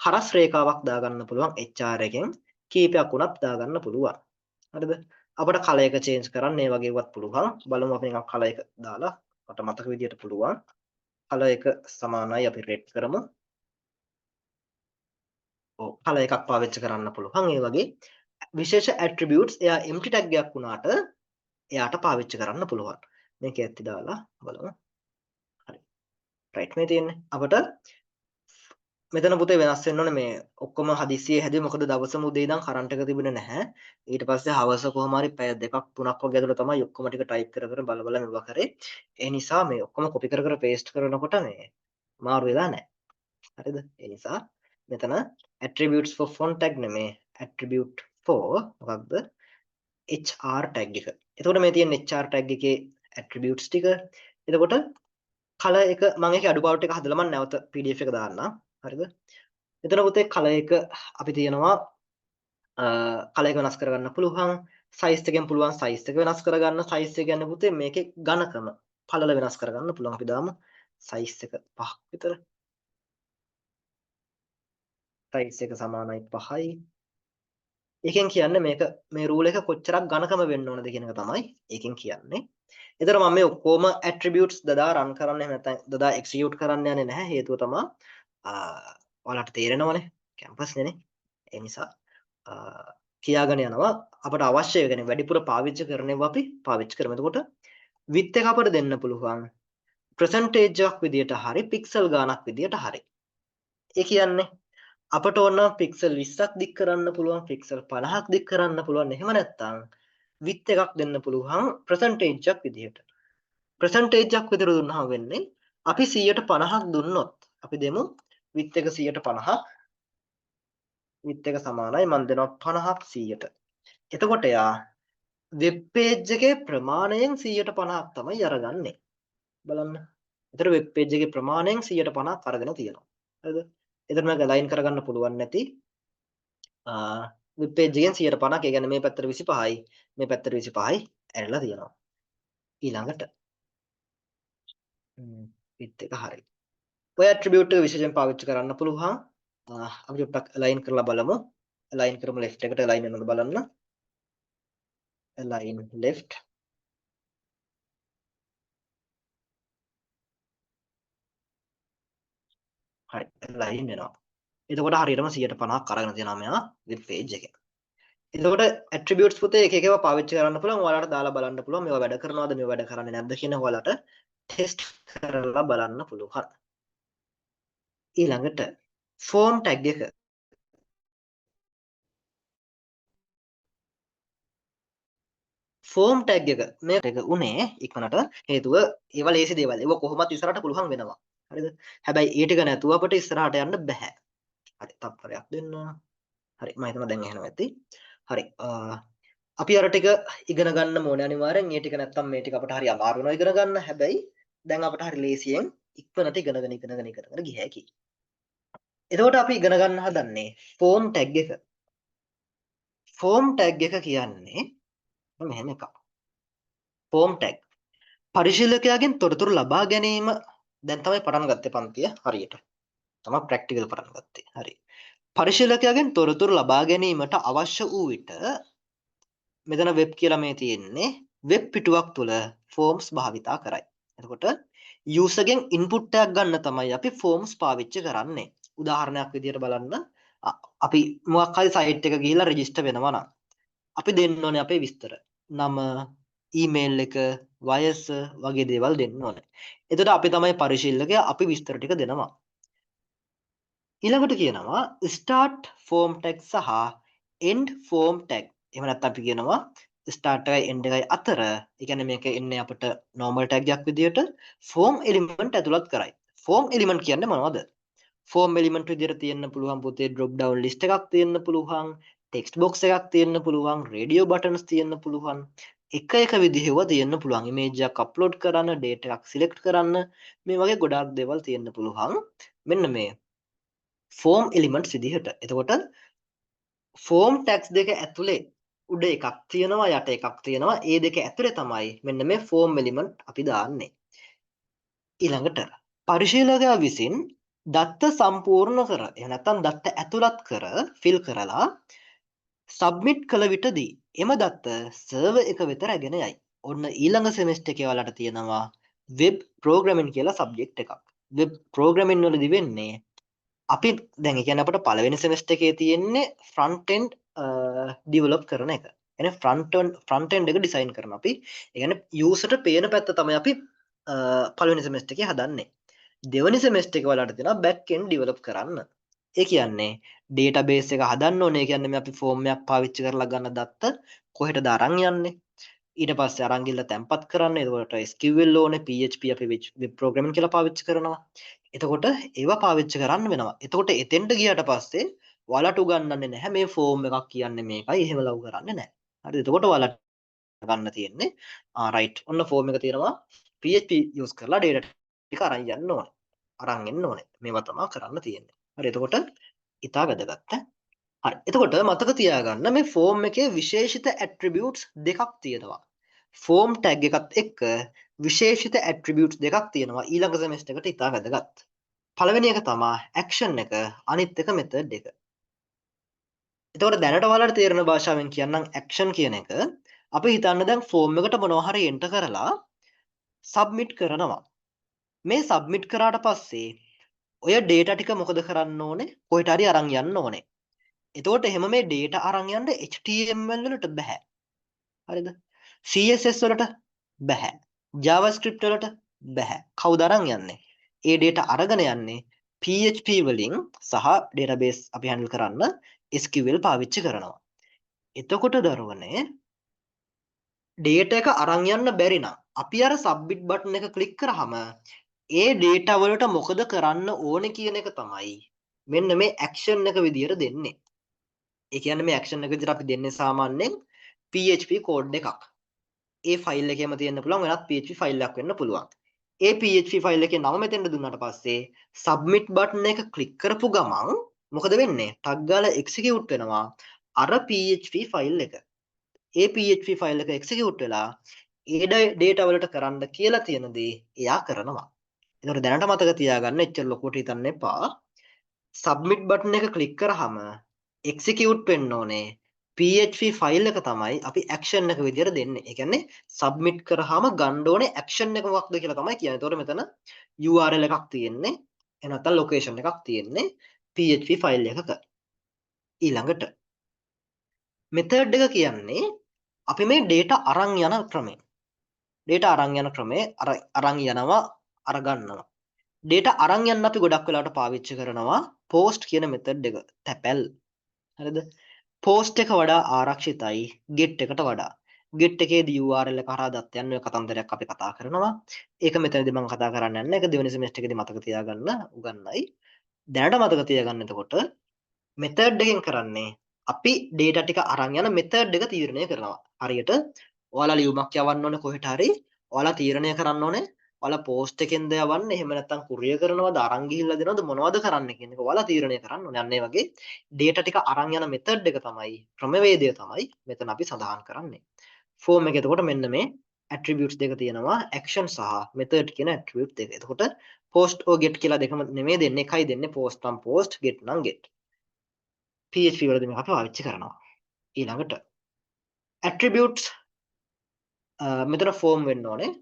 හරස් රේඛාවක් දාගන්න පුළුවන් HR එකෙන් කීපයක් උනත් දාගන්න පුළුවන් හරිද අපිට කලර් එක change කරන්න මේ වගේවත් පුළුවන් බලමු අපි නිකන් කලර් එක දාලා මට මතක විදියට පුළුවන් කලර් එක සමානයි අපි red කරමු ඔව් කලර් එකක් පාවිච්චි කරන්න පුළුවන් ඒ වගේ විශේෂ attributes එයා empty tag එකක් වුණාට එයාට පාවිච්චි කරන්න පුළුවන් මේක ඇත්ති දාලා බලමු හරි right මේ තියෙන්නේ අපිට මෙතන පුතේ වෙනස් වෙන්න ඕනේ මේ ඔක්කොම හදිස්සියේ හැදුවේ මොකද දවසම උදේ ඉඳන් කරන්ට් එක තිබුණේ නැහැ ඊට පස්සේ හවස කොහම හරි පැය දෙකක් තුනක් වගේ ඇතුළත තමයි ඔක්කොම ටික ටයිප් කර කර බල බල මෙවුවා කරේ ඒ නිසා මේ ඔක්කොම කොපි කර කර පේස්ට් කරනකොට මේ මාරු වෙලා නැහැ හරිද ඒ නිසා මෙතන attributes for font tag නෙමේ attribute for මොකක්ද HR tag එක. එතකොට මේ තියෙන HR tag එකේ attributes ටික. එතකොට color එක මම ඒකේ අඩුපාඩු ටික හදලා මම නැවත PDF එක දාන්නම්. හරිද? එතන පුතේ color එක අපි තියෙනවා color එක වෙනස් කරගන්න පුළුවන්. size එකෙන් පුළුවන් size එක වෙනස් කරගන්න. size එක කියන්නේ පුතේ මේකේ ඝනකම පළල වෙනස් කරගන්න පුළුවන්. අපි දාමු size එක 5ක් විතර. size එක සමානයි 5යි. ඒකෙන් කියන්නේ මේක මේ රූල් එක කොච්චරක් ඝනකම වෙන්න ඕනද කියන එක තමයි ඒකෙන් කියන්නේ. එතන මම මේ ඔක්කොම attributes දදා run කරන්නේ නැත්නම් දදා execute කරන්න යන්නේ නැහැ. හේතුව තමයි ඔයාලට තේරෙනවනේ කැම්පස් නේ. ඒ නිසා කියාගෙන යනවා අපට අවශ්‍ය වෙන වැඩිපුර පාවිච්චි කරනවා අපි පාවිච්චි කරමු. එතකොට width එක අපට දෙන්න පුළුවන් percentage එකක් විදියට හරි pixel ගාණක් විදියට හරි. ඒ කියන්නේ අපට ඕන පික්සල් 20ක් දික් කරන්න පුළුවන් පික්සල් 50ක් දික් කරන්න පුළුවන් එහෙම නැත්නම් width එකක් දෙන්න පුළුවන් percentage එකක් විදිහට percentage එකක් විතර දුන්නාම වෙන්නේ අපි 150ක් දුන්නොත් අපි දෙමු width එක 150ක් width එක සමානයි මම දෙනවා 50ක් 100ට එතකොට යා වෙබ් පේජ් එකේ ප්‍රමාණයෙන් 150ක් තමයි අරගන්නේ බලන්න එතන වෙබ් පේජ් එකේ ප්‍රමාණයෙන් 150ක් අරගෙන තියෙනවා හරිද එතන මේක ලයින් කරගන්න පුළුවන් නැති වෙබ් පේජ් එකෙන් 150ක් ඒ කියන්නේ මේ පැත්තට 25යි මේ පැත්තට 25යි ඇරලා තියෙනවා ඊළඟට width එක හරි ඔය ඇට්‍රිබියුට් එක විශේෂයෙන් පාවිච්චි කරන්න පුළුවන් අපි ටිකක් align කරලා බලමු. align කරමු left එකට align වෙනවද බලන්න. align left. හරි align වෙනවා. එතකොට හරියටම 150ක් අරගෙන තියෙනවා මෙයා web page එකේ. එතකොට attributes පුතේ එක එකව පාවිච්චි කරන්න පුළුවන්. ඔයාලට දාලා බලන්න පුළුවන් මේවා වැඩ කරනවද මේවා වැඩ කරන්නේ නැද්ද කියන ඔයාලට ටෙස්ට් කරලා බලන්න පුළුවන්. ඊළඟට form tag එක. form tag එක මේක උනේ ඉක්මනට හේතුව ඒවා ලේසි දේවල්. ඒවා කොහොමත් ඉස්සරහට පුළුවන් වෙනවා. හරිද? හැබැයි ඒ ටික නැතුව අපිට ඉස්සරහට යන්න බෑ. හරි තත්පරයක් දෙන්න. හරි මම හිතනවා දැන් එහෙම ඇති. හරි අපි අර ටික ඉගෙන ගන්න ඕනේ අනිවාර්යෙන්. මේ ටික නැත්තම් මේ ටික අපිට හරි අමාරු වෙනවා ඉගෙන ගන්න. හැබැයි දැන් අපිට හරි ලේසියෙන් ඉක්මනට ඉගෙනගෙන ගිය හැකි. එතකොට අපි ඉගෙන ගන්න හදන්නේ form tag එක. form tag එක කියන්නේ මෙහෙම එකක්. form tag පරිශීලකයාගෙන් තොරතුරු ලබා ගැනීම දැන් තමයි පටන් ගත්තේ පන්තිය හරියට. තමයි ප්‍රැක්ටිකල් පටන් ගත්තේ. හරි. පරිශීලකයාගෙන් තොරතුරු ලබා ගැනීමට අවශ්‍ය වූ විට මෙතන වෙබ් කියලා මේ තියෙන්නේ වෙබ් පිටුවක් තුළ forms භාවිතා කරයි. එතකොට user ගෙන් input එකක් ගන්න තමයි අපි forms පාවිච්චි කරන්නේ. උදාහරණයක් විදිහට බලන්න අපි මොකක් හරි site එක ගිහිල්ලා register වෙනවා නම් අපි දෙන්න ඕනේ අපේ විස්තර. නම, email එක, වයස වගේ දේවල් දෙන්න ඕනේ. එතකොට අපි තමයි පරිශීලකයා අපි විස්තර ටික දෙනවා. ඊළඟට කියනවා start form tag සහ end form tag. එහෙම නැත්නම් අපි කියනවා start එකයි end එකයි අතර, ඒ කියන්නේ මේක එන්නේ අපිට normal tag එකක් විදියට form element ඇතුළත් කරයි. form element කියන්නේ මොනවද? form element විදියට තියෙන්න පුළුවන් පුතේ drop down list එකක් තියෙන්න පුළුවන්, text box එකක් තියෙන්න පුළුවන්, radio buttons තියෙන්න පුළුවන්. එක විදිහව තියෙන්න පුළුවන්. image එකක් upload කරන්න, date එකක් select කරන්න, මේ වගේ ගොඩාක් දේවල් තියෙන්න පුළුවන්. මෙන්න මේ form elements විදිහට. එතකොට form tags දෙක ඇතුලේ උඩ එකක් තියෙනවා යට එකක් තියෙනවා. ඒ දෙක ඇතුලේ තමයි මෙන්න මේ form element අපි දාන්නේ. ඊළඟට පරිශීලකයා විසින් දත්ත සම්පූර්ණ කර එහෙම නැත්නම් දත්ත ඇතුළත් කර fill කරලා submit කළ විටදී එම දත්ත server එක වෙත රැගෙන යයි. ඔන්න ඊළඟ semester එකේ ඔයාලට තියෙනවා web programming කියලා subject එකක්. web programming වලදී වෙන්නේ අපි දැන් කියන්නේ අපිට පළවෙනි semester එකේ තියෙන්නේ front end develop කරන එක. يعني front end එක design කරන අපි. ඒ කියන්නේ user ට පේන පැත්ත තමයි අපි පළවෙනි semester එකේ හදන්නේ. දෙවෙනි semester එකේ වලට තියෙනවා back end develop කරන්න. ඒ කියන්නේ database එක හදන්න ඕනේ. ඒ කියන්නේ මේ අපි form එකක් පාවිච්චි කරලා ගන්න දත්ත කොහෙටද අරන් යන්නේ? ඊට පස්සේ අරන් ගිහලා තැම්පත් කරන්න. එතකොට SQL ඕනේ, PHP අපි web programming කියලා පාවිච්චි කරනවා. එතකොට ඒවා පාවිච්චි කරන්න වෙනවා. එතකොට එතෙන්ට ගියාට පස්සේ ඔයාලට උගන්වන්නේ නැහැ මේ ෆෝම් එකක් කියන්නේ මේකයි එහෙම ලව් කරන්නේ නැහැ. හරිද? එතකොට ඔයාලට ගන්න තියෙන්නේ right ඔන්න ෆෝම් එක තියෙනවා PHP use කරලා data ටික අරන් යන්න ඕනේ. අරන් එන්න ඕනේ. මේවා තමයි කරන්න තියෙන්නේ. හරි එතකොට ඉතා වැදගත්. හරි. එතකොට මතක තියාගන්න මේ ෆෝම් එකේ විශේෂිත attributes දෙකක් තියෙනවා. ෆෝම් ටැග් එකත් එක්ක විශේෂිත attributes දෙකක් තියෙනවා ඊළඟ semester එකට ඉතා වැදගත්. පළවෙනි එක තමයි action එක, අනිත් එක method එක. එතකොට දැනට ඔයාලට තේරෙන භාෂාවෙන් කියන්නම් action කියන එක අපි හිතන්න දැන් ෆෝම් එකට මොනවා හරි enter කරලා submit කරනවා. මේ submit කරාට පස්සේ ඔය data ටික මොකද කරන්න ඕනේ? කොහෙට හරි අරන් යන්න ඕනේ. එතකොට එහෙම මේ data අරන් යන්න HTML වලට බෑ. හරිද? CSS වලට බෑ. JavaScript වලට බෑ. කවුද අරන් යන්නේ? ඒ data අරගෙන යන්නේ PHP වලින් සහ database අපි handle කරන්න SQL පාවිච්චි කරනවා. එතකොට දරුවනේ data එක අරන් යන්න බැරි නම් අපි අර submit button එක click කරාම ඒ data වලට මොකද කරන්න ඕනේ කියන එක තමයි මෙන්න මේ action එක විදියට දෙන්නේ. ඒ කියන්නේ මේ action එක විදියට අපි දෙන්නේ සාමාන්‍යයෙන් PHP code එකක්. ඒ ෆයිල් එකේම තියෙන්න පුළුවන් වෙනත් PHP ෆයිල් එකක් වෙන්න පුළුවන්. ඒ PHP ෆයිල් එකේ නම මෙතෙන්ට දුන්නාට පස්සේ submit button එක click කරපු ගමන් මොකද වෙන්නේ? ටග් ගාලා execute වෙනවා අර PHP ෆයිල් එක. ඒ PHP ෆයිල් එක execute වෙලා ඒ data වලට කරන්න කියලා තියෙන දේ එයා කරනවා. ඒතකොට දැනට මතක තියාගන්න එච්චර ලොකුවට හිතන්න එපා. submit button එක click කරාම execute වෙන්න ඕනේ PHP ෆයිල් එක තමයි අපි action එක විදියට දෙන්නේ. ඒ කියන්නේ submit කරාම ගන්න ඕනේ action එක මොකක්ද කියලා තමයි කියන්නේ. ඒතකොට මෙතන URL එකක් තියෙන්නේ. එහෙම නැත්නම් location එකක් තියෙන්නේ PHP ෆයිල් එකක. ඊළඟට method එක කියන්නේ අපි මේ data අරන් යන ක්‍රමය. data අරන් යන ක්‍රමය අරන් යනවා අරගන්නවා. data අරන් යන්න අපි ගොඩක් වෙලාවට පාවිච්චි කරනවා post කියන method එක. තැපැල්. හරිද? post එක වඩා ආරක්ෂිතයි get එකට වඩා. get එකේදී URL එක හරහා දත් යන කතන්දරයක් අපි කතා කරනවා. ඒක මෙතනදී මම කතා කරන්න යන්නේ. ඒක දෙවෙනි semester එකේදී මතක තියාගන්න උගන්වයි. දැනට මතක තියාගන්න එතකොට method එකෙන් කරන්නේ අපි data ටික අරන් යන method එක තීරණය කරනවා. හරියට ඔයාලා ලියුමක් යවන්න ඕනේ කොහෙට හරි. ඔයාලා තීරණය කරන්න ඕනේ ඔයාලා post එකෙන්ද යවන්නේ එහෙම නැත්නම් courier කරනවද අරන් ගිහිල්ලා දෙනවද මොනවද කරන්න කියන එක ඔයාලා තීරණය කරන්න ඕනේ. අන්න ඒ වගේ data ටික අරන් යන method එක තමයි ක්‍රමවේදය තමයි මෙතන අපි සඳහන් කරන්නේ. form එක එතකොට මෙන්න මේ attributes දෙක තියෙනවා action සහ method කියන attribute දෙක. එතකොට post or get කියලා දෙකම නෙමෙයි දෙන්නේ එකයි දෙන්නේ post නම් post get නම් get. PHP වලදී මේක අපි පාවිච්චි කරනවා. ඊළඟට attributes මෙතන form වෙන්න ඕනේ.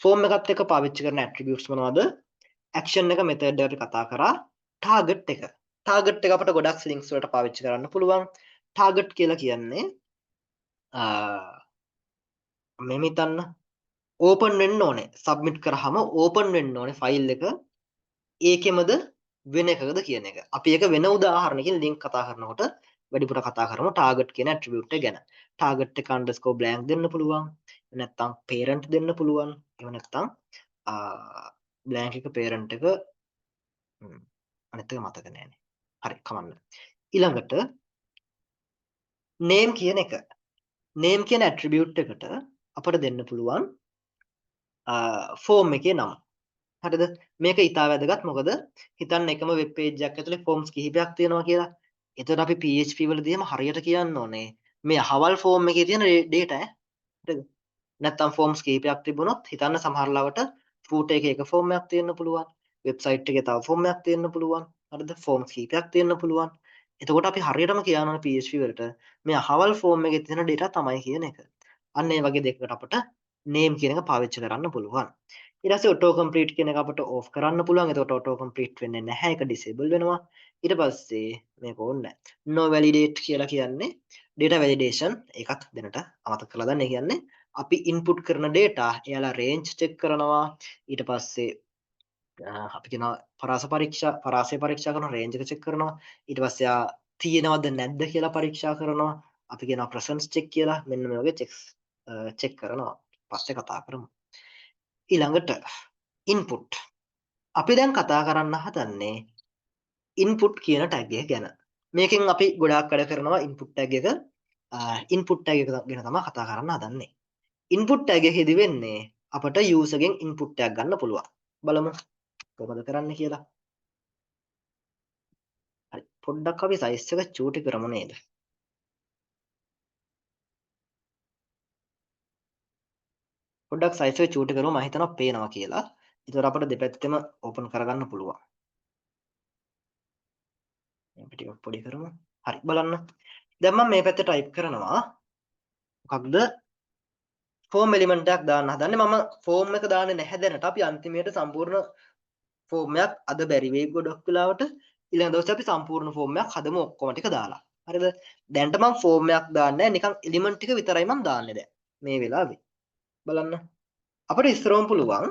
form එකත් එක්ක පාවිච්චි කරන attributes මොනවද? action එක method එකට කතා කරා target එක. target එක අපිට ගොඩක් links වලට පාවිච්චි කරන්න පුළුවන්. target කියලා කියන්නේ මෙහෙම හිතන්න open වෙන්න ඕනේ. submit කරාම open වෙන්න ඕනේ file එක. ඒකෙමද වෙන එකකද කියන එක. අපි ඒක වෙන උදාහරණකින් link කතා කරනකොට වැඩිපුර කතා කරමු target කියන attribute එක ගැන. target එක underscore blank දෙන්න පුළුවන්. නැත්නම් parent දෙන්න පුළුවන්. එහෙම නැත්නම් blank එක parent එක අනිත් එක මතක නෑනේ. හරි කමන්න. ඊළඟට name කියන එක. name කියන attribute එකට අපිට දෙන්න පුළුවන් form එකේ නම. හරිද? මේක ඉතා වැදගත්. මොකද හිතන්න එකම වෙබ් පේජ් එකක් ඇතුලේ forms කිහිපයක් තියෙනවා කියලා. එතකොට අපි PHP වලදීම හරියට කියන්න ඕනේ මේ අහවල් form එකේ තියෙන data හරිද? නැත්තම් forms කිහිපයක් තිබුණොත් හිතන්න සමහර ලාවට footer එකේ එක form එකක් තියෙන්න පුළුවන්. website එකේ තව form එකක් තියෙන්න පුළුවන්. හරිද? forms කිහිපයක් තියෙන්න පුළුවන්. එතකොට අපි හරියටම කියන්න ඕනේ PHP වලට මේ අහවල් form එකේ තියෙන data තමයි කියන එක. අන්න ඒ වගේ දෙයකට අපිට name කියන එක පාවිච්චි කරන්න පුළුවන්. ඊට පස්සේ auto complete කියන එක අපිට off කරන්න පුළුවන්. එතකොට auto complete වෙන්නේ නැහැ. ඒක disable වෙනවා. ඊට පස්සේ මේක ඕනේ නැහැ. no validate කියලා කියන්නේ data validation එකක් දැනට අමතක කරලා දාන්න. ඒ කියන්නේ අපි input කරන data එයාලා range check කරනවා. ඊට පස්සේ අපි කියනවා පරාසය පරීක්ෂා කරනවා range එක check කරනවා. ඊට පස්සේ තියෙනවද නැද්ද කියලා පරීක්ෂා කරනවා. අපි කියනවා presence check කියලා. මෙන්න මේ වගේ checks check කරනවා. පස්සේ කතා කරමු. ඊළඟට input. අපි දැන් කතා කරන්න හදන්නේ input කියන tag එක ගැන. මේකෙන් අපි ගොඩාක් වැඩ කරනවා input tag එක. input tag එක ගැන තමයි කතා කරන්න හදන්නේ. input tag එකෙදි වෙන්නේ අපට user ගෙන් input tag ගන්න පුළුවන්. බලමු කොහොමද කරන්න කියලා. හරි පොඩ්ඩක් අපි size එක චූටි කරමු නේද? පොඩ්ඩක් size එක චූටි කරමු මම හිතනවා පේනවා කියලා. ඒතර අපිට දෙපැත්තෙම open කරගන්න පුළුවන්. මේක ටිකක් පොඩි කරමු. හරි බලන්න. දැන් මම මේ පැත්තේ type කරනවා මොකක්ද form element එකක් දාන්න හදන්නේ. මම form එක දාන්නේ නැහැ දැනට. අපි අන්තිමයට සම්පූර්ණ form එකක් අද බැරි වෙයි ගොඩක් වෙලාවට. ඊළඟ දවසේ අපි සම්පූර්ණ form එකක් හදමු ඔක්කොම ටික දාලා. හරිද? දැනට මම form එකක් දාන්නේ නැහැ. නිකන් element ටික විතරයි මම දාන්නේ දැන්. මේ වෙලාවේ. බලන්න. අපිට ඉස්සරවම පුළුවන්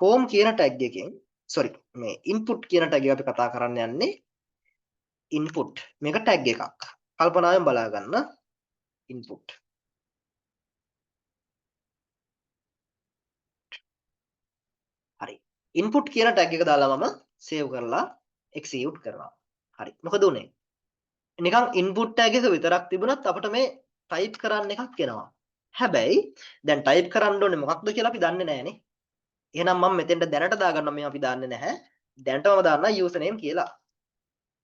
form කියන tag එකෙන් sorry මේ input කියන tag එක අපි කතා කරන්න යන්නේ input. මේක tag එකක්. කල්පනාවෙන් බලා ගන්න input. හරි. input කියන tag එක දාලා මම save කරලා execute කරනවා. හරි. මොකද උනේ? නිකන් input tag එක විතරක් තිබුණත් අපිට මේ type කරන්න එකක් එනවා. හැබැයි දැන් type කරන්න ඕනේ මොකක්ද කියලා අපි දන්නේ නැහනේ. එහෙනම් මම මෙතෙන්ට දැනට දාගන්නවා මේ අපි දන්නේ නැහැ. දැනටම දාන්න username කියලා.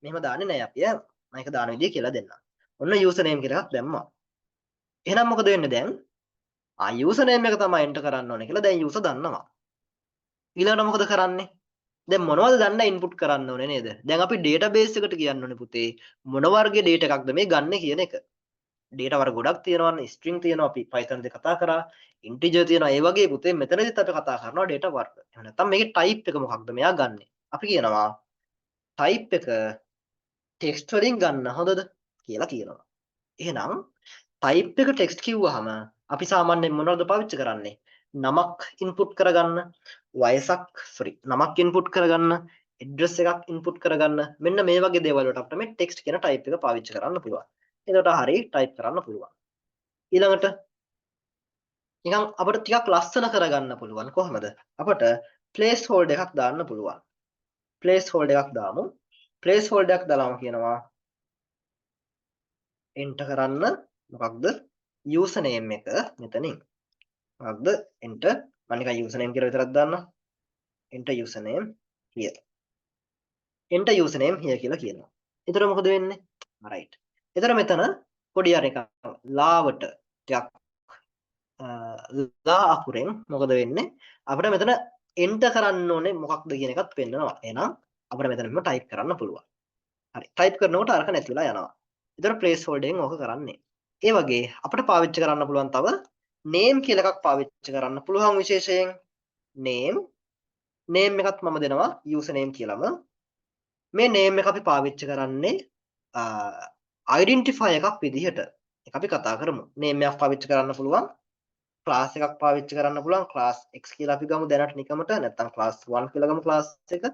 මෙහෙම දාන්නේ නැහැ අපි. මම ඒක දාන විදිය කියලා දෙන්නම්. ඔන්න username කියලා එකක් දැම්මා. එහෙනම් මොකද වෙන්නේ දැන්? username එක තමයි enter කරන්න ඕනේ කියලා දැන් user දන්නවා. ඊළඟට මොකද කරන්නේ? දැන් මොනවද දන්න ඉන්පුට් කරන්න ඕනේ නේද? දැන් අපි database එකට කියන්න ඕනේ පුතේ මොන වර්ගයේ data එකක්ද මේ ගන්න කියන එක. data වර්ග ගොඩක් තියෙනවානේ. string තියෙනවා අපි Python එකේ කතා කරා. integer තියෙනවා. ඒ වගේ පුතේ මෙතනදිත් අපි කතා කරනවා data වර්ග. එහෙම නැත්නම් මේකේ type එක මොකක්ද මෙයා ගන්නෙ? අපි කියනවා type එක text වලින් ගන්න හොඳද කියලා කියනවා. එහෙනම් type එක text කිව්වහම අපි සාමාන්‍යයෙන් මොනවද පාවිච්චි කරන්නේ? නමක් input කරගන්න, නමක් input කරගන්න, address එකක් input කරගන්න. මෙන්න මේ වගේ දේවල් වලට අපිට මේ text කියන type එක පාවිච්චි කරන්න පුළුවන්. එතකොට හරි type කරන්න පුළුවන්. ඊළඟට නිකන් අපිට ටිකක් ලස්සන කරගන්න පුළුවන් කොහොමද? අපිට placeholder එකක් දාන්න පුළුවන්. placeholder එකක් දාමු. placeholder එකක් දාලාම කියනවා enter කරන්න මොකක්ද username එක මෙතනින්. මොකක්ද enter මම නිකන් username කියලා විතරක් දාන්නම්. enter username here. enter username here කියලා කියනවා. එතකොට මොකද වෙන්නේ? right. එතකොට මෙතන පොඩි අර එක ලාවට ටිකක් ලා අකුරෙන් මොකද වෙන්නේ? අපිට මෙතන enter කරන්න ඕනේ මොකක්ද කියන එකත් පෙන්නනවා. එහෙනම් අපිට මෙතන මෙහෙම type කරන්න පුළුවන්. හරි. type කරනකොට අරක නැති වෙලා යනවා. එතකොට placeholder එකෙන් ඕක කරන්නේ. ඒ වගේ අපිට පාවිච්චි කරන්න පුළුවන් තව name කියලා එකක් පාවිච්චි කරන්න පුළුවන් විශේෂයෙන් name එකත් මම දෙනවා username කියලාම. මේ name එක අපි පාවිච්චි කරන්නේ identify එකක් විදිහට. ඒක අපි කතා කරමු. name එකක් පාවිච්චි කරන්න පුළුවන්. class එකක් පාවිච්චි කරන්න පුළුවන්. class x කියලා අපි ගමු දැනට නිකමට. නැත්නම් class 1 කියලා ගමු class එක.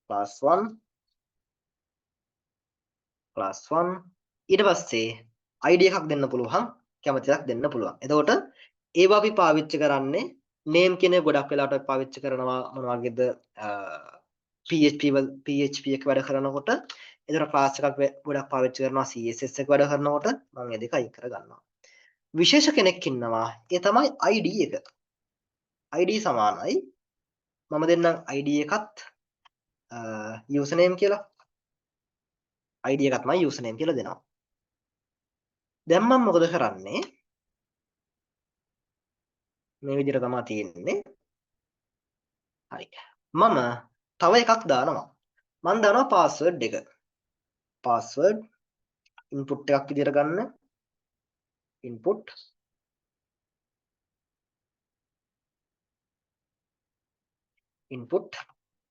class 1 class 1 ඊට පස්සේ id එකක් දෙන්න පුළුවන්. කැමති එකක් දෙන්න පුළුවන්. එතකොට ඒවා අපි පාවිච්චි කරන්නේ name කියන ගොඩක් වෙලාවට අපි පාවිච්චි කරනවා මොන වගේද PHP එක වැඩ කරනකොට ඒතර class එකක් ගොඩක් පාවිච්චි කරනවා CSS එක වැඩ කරනකොට මම මේ දෙක අයින් කර ගන්නවා. විශේෂ කෙනෙක් ඉන්නවා. ඒ තමයි id එක. id සමානයි මම දෙන්නම් id එකත් username කියලා. id එකත් මම username කියලා දෙනවා. දැන් මම මොකද කරන්නේ? මේ විදිහට තමයි තියෙන්නේ. හරි. මම තව එකක් දානවා. මම දානවා password එක. password input එකක් විදිහට ගන්න. input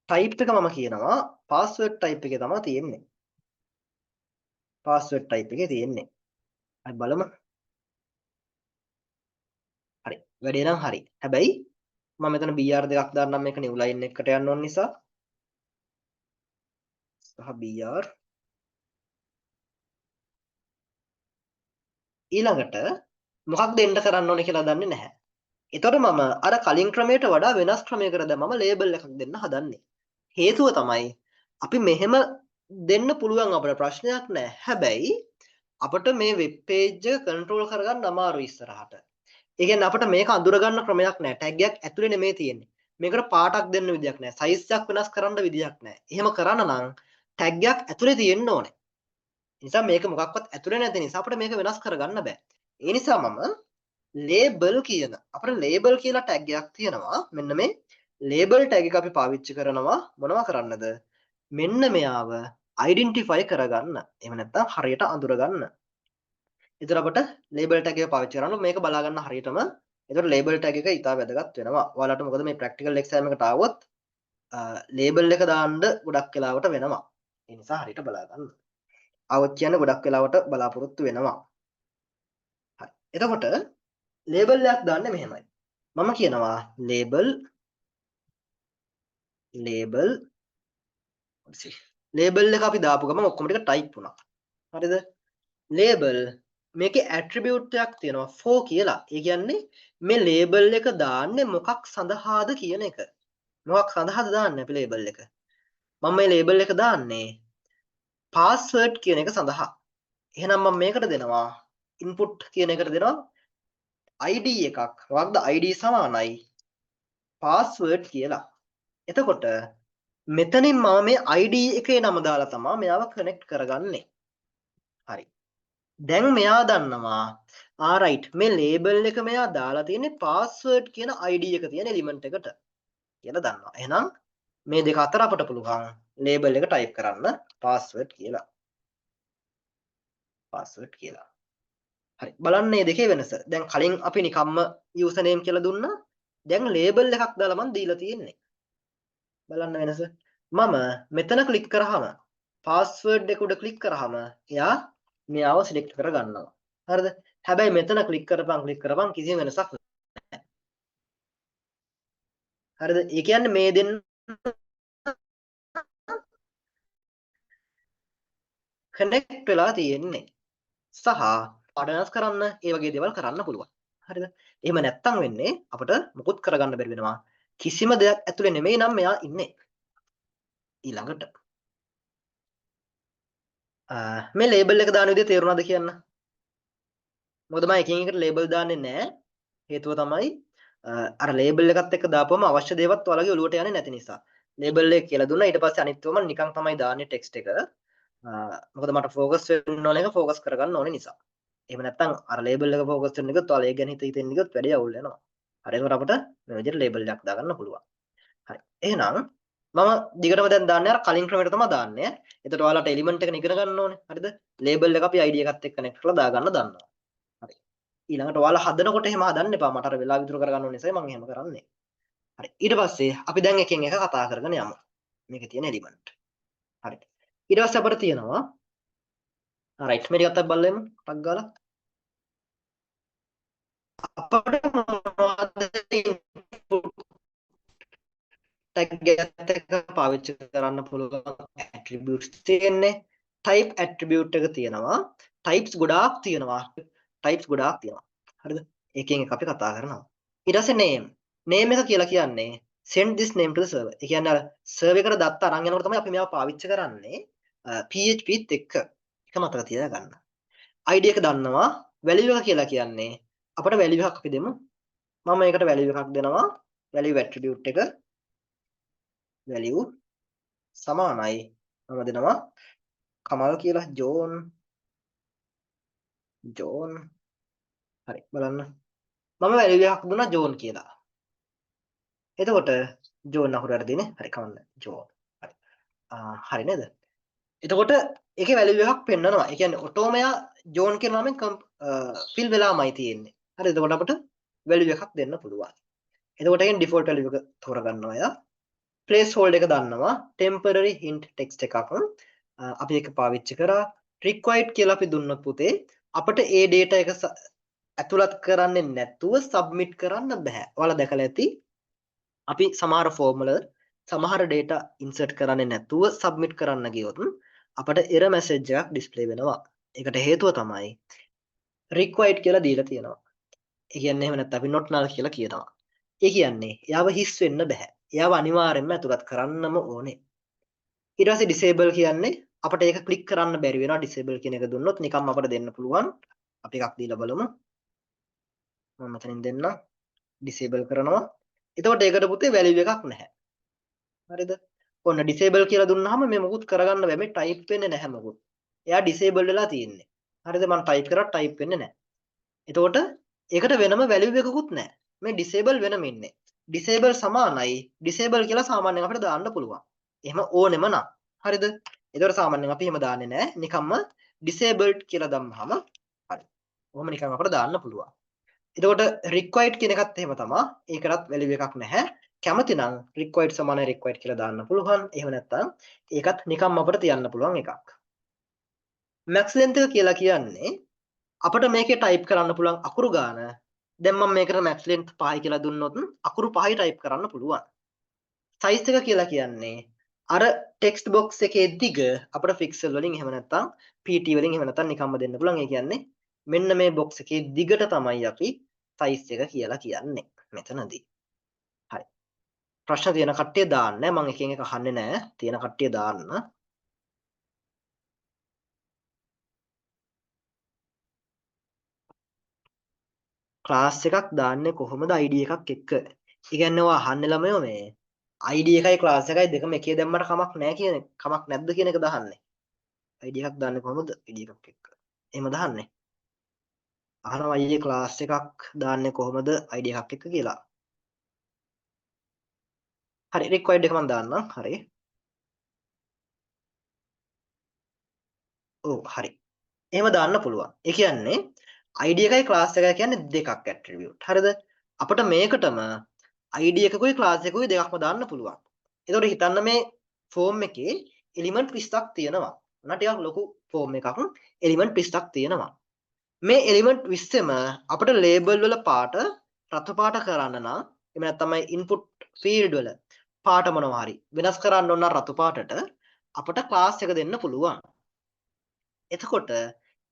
type එක මම කියනවා password type එකේ තමයි තියෙන්නේ. password type එකේ තියෙන්නේ. අපි බලමු. හරි. වැඩේ නම් හරි. හැබැයි මම මෙතන br දෙකක් දාන්නම් මේක new line එකකට යන්න ඕන නිසා. සහ br ඊළඟට මොකක්ද එන්න කරන්න ඕනේ කියලා දන්නේ නැහැ. එතකොට මම අර කලින් ක්‍රමයට වඩා වෙනස් ක්‍රමයකට දැන් මම ලේබල් එකක් දෙන්න හදන්නේ. හේතුව තමයි අපි මෙහෙම දෙන්න පුළුවන් අපිට ප්‍රශ්නයක් නැහැ. හැබැයි අපිට මේ වෙබ් පේජ් එක කන්ට්‍රෝල් කරගන්න අමාරුයි ඉස්සරහට. ඒ කියන්නේ අපිට මේක අඳුර ගන්න ක්‍රමයක් නැහැ. ටැග් එකක් ඇතුලේ නෙමෙයි තියෙන්නේ. මේකට පාටක් දෙන්න විදියක් නැහැ. සයිස් එකක් වෙනස් කරන්න විදියක් නැහැ. එහෙම කරන්න නම් ටැග් එකක් ඇතුලේ තියෙන්න ඕනේ. ඒ නිසා මේක මොකක්වත් ඇතුලේ නැති නිසා අපිට මේක වෙනස් කරගන්න බෑ. ඒ නිසා මම label කියන අපිට label කියලා ටැග් එකක් තියෙනවා. මෙන්න මේ label ටැග් එක අපි පාවිච්චි කරනවා මොනවා කරන්නද? මෙන්න මෙයාව identify කරගන්න. එහෙම නැත්නම් හරියට අඳුර ගන්න. එතකොට අපිට label tag එක පාවිච්චි කරනවා මේක බලා ගන්න හරියටම. එතකොට label tag එක ඉතා වැදගත් වෙනවා. ඔයාලට මොකද මේ practical exam එකට ආවොත් label එක දාන්න ගොඩක් වෙලාවට වෙනවා. ඒ නිසා හරියට බලා ගන්න. ආවොත් කියන්නේ ගොඩක් වෙලාවට බලාපොරොත්තු වෙනවා. හරි. එතකොට label එකක් දාන්නේ මෙහෙමයි. මම කියනවා label එක අපි දාපු ගමන් ඔක්කොම ටික type වුණා. හරිද? label මේකේ attribute එකක් තියෙනවා for කියලා. ඒ කියන්නේ මේ label එක දාන්නේ මොකක් සඳහාද කියන එක. මොකක් සඳහාද දාන්නේ අපි label එක? මම මේ label එක දාන්නේ password කියන එක සඳහා. එහෙනම් මම මේකට දෙනවා input කියන එකට දෙනවා id එකක්. මොකක්ද id සමානයි password කියලා. එතකොට මෙතනින් මම මේ id එකේ නම දාලා තමයි මෙයාව connect කරගන්නේ. හරි. දැන් මෙයා දන්නවා right මේ label එක මෙයා දාලා තියෙන්නේ password කියන id එක තියෙන element එකට කියලා දන්නවා. එහෙනම් මේ දෙක අතර අපට පුළුවන් ලේබල් එක ටයිප් කරන්න password කියලා. password කියලා. හරි. බලන්න මේ දෙකේ වෙනස. දැන් කලින් අපි නිකම්ම username කියලා දුන්නා. දැන් ලේබල් එකක් දාලා මම දීලා තියෙන්නේ. බලන්න වෙනස. මම මෙතන ක්ලික් කරාම password එක උඩ ක්ලික් කරාම එයා මෙයාව සිලෙක්ට් කර ගන්නවා. හරිද? හැබැයි මෙතන ක්ලික් කරපන් කිසිම වෙනසක් නැහැ. හරිද? ඒ කියන්නේ මේ දෙන්න කනෙක්ට් වෙලා තියෙන්නේ. සහ පාඩනස් කරන්න ඒ වගේ දේවල් කරන්න පුළුවන්. හරිද? එහෙම නැත්තම් වෙන්නේ අපිට මුකුත් කරගන්න බැරි වෙනවා. කිසිම දෙයක් ඇතුලේ නෙමෙයි නම් මෙයා ඉන්නේ. ඊළඟට මේ ලේබල් එක දාන විදිය තේරුණාද කියන්න? මොකද මම එකින් එකට ලේබල් දාන්නේ නැහැ. හේතුව තමයි අර ලේබල් එකත් එක්ක දාපුවම අවශ්‍ය දේවත් ඔයාලගේ ඔලුවට යන්නේ නැති නිසා. ලේබල් එක කියලා දුන්නා ඊට පස්සේ අනිත් ඒවාම නිකන් තමයි දාන්නේ ටෙක්ස්ට් එක. මොකද මට ફોකස් වෙන්න ඕන එක ફોකස් කරගන්න ඕනේ නිසා. එහෙම නැත්නම් අර ලේබල් එක ફોකස් වෙන්න ගියොත් ඔයාලා ඒ ගැන හිතෙන්න ගියොත් වැඩි අවුල් වෙනවා. හරි ඒකට අපිට මේ විදිහට ලේබල් එකක් දාගන්න පුළුවන්. හරි. එහෙනම් මම දිගටම දැන් දාන්නේ අර කලින් ක්‍රමයට තමයි දාන්නේ. එතකොට ඔයාලට එලිමන්ට් එක ඉගෙන ගන්න ඕනේ. හරිද? ලේබල් එක අපි ID එකත් එක්ක කනෙක්ට් කරලා දාගන්න දන්නවා. හරි. ඊළඟට ඔයාලා හදනකොට එහෙම හදන්න එපා. මට අර වෙලාව විතර කරගන්න ඕන නිසා මම එහෙම කරන්නේ. හරි. ඊට පස්සේ අපි දැන් එකෙන් එක කතා කරගෙන යමු. මේකේ තියෙන එලිමන්ට්. හරි. ඊට පස්සේ අපිට තියෙනවා රයිට් මේ ටිකත් බලමු. ටක් ගාලා. අපිට මොනවද ඉන්පුට් ටැග් එකක් පාවිච්චි කරන්න පුළුවන් ඇට්‍රිබියුට්ස් තියෙන්නේ. type attribute එක තියෙනවා. types ගොඩාක් තියෙනවා. හරිද? එකෙන් එක අපි කතා කරනවා. ඊට පස්සේ name. name එක කියලා කියන්නේ send this name to the server. ඒ කියන්නේ අර server එකට දත්ත අරන් යනකොට තමයි අපි මේවා පාවිච්චි කරන්නේ PHP ත් එක්ක. එක මතක තියාගන්න. ID එක දන්නවා. value එක කියලා කියන්නේ අපිට value එකක් අපි දෙමු. මම මේකට value එකක් දෙනවා. value attribute එක value සමානයි මම දෙනවා කමල් කියලා ජෝන් හරි බලන්න මම value එකක් දුන්නා ජෝන් කියලා. එතකොට ජෝන් අහුරට දෙන්නේ හරි කමන්න ජෝන්. හරි. හරි නේද? එතකොට ඒකේ value එකක් පෙන්නනවා. ඒ කියන්නේ ඔටෝම යා ජෝන් කියන නමෙන් ෆිල් වෙලාමයි තියෙන්නේ. හරි එතකොට අපිට value එකක් දෙන්න පුළුවන්. එතකොට ඒකෙන් default value එක තෝරගන්නවා යා. placeholder එක දන්නවා temporary hint text එකක් අපි ඒක පාවිච්චි කරා required කියලා අපි දුන්නොත් පුතේ අපිට ඒ data එක ඇතුළත් කරන්නේ නැතුව submit කරන්න බෑ. ඔයාලා දැකලා ඇති අපි සමහර form වල සමහර data insert කරන්නේ නැතුව submit කරන්න ගියොත් අපිට error message එකක් display වෙනවා. ඒකට හේතුව තමයි required කියලා දීලා තියෙනවා. ඒ කියන්නේ එහෙම නැත්නම් අපි not null කියලා කියනවා. ඒ කියන්නේ එයාව හිස් වෙන්න බෑ. එයාව අනිවාර්යෙන්ම ඇතුළත් කරන්නම ඕනේ. ඊට පස්සේ disable කියන්නේ අපිට ඒක ක්ලික් කරන්න බැරි වෙනවා disable කියන එක දුන්නොත් නිකම්ම අපිට දෙන්න පුළුවන්. අපි එකක් දීලා බලමු. මම මෙතනින් දෙන්නම්. disable කරනවා. එතකොට ඒකට පුතේ value එකක් නැහැ. හරිද? ඔන්න disable කියලා දුන්නාම මේ මොකුත් කරගන්න බෑ. මේ type වෙන්නේ නැහැ මොකුත්. එයා disable වෙලා තියෙන්නේ. හරිද? මම type කරා type වෙන්නේ නැහැ. එතකොට ඒකට වෙනම value එකකුත් නැහැ. මේ disable වෙනම ඉන්නේ. disable සමානයි disable කියලා සාමාන්‍යයෙන් අපිට දාන්න පුළුවන්. එහෙම ඕනෙම නම්. හරිද? ඒතකොට සාමාන්‍යයෙන් අපි එහෙම දාන්නේ නැහැ. නිකම්ම disabled කියලා දැම්මහම හරි. ඔහොම නිකන් අපිට දාන්න පුළුවන්. එතකොට required කියන එකත් එහෙම තමයි. ඒකටත් value එකක් නැහැ. කැමති නම් required සමානයි required කියලා දාන්න පුළුවන්. එහෙම නැත්නම් ඒකත් නිකම්ම අපිට තියන්න පුළුවන් එකක්. max length එක කියලා කියන්නේ අපිට මේකේ type කරන්න පුළුවන් අකුරු ගාන. දැන් මම මේකට max length 5යි කියලා දුන්නොත් අකුරු 5යි type කරන්න පුළුවන්. size එක කියලා කියන්නේ අර text box එකේ දිග අපිට pixel වලින් එහෙම නැත්නම් pt වලින් එහෙම නැත්නම් නිකම්ම දෙන්න පුළුවන්. ඒ කියන්නේ මෙන්න මේ box එකේ දිගට තමයි අපි size එක කියලා කියන්නේ මෙතනදී. හරි. ප්‍රශ්න තියෙන කට්ටිය දාන්න. මම එකෙන් එක අහන්නේ නැහැ. තියෙන කට්ටිය දාන්න. ක්ලාස් එකක් දාන්නේ කොහොමද ID එකක් එක්ක? ඒ කියන්නේ ඔයා අහන්නේ ළමයෝ මේ ID එකයි ක්ලාස් එකයි දෙකම එකේ දැම්මට කමක් නැහැ කියන කමක් නැද්ද කියන එක දහන්නේ. ID එකක් දාන්නේ කොහොමද? ID එකක් එක්ක. එහෙම දහන්නේ. අහනවා අයියේ ක්ලාස් එකක් දාන්නේ කොහොමද ID එකක් එක්ක කියලා. හරි required එක මම දාන්නම්. හරි. ඔව් හරි. එහෙම දාන්න පුළුවන්. ඒ කියන්නේ id එකයි class එකයි කියන්නේ දෙකක් attribute. හරිද? අපිට මේකටම id එකකුයි class එකකුයි දෙකක්ම දාන්න පුළුවන්. එතකොට හිතන්න මේ form එකේ element 20ක් තියෙනවා. ඔන්න ටිකක් ලොකු form එකක්. element 20ක් තියෙනවා. මේ element 20ෙම අපිට label වල පාට රතු පාට කරන්න නම් එහෙම නැත්නම් input field වල පාට මොනවා හරි වෙනස් කරන්න ඕන රතු පාටට අපිට class එක දෙන්න පුළුවන්. එතකොට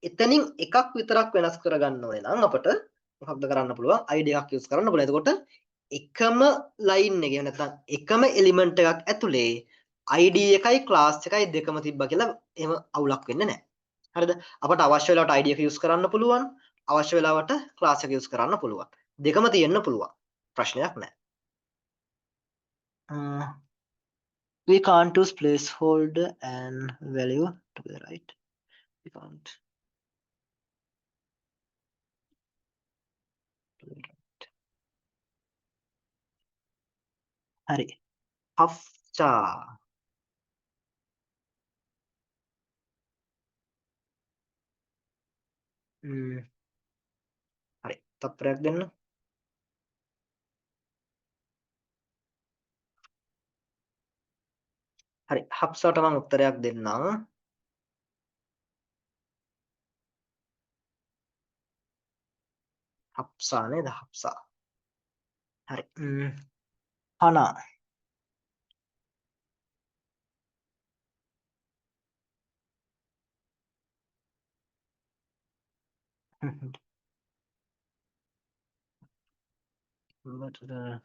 එතනින් එකක් විතරක් වෙනස් කරගන්න ඕනේ නම් අපිට මොකක්ද කරන්න පුළුවන්? id එකක් use කරන්න පුළුවන්. එතකොට එකම line එකේ නැත්නම් එකම element එකක් ඇතුලේ id එකයි class එකයි දෙකම තිබ්බා කියලා එහෙම අවුලක් වෙන්නේ නැහැ. හරිද? අපට අවශ්‍ය වෙලාවට id එක use කරන්න පුළුවන්. අවශ්‍ය වෙලාවට class එක use කරන්න පුළුවන්. දෙකම තියෙන්න පුළුවන්. ප්‍රශ්නයක් නැහැ. We can't use placeholder and value together, right? We can't. හරි. හෆ්සා. හරි. තත්පරයක් දෙන්න. හරි. හෆ්සාට මම උත්තරයක් දෙන්නම්. හෆ්සා නේද? හෆ්සා. හරි. හනා. But the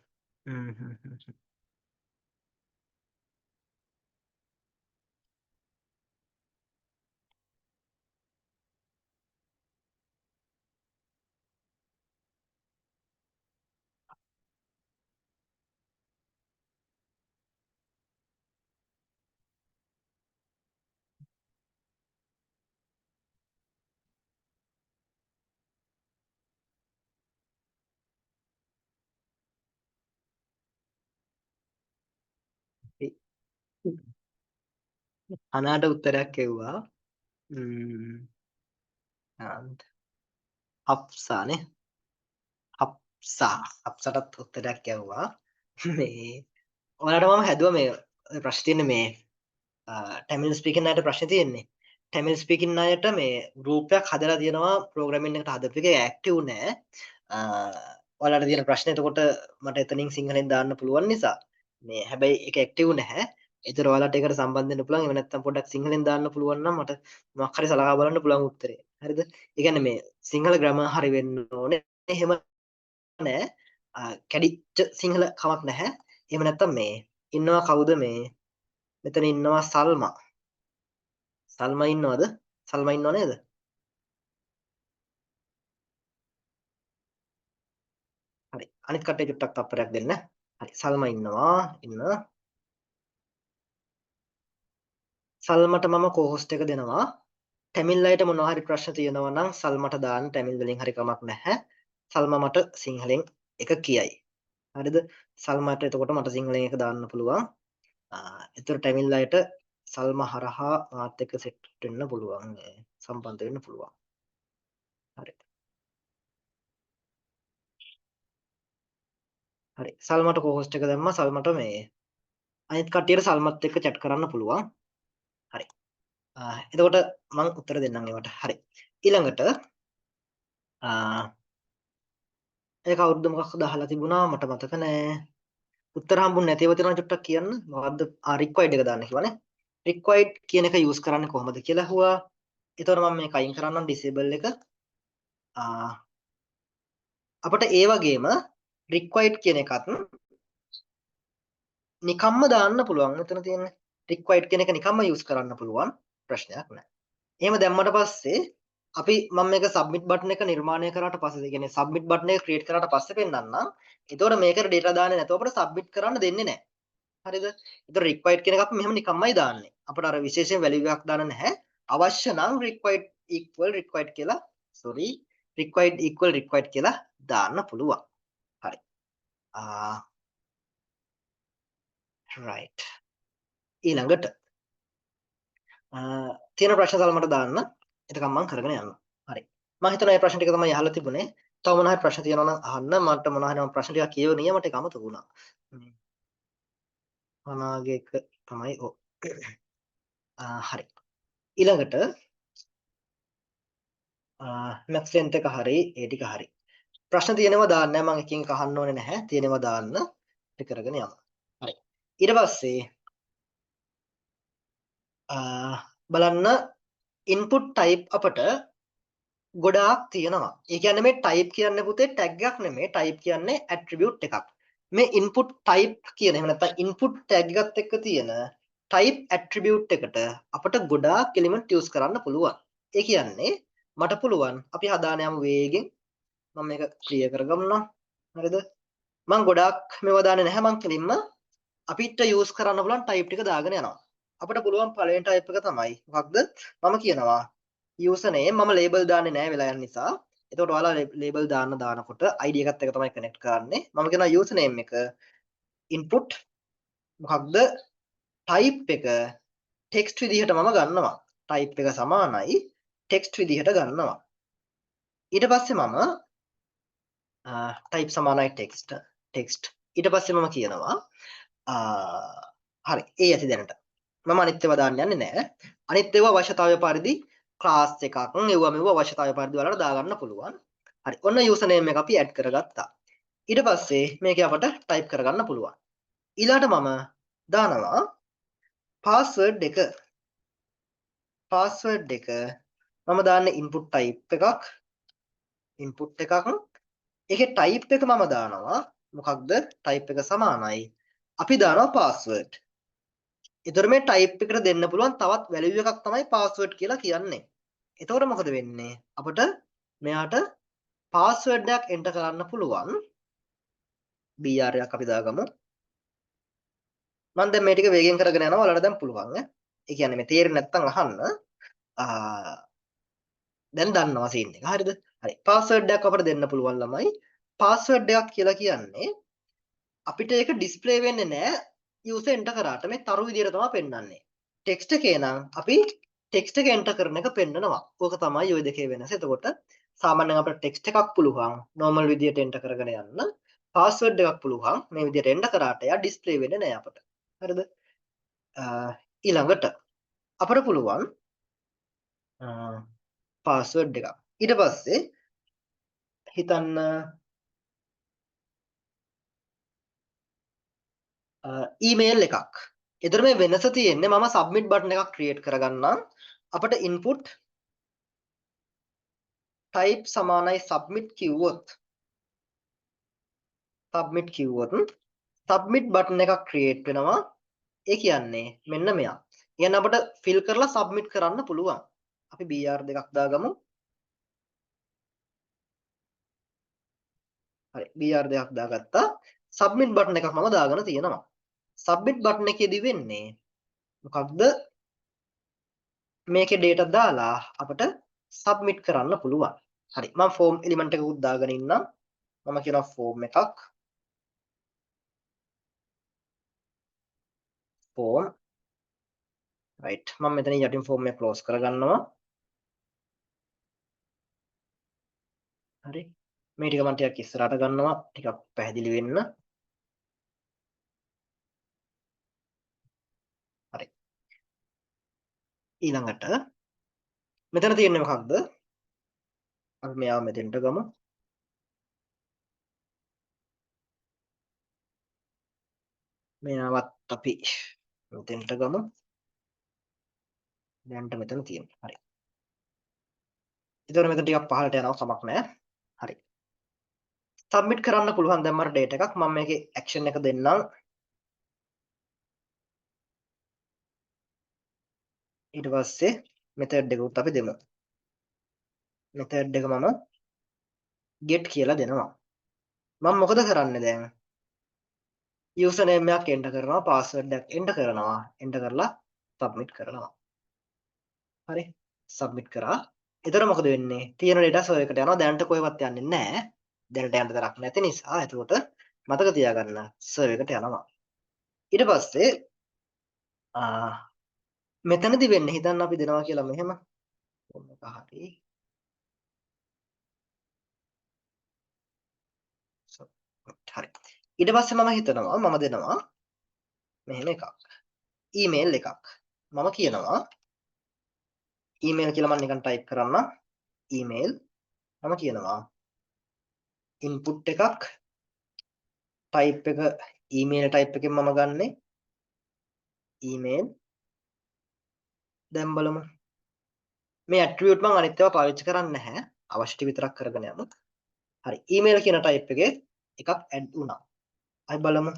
හනාට උත්තරයක් එව්වා. හෆ්සානේ. හෆ්සටත් උත්තරයක් ඇව්වා. මේ ඔයාලට මම හැදුවා මේ ප්‍රශ්න තියෙන්නේ මේ ටැමිල් ස්පීකින් අයට ප්‍රශ්න තියෙන්නේ. ටැමිල් ස්පීකින් අයට මේ ගෲපයක් හදලා තියෙනවා ප්‍රෝග්‍රෑමින් එකට හදපු එක ඇක්ටිව් නෑ. ඔයාලට තියෙන ප්‍රශ්නේ එතකොට මට එතනින් සිංහලෙන් දාන්න පුළුවන් නිසා මේ හැබැයි ඒක ඇක්ටිව් නැහැ. ඒතර ඔයාලට ඒකට සම්බන්ධ වෙන්න පුළුවන්. එහෙම නැත්නම් පොඩ්ඩක් සිංහලෙන් දාන්න පුළුවන් නම් මට මොකක් හරි සලකා බලන්න පුළුවන් උත්තරේ. හරිද? ඒ කියන්නේ මේ සිංහල ග්‍රැමර් හරි වෙන්න ඕනේ. එහෙම නෑ. කැඩිච්ච සිංහල කමක් නැහැ. එහෙම නැත්නම් මේ ඉන්නවා කවුද මේ මෙතන ඉන්නවා සල්මා. සල්මා ඉන්නවද? සල්මා ඉන්නව නේද? හරි. අනිත් කට්ටිය චුට්ටක් තප්පරයක් දෙන්න. හරි. සල්මා ඉන්නවා. සල්මට මම කෝහොස්ට් එක දෙනවා. ටැමිල් අයට මොනවා හරි ප්‍රශ්න තියෙනවා නම් සල්මට දාන්න. ටැමිල් වලින් හරි කමක් නැහැ. සල්මා මට සිංහලෙන් එක කියයි. හරිද? සල්මාට එතකොට මට සිංහලෙන් එක දාන්න පුළුවන්. ඒතර ටැමිල් අයට සල්මා හරහා මාත් එක්ක සෙට් වෙන්න පුළුවන්. සම්බන්ධ වෙන්න පුළුවන්. හරි. හරි. සල්මට කෝහොස්ට් එක දැම්මා. සල්මට මේ අනිත් කට්ටියට සල්මත් එක්ක chat කරන්න පුළුවන්. හරි. එතකොට මම උත්තර දෙන්නම් ඒවට. හරි. ඊළඟට ඒක අවුරුද්ද මොකක්ද අහලා තිබුණා මට මතක නෑ. උත්තර හම්බුනේ නැතිව තියෙනවා චුට්ටක් කියන්න. මොකද්ද? required එක දාන්න කිව්වනේ. required කියන එක use කරන්නේ කොහොමද කියලා අහුවා. එතකොට මම මේක අයින් කරන්නම් disable එක. අපිට ඒ වගේම required කියන එකත් නිකම්ම දාන්න පුළුවන්. මෙතන තියෙන්නේ required කියන එක නිකම්ම use කරන්න පුළුවන්. ප්‍රශ්නයක් නෑ. එහෙම දැම්මට පස්සේ අපි මම මේක submit button එක නිර්මාණය කරාට පස්සේ ඒ කියන්නේ submit button එක create කරාට පස්සේ පෙන්නන්නම්. එතකොට මේකට data දාන්නේ නැතුව අපිට submit කරන්න දෙන්නේ නැහැ. හරිද? එතකොට required කියන එක අපි මෙහෙම නිකම්මයි දාන්නේ. අපිට අර විශේෂයෙන් value එකක් දාන්න නැහැ. අවශ්‍ය නම් required equal required කියලා required කියලා දාන්න පුළුවන්. හරි. right. ඊළඟට තියෙන ප්‍රශ්න තල මට දාන්න. එතකම් මම කරගෙන යනවා. හරි. මම හිතනවා මේ ප්‍රශ්න ටික තමයි අහලා තිබුණේ. තව මොනවා හරි ප්‍රශ්න තියෙනවා නම් අහන්න. මට මොනවා හරි ප්‍රශ්න ටිකක් කියවනිය මට ඒක අමතක වුණා. අනාගේ එක තමයි ඔව්. හරි. ඊළඟට මැක්ස් ලෙන්ත් එක හරි ඒ ටික හරි. ප්‍රශ්න තියෙනවා දාන්න මම එකකින් අහන්න ඕනේ නැහැ. තියෙනවා දාන්න. ඒක කරගෙන යමු. හරි. ඊට පස්සේ බලන්න input type අපට ගොඩාක් තියෙනවා. ඒ කියන්නේ මේ type කියන්නේ පුතේ tag එකක් නෙමෙයි. type කියන්නේ attribute එකක්. මේ input type කියන එහෙම නැත්නම් input tag එකත් එක්ක තියෙන type attribute එකට අපට ගොඩාක් element use කරන්න පුළුවන්. ඒ කියන්නේ මට පුළුවන් අපි හදාන යමු වේගෙන්. මම මේක ක්ලියර් කරගන්නවා. හරිද? මම ගොඩාක් මේවා දාන්නේ නැහැ. මම කෙලින්ම අපිට use කරන්න පුළුවන් type ටික දාගෙන යනවා. අපිට පුළුවන් පළවෙනි type එක තමයි මොකක්ද? මම කියනවා username මම label දාන්නේ නැහැ වෙලා යන නිසා. එතකොට ඔයාලා label දානකොට id එකත් එක තමයි connect කරන්නේ. මම කියනවා username එක input මොකක්ද? type එක text විදිහට මම ගන්නවා. type එක සමානයි text විදිහට ගන්නවා. ඊට පස්සේ මම type සමානයි text ඊට පස්සේ මම කියනවා හරි ඒ ඇති දැනට මම අනිත් ඒවා දාන්න යන්නේ නැහැ අනිත් ඒවා අවශ්‍යතාවය පරිදි ක්ලාස් එකක් ඒවා මේවා අවශ්‍යතාවය පරිදි ඔයාලට දාගන්න පුළුවන් හරි ඔන්න යූසර් නේම් එක අපි ඇඩ් කරගත්තා ඊට පස්සේ මේක අපට ටයිප් කරගන්න පුළුවන් ඊළාට මම දානවා පාස්වර්ඩ් එක මම දාන්නේ input type එකක් ඒකේ type එක මම දානවා මොකක්ද type එක සමානයි අපි දානවා password. ඒතර මේ type එකට දෙන්න පුළුවන් තවත් value එකක් තමයි password කියලා කියන්නේ. එතකොට මොකද වෙන්නේ? අපිට මෙයාට password එකක් enter කරන්න පුළුවන්. br එකක් අපි දාගමු. මම දැන් මේ ටික වේගෙන් කරගෙන යනවා ඔයාලට දැන් පුළුවන් ඈ. ඒ කියන්නේ මේ තේරෙන්නේ නැත්නම් අහන්න. දැන් දන්නවා සීන් එක. හරිද? හරි. password එකක් අපිට දෙන්න පුළුවන් ළමයි. password එකක් කියලා කියන්නේ අපිට ඒක ඩිස්ප්ලේ වෙන්නේ නැහැ යූසර් එන්ටර් කරාට මේ තරු විදියට තමයි පෙන්වන්නේ. ටෙක්ස්ට් එකේ නම් අපි ටෙක්ස්ට් එක එන්ටර් කරන එක පෙන්නනවා. ඕක තමයි ওই දෙකේ වෙනස. එතකොට සාමාන්‍යයෙන් අපිට ටෙක්ස්ට් එකක් පුළුවන් normal විදියට එන්ටර් කරගෙන යන්න. පාස්වර්ඩ් එකක් පුළුවන් මේ විදියට එන්ටර් කරාට එයා ඩිස්ප්ලේ වෙන්නේ නැහැ අපට. හරිද? ඊළඟට අපිට පුළුවන් පාස්වර්ඩ් එකක්. ඊට පස්සේ හිතන්න ඊමේල් එකක්. එතකොට මේ වෙනස තියෙන්නේ මම සබ්මිට් බටන් එකක් ක්‍රියේට් කරගන්නම්. අපිට input type සමානයි submit කිව්වොත් submit බටන් එකක් ක්‍රියේට් වෙනවා. ඒ කියන්නේ මෙන්න මෙයා. කියන්නේ අපිට fill කරලා submit කරන්න පුළුවන්. අපි br දෙකක් දාගමු. හරි br දෙකක් දාගත්තා. submit බටන් එකක් මම දාගෙන තියෙනවා. submit බටන් එකේදී වෙන්නේ මොකක්ද? මේකේ data දාලා අපිට submit කරන්න පුළුවන්. හරි මම form element එකකුත් දාගෙන ඉන්නම්. මම කියනවා form එකක්. form right මම මෙතන යටින් form එක close කරගන්නවා. හරි මේ ටික මම ටිකක් ඉස්සරහට ගන්නවා ටිකක් පැහැදිලි වෙන්න. හරි ඊළඟට මෙතන තියෙන්නේ මොකක්ද? අපි මෙයාව මෙතෙන්ට ගමු. මෙයාවත් අපි මෙතෙන්ට ගමු. දැන්ට මෙතන තියෙනවා. හරි. ඒතකොට මෙතන ටිකක් පහළට යනවා කමක් නැහැ. හරි. සබ්මිට් කරන්න පුළුවන් දැන් මට data එකක් මම මේකේ action එක දෙන්නම්. ඊට පස්සේ method එකකුත් අපි දෙමු. method එක මම get කියලා දෙනවා. මම මොකද කරන්නේ දැන්? username එකක් enter කරනවා password එකක් enter කරනවා enter කරලා submit කරනවා. හරි submit කරා. එතකොට මොකද වෙන්නේ? තියෙන data server එකට යනවා දැනට කොහෙවත් යන්නේ නැහැ. දැනට යන්න තරක් නැති නිසා එතකොට මතක තියාගන්න server එකට යනවා. ඊට පස්සේ මෙතනදී වෙන්නේ හිතන්න අපි දෙනවා කියලා මෙහෙම මොකක් හරි හරි ඊට පස්සේ මම හිතනවා මම දෙනවා මෙහෙම එකක් ඊමේල් එකක් මම කියනවා ඊමේල් කියලා මම නිකන් ටයිප් කරන්න ඊමේල් මම කියනවා ඉන්පුට් එකක් ටයිප් එක ඊමේල් ටයිප් එකෙන් මම ගන්නෙ ඊමේල් දැන් බලමු මේ ඇට්‍රිබියුට් මම අනිත් ඒවා පාවිච්චි කරන්නේ නැහැ අවශ්‍ය ටි විතරක් කරගෙන යමු හරි ඊමේල් කියන ටයිප් එකේ එකක් ඇඩ් වුණා අය බලමු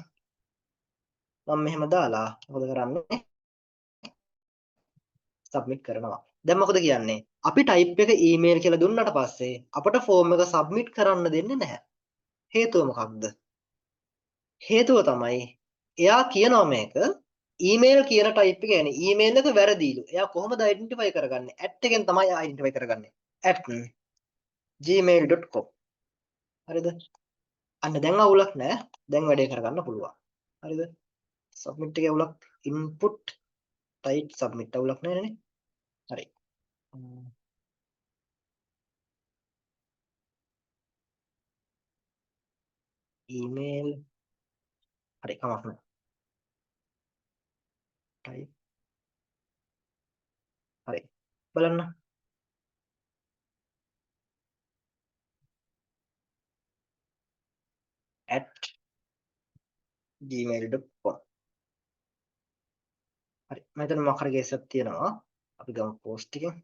මම මෙහෙම දාලා මොකද කරන්නේ සබ්මිට් කරනවා දැන් මොකද කියන්නේ අපි ටයිප් එක ඊමේල් කියලා දුන්නාට පස්සේ අපට ෆෝම් එක සබ්මිට් කරන්න දෙන්නේ නැහැ හේතුව මොකක්ද හේතුව තමයි එයා කියනවා මේක ඊමේල් කියන ටයිප් එක يعني ඊමේල් එක වැරදිලු එයා කොහොමද අයිඩෙන්ටිෆයි කරගන්නේ ඇට් එකෙන් තමයි අයිඩෙන්ටිෆයි කරගන්නේ @gmail.com හරිද අන්න දැන් අවුලක් නැහැ දැන් වැඩේ කරගන්න පුළුවන් හරිද සබ්මිට් එකේ අවුලක් ඉන්පුට් ටයිප් සබ්මිට් අවුලක් නැහැ නේ හරි ඊමේල් හරි කමක් නැහැ ටයිප් හරි බලන්න @gmail.com හරි මම හිතන්නේ මොකක් හරි කේස් එකක් තියෙනවා අපි ගමු පෝස්ට් එකෙන්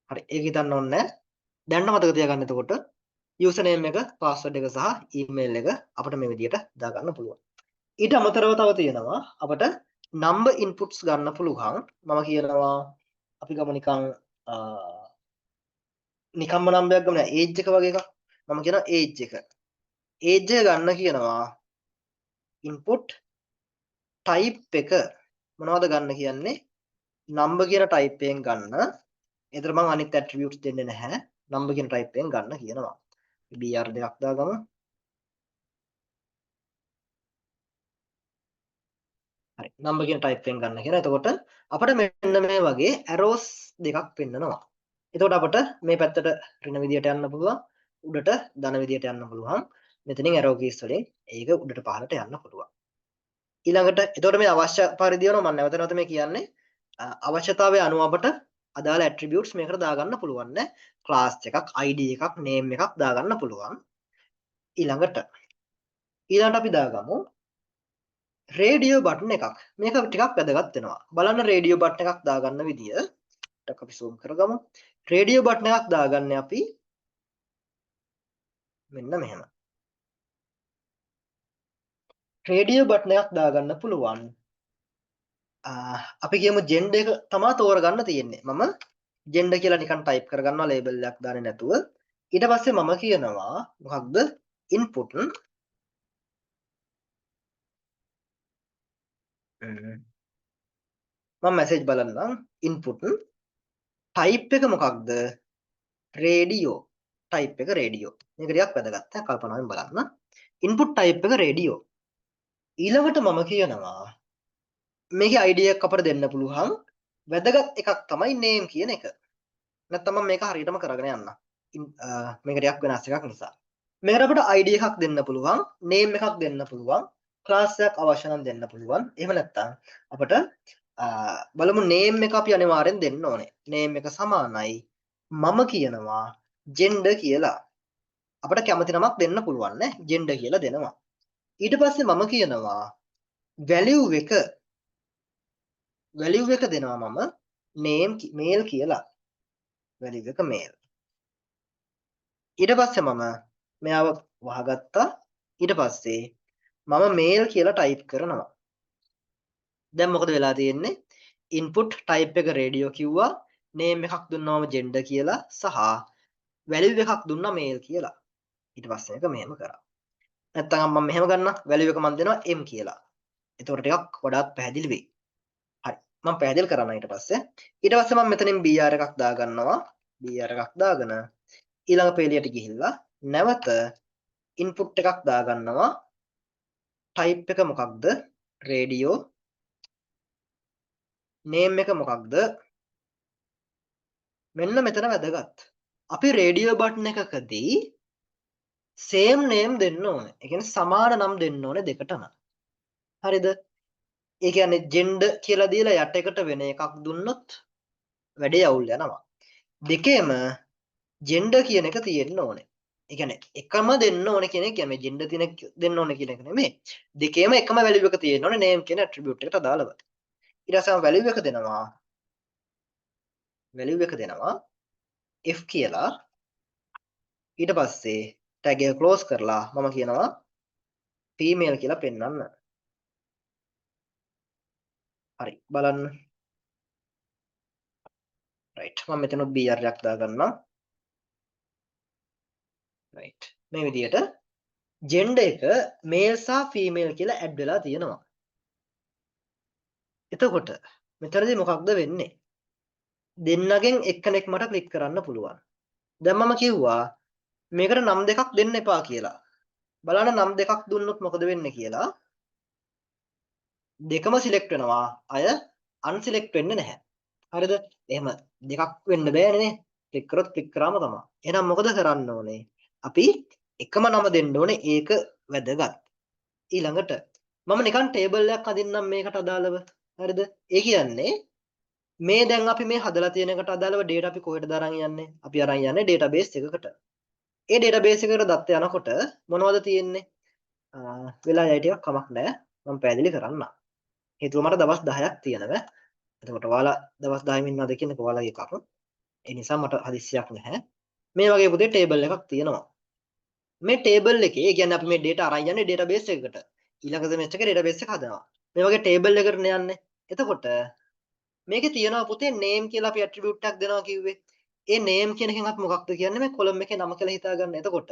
හරි ඒක හිතන්න ඕනේ නැහැ දැන් මතක තියාගන්න එතකොට යූසර් නේම් එක පාස්වර්ඩ් එක සහ ඊමේල් එක අපිට මේ විදිහට දාගන්න පුළුවන් ඊට අමතරව තව තියෙනවා අපිට නම්බර් ඉන්පුට්ස් ගන්න පුළුවන් මම කියනවා අපි ගමු නිකම්ම නම්බරයක් ගමු ඒජ් එක වගේ එකක් මම කියනවා ඒජ් එක ගන්න කියනවා ඉන්පුට් ටයිප් එක මොනවද ගන්න කියන්නේ නම්බර් කියන ටයිප් එකෙන් ගන්න එතන මම අනිත් ඇට්‍රිබියුට්ස් දෙන්නේ නැහැ නම්බර් කියන ටයිප් එකෙන් ගන්න කියනවා br දෙකක් දාගමු හරි නම්බර් කියන ටයිප් එකෙන් ගන්න කියලා එතකොට අපිට මෙන්න මේ වගේ ඇරෝස් දෙකක් පෙන්නනවා එතකොට අපිට මේ පැත්තට ඍණ විදියට යන්න පුළුවන් උඩට ධන විදියට යන්න පුළුවන් මෙතනින් ඇරෝ කීස් වලින් ඒක උඩට පහළට යන්න පුළුවන් ඊළඟට එතකොට මේ අවශ්‍ය පරිදි වෙනවා මම නැවත නැවත මේ කියන්නේ අවශ්‍යතාවය අනුව අපට අදාළ ඇට්‍රිබියුට්ස් මේකට දාගන්න පුළුවන් නේ ක්ලාස් එකක් ID එකක් නේම් එකක් දාගන්න පුළුවන් ඊළඟට අපි දාගමු රේඩියෝ බටන් එකක් මේක ටිකක් වැදගත් වෙනවා බලන්න රේඩියෝ බටන් එකක් දාගන්න විදිය ටිකක් අපි zoom කරගමු රේඩියෝ බටන් එකක් දාගන්නේ අපි මෙන්න මෙහෙම රේඩියෝ බටන් එකක් දාගන්න පුළුවන් අපි කියමු ජෙන්ඩර් එක තමයි තෝරගන්න තියෙන්නේ මම ජෙන්ඩර් කියලා නිකන් ටයිප් කරගන්නවා ලේබල් එකක් දාන්නේ නැතුව ඊට පස්සේ මම කියනවා මොකක්ද ඉන්පුට් මම මැසේජ් බලන්නම් ඉන්පුට් ටයිප් එක මොකක්ද රේඩියෝ ටයිප් එක රේඩියෝ මේක ටිකක් වැදගත් කල්පනාවෙන් බලන්න ඉන්පුට් ටයිප් එක රේඩියෝ ඊළඟට මම කියනවා මේකේ ID එකක් අපිට දෙන්න පුළුවන් වැදගත් එකක් තමයි name කියන එක නැත්නම් මම මේක හරියටම කරගෙන යන්න මේක ටිකක් වෙනස් එකක් නිසා මේකට අපිට ID එකක් දෙන්න පුළුවන් name එකක් දෙන්න පුළුවන් class එකක් අවශ්‍ය නම් දෙන්න පුළුවන් එහෙම නැත්නම් අපිට බලමු name එක අපි අනිවාර්යෙන් දෙන්න ඕනේ name එක සමානයි මම කියනවා gender කියලා අපිට කැමති නමක් දෙන්න පුළුවන් නේ gender කියලා දෙනවා ඊට පස්සේ මම කියනවා value එක දෙනවා මම name male කියලා value එක male ඊට පස්සේ මම මෙයාව වහගත්තා ඊට පස්සේ මම male කියලා ටයිප් කරනවා දැන් මොකද වෙලා තියෙන්නේ input type එක radio කිව්වා name එකක් දුන්නාම gender කියලා සහ value එකක් දුන්නා male කියලා ඊට පස්සේ මේක මෙහෙම කරා නැත්නම් මම මෙහෙම ගන්න value එක මම දෙනවා m කියලා එතකොට ටිකක් වඩාත් පැහැදිලි වෙයි හරි මම පැහැදිලි කරනවා ඊට පස්සේ මම මෙතනින් br එකක් දාගන්නවා br එකක් දාගෙන ඊළඟ පේලියට ගිහිල්ලා නැවත ඉන්පුට් එකක් දාගන්නවා. ටයිප් එක මොකක්ද? රේඩියෝ. නේම් එක මොකක්ද? මෙන්න මෙතන වැදගත්. අපි රේඩියෝ බටන් එකකදී same name දෙන්න ඕනේ. ඒ කියන්නේ සමාන නම් දෙන්න ඕනේ දෙකටම. හරිද? ඒ කියන්නේ gender කියලා දීලා යට එකට වෙන එකක් දුන්නොත් වැඩේ අවුල් යනවා. දෙකේම gender කියන එක තියෙන්න ඕනේ. ඒ කියන්නේ එකම දෙන්න ඕනේ කියන එක කියන්නේ gender දෙන්න ඕනේ කියන එක නෙමෙයි. දෙකේම එකම value එක තියෙන්න ඕනේ name කියන attribute එකට අදාළව. ඊට පස්සේ මම value එක දෙනවා. value එක දෙනවා f කියලා. ඊට පස්සේ tag එක close කරලා මම කියනවා female කියලා පෙන්නන්න. හරි බලන්න. right මම මෙතන br එකක් දාගන්නවා. right මේ විදිහට gender එක male සහ female කියලා add වෙලා තියෙනවා. එතකොට මෙතනදී මොකක්ද වෙන්නේ? දෙන්නගෙන් එක්කෙනෙක් මට ක්ලික් කරන්න පුළුවන්. දැන් මම කිව්වා මේකට නම් දෙකක් දෙන්න එපා කියලා. බලන්න නම් දෙකක් දුන්නොත් මොකද වෙන්නේ කියලා. දෙකම සිලෙක්ට් වෙනවා. අය අන්සිලෙක්ට් වෙන්නේ නැහැ. හරිද? එහෙම දෙකක් වෙන්න බෑනේ නේ. ක්ලික් කරොත් ක්ලික් කරාම තමයි. එහෙනම් මොකද කරන්න ඕනේ? අපි එකම නම දෙන්න ඕනේ. ඒක වැදගත්. ඊළඟට මම නිකන් ටේබල් එකක් අදින්නම් මේකට අදාළව. හරිද? ඒ කියන්නේ මේ දැන් අපි මේ හදලා තියෙන එකට අදාළව data අපි කොහෙටද අරන් යන්නේ? අපි අරන් යන්නේ database එකකට. ඒ database එකට දත්ත යනකොට මොනවද තියෙන්නේ? වෙලා යයි ටිකක් කමක් නැහැ. මම පැහැදිලි කරන්නම්. හේතුව මට දවස් 10ක් තියෙනවා. එතකොට ඔයාලා දවස් 10න් ඉන්නවද කියන එක ඔයාලගේ එකක්. ඒ නිසා මට හදිස්සියක් නැහැ. මේ වගේ පුතේ ටේබල් එකක් තියෙනවා. මේ ටේබල් එකේ ඒ කියන්නේ අපි මේ data අරන් යන්නේ database එකකට. ඊළඟ semester එකේ database එක හදනවා. මේ වගේ ටේබල් එකකට යන්නේ. එතකොට මේකේ තියෙනවා පුතේ name කියලා අපි attribute එකක් දෙනවා කිව්වේ. ඒ name කියන එකෙන් අපි මොකක්ද කියන්නේ මේ column එකේ නම කියලා හිතා ගන්න. එතකොට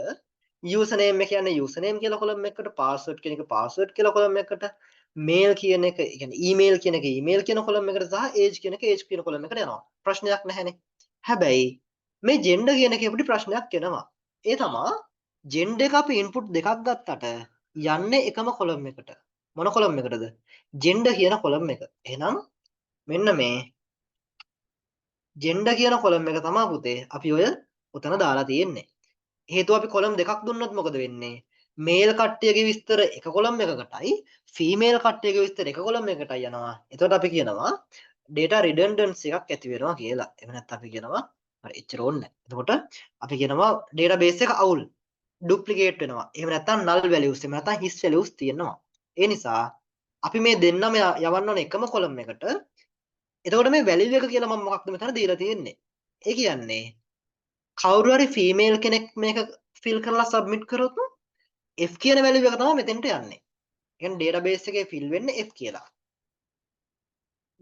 username එක කියන්නේ username කියලා column එකකට, password කියන එක password කියලා column එකකට, mail කියන එක, ඒ කියන්නේ email කියන එක email කියන column එකට සහ age කියන එක age කියන column එකට යනවා. ප්‍රශ්නයක් නැහැනේ. හැබැයි මේ gender කියන එකේ අපිට ප්‍රශ්නයක් එනවා. ඒ තමයි gender එක අපි input දෙකක් ගත්තට යන්නේ එකම column එකට. මොන column එකටද? gender කියන column එක. එහෙනම් මෙන්න මේ gender කියන column එක තමයි පුතේ අපි ඔය උතන දාලා තියෙන්නේ. හේතුව අපි column දෙකක් දුන්නොත් මොකද වෙන්නේ? male කට්ටියගේ විස්තර එක column එකකටයි female කට්ටියගේ විස්තර එක column එකකටයි යනවා. එතකොට අපි කියනවා data redundancy එකක් ඇති වෙනවා කියලා. එහෙම නැත්නම් අපි කියනවා හරි එච්චර ඕනේ නැහැ. එතකොට අපි කියනවා database එක අවුල්. duplicate වෙනවා. එහෙම නැත්නම් null values එහෙම නැත්නම් his values තියෙනවා. ඒ නිසා අපි මේ දෙන්නම යවන්න ඕනේ එකම column එකට. එතකොට මේ value එක කියලා මම මොකක්ද මෙතන දීලා තියෙන්නේ? ඒ කියන්නේ කවුරු හරි female කෙනෙක් මේක fill කරලා submit කරොත් f කියන value එක තමයි මෙතෙන්ට යන්නේ. ඒ කියන්නේ database එකේ fill වෙන්නේ f කියලා.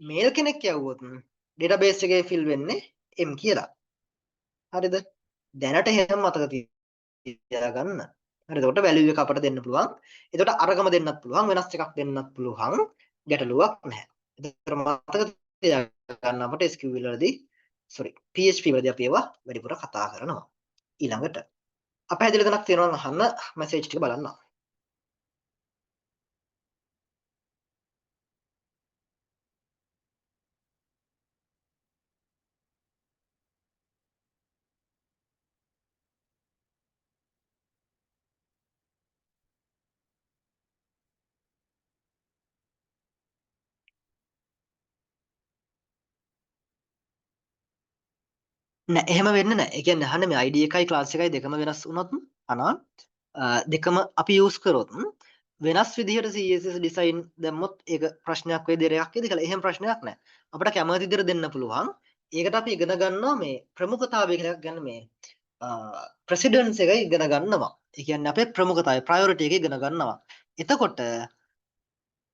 male කෙනෙක් යවුවොත් database එකේ fill වෙන්නේ m කියලා. හරිද? දැනට එහෙම මතක තියාගන්න. හරි එතකොට value එක අපට දෙන්න පුළුවන්. එතකොට අරගම දෙන්නත් පුළුවන්, වෙනස් එකක් දෙන්නත් පුළුවන්. ගැටලුවක් නැහැ. එතකොට මතක තියාගන්න අපට SQL වලදී PHP වලදී අපි ඒවා වැඩිපුර කතා කරනවා. ඊළඟට අපහැදිලි දෙයක් තියෙනවා නම් අහන්න මැසේජ් ටික බලන්න. නෑ එහෙම වෙන්නේ නෑ. ඒ කියන්නේ අහන්නේ මේ ID එකයි class එකයි දෙකම වෙනස් වුණොත් අනා දෙකම අපි use කරොත් වෙනස් විදිහට CSS design දැම්මොත් ඒක ප්‍රශ්නයක් වෙයි දෙයක් වෙයිද කියලා. එහෙම ප්‍රශ්නයක් නෑ. අපිට කැමති විදිහට දෙන්න පුළුවන්. ඒකට අපි ඉගෙන ගන්නවා මේ ප්‍රමුඛතාවය කියලා එකක් ගන්න මේ ප්‍රෙසිඩන්ස් එක ඉගෙන ගන්නවා. ඒ කියන්නේ අපේ ප්‍රමුඛතාවය priority එක ඉගෙන ගන්නවා. එතකොට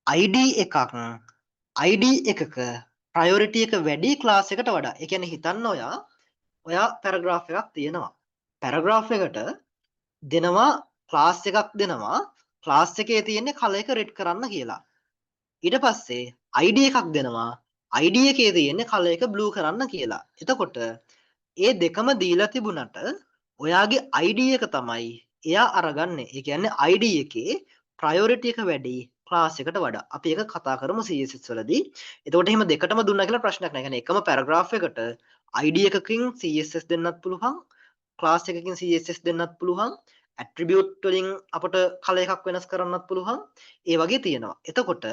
ID එකක priority එක වැඩි class එකට වඩා. ඒ කියන්නේ හිතන්න ඔයා පැරග්‍රාෆ් එකක් තියෙනවා. පැරග්‍රාෆ් එකට දෙනවා ක්ලාස් එකක් දෙනවා. ක්ලාස් එකේ තියෙන්නේ කලර් එක රෙඩ් කරන්න කියලා. ඊට පස්සේ ID එකක් දෙනවා. ID එකේ තියෙන්නේ කලර් එක බ්ලූ කරන්න කියලා. එතකොට ඒ දෙකම දීලා තිබුණට ඔයාගේ ID එක තමයි එයා අරගන්නේ. ඒ කියන්නේ ID එකේ priority එක වැඩි class එකට වඩා. අපි ඒක කතා කරමු CSS වලදී. එතකොට එහෙම දෙකටම දුන්නා කියලා ප්‍රශ්නයක් නැහැ. يعني එකම paragraph එකට ID එකකින් CSS දෙන්නත් පුළුවන්, class එකකින් CSS දෙන්නත් පුළුවන්, attribute වලින් අපට කල එකක් වෙනස් කරන්නත් පුළුවන්. ඒ වගේ තියෙනවා. එතකොට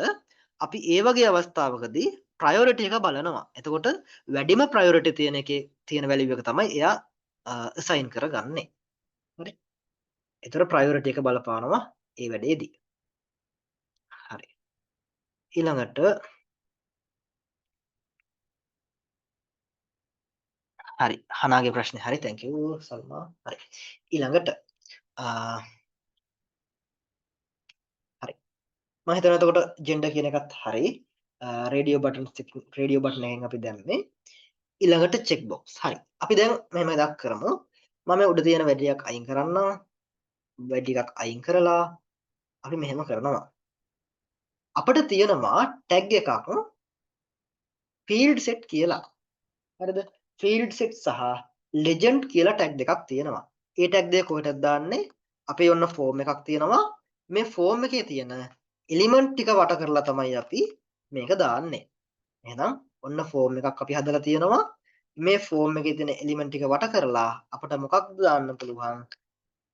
අපි ඒ වගේ අවස්ථාවකදී priority එක බලනවා. එතකොට වැඩිම priority තියෙන එකේ තියෙන value එක තමයි එයා assign කරගන්නේ. හරි. ඒතර priority එක බලපානවා ඒ වැඩේදී. හරි. ඊළඟට හරි. හනාගේ ප්‍රශ්නේ හරි. thank you Salma. හරි. ඊළඟට හරි. මම හිතනවා එතකොට gender කියන එකත් හරි. radio button එකෙන් අපි දැම්මේ. ඊළඟට check box. හරි. අපි දැන් මෙහෙම එකක් කරමු. මම උඩ තියෙන වැඩි එකක් අයින් කරන්නම්. වැඩි එකක් අයින් කරලා අපි මෙහෙම කරනවා. අපිට තියෙනවා tag එකක් field set කියලා. හරිද? field set සහ legend කියලා tag දෙකක් තියෙනවා. ඒ tag දෙක කොහෙටද දාන්නේ? අපේ ඔන්න form එකක් තියෙනවා. මේ form එකේ තියෙන element ටික වට කරලා තමයි අපි මේක දාන්නේ. එහෙනම් ඔන්න form එකක් අපි හදලා තියෙනවා. මේ form එකේ තියෙන element ටික වට කරලා අපිට මොකක්ද දාන්න පුළුවන්?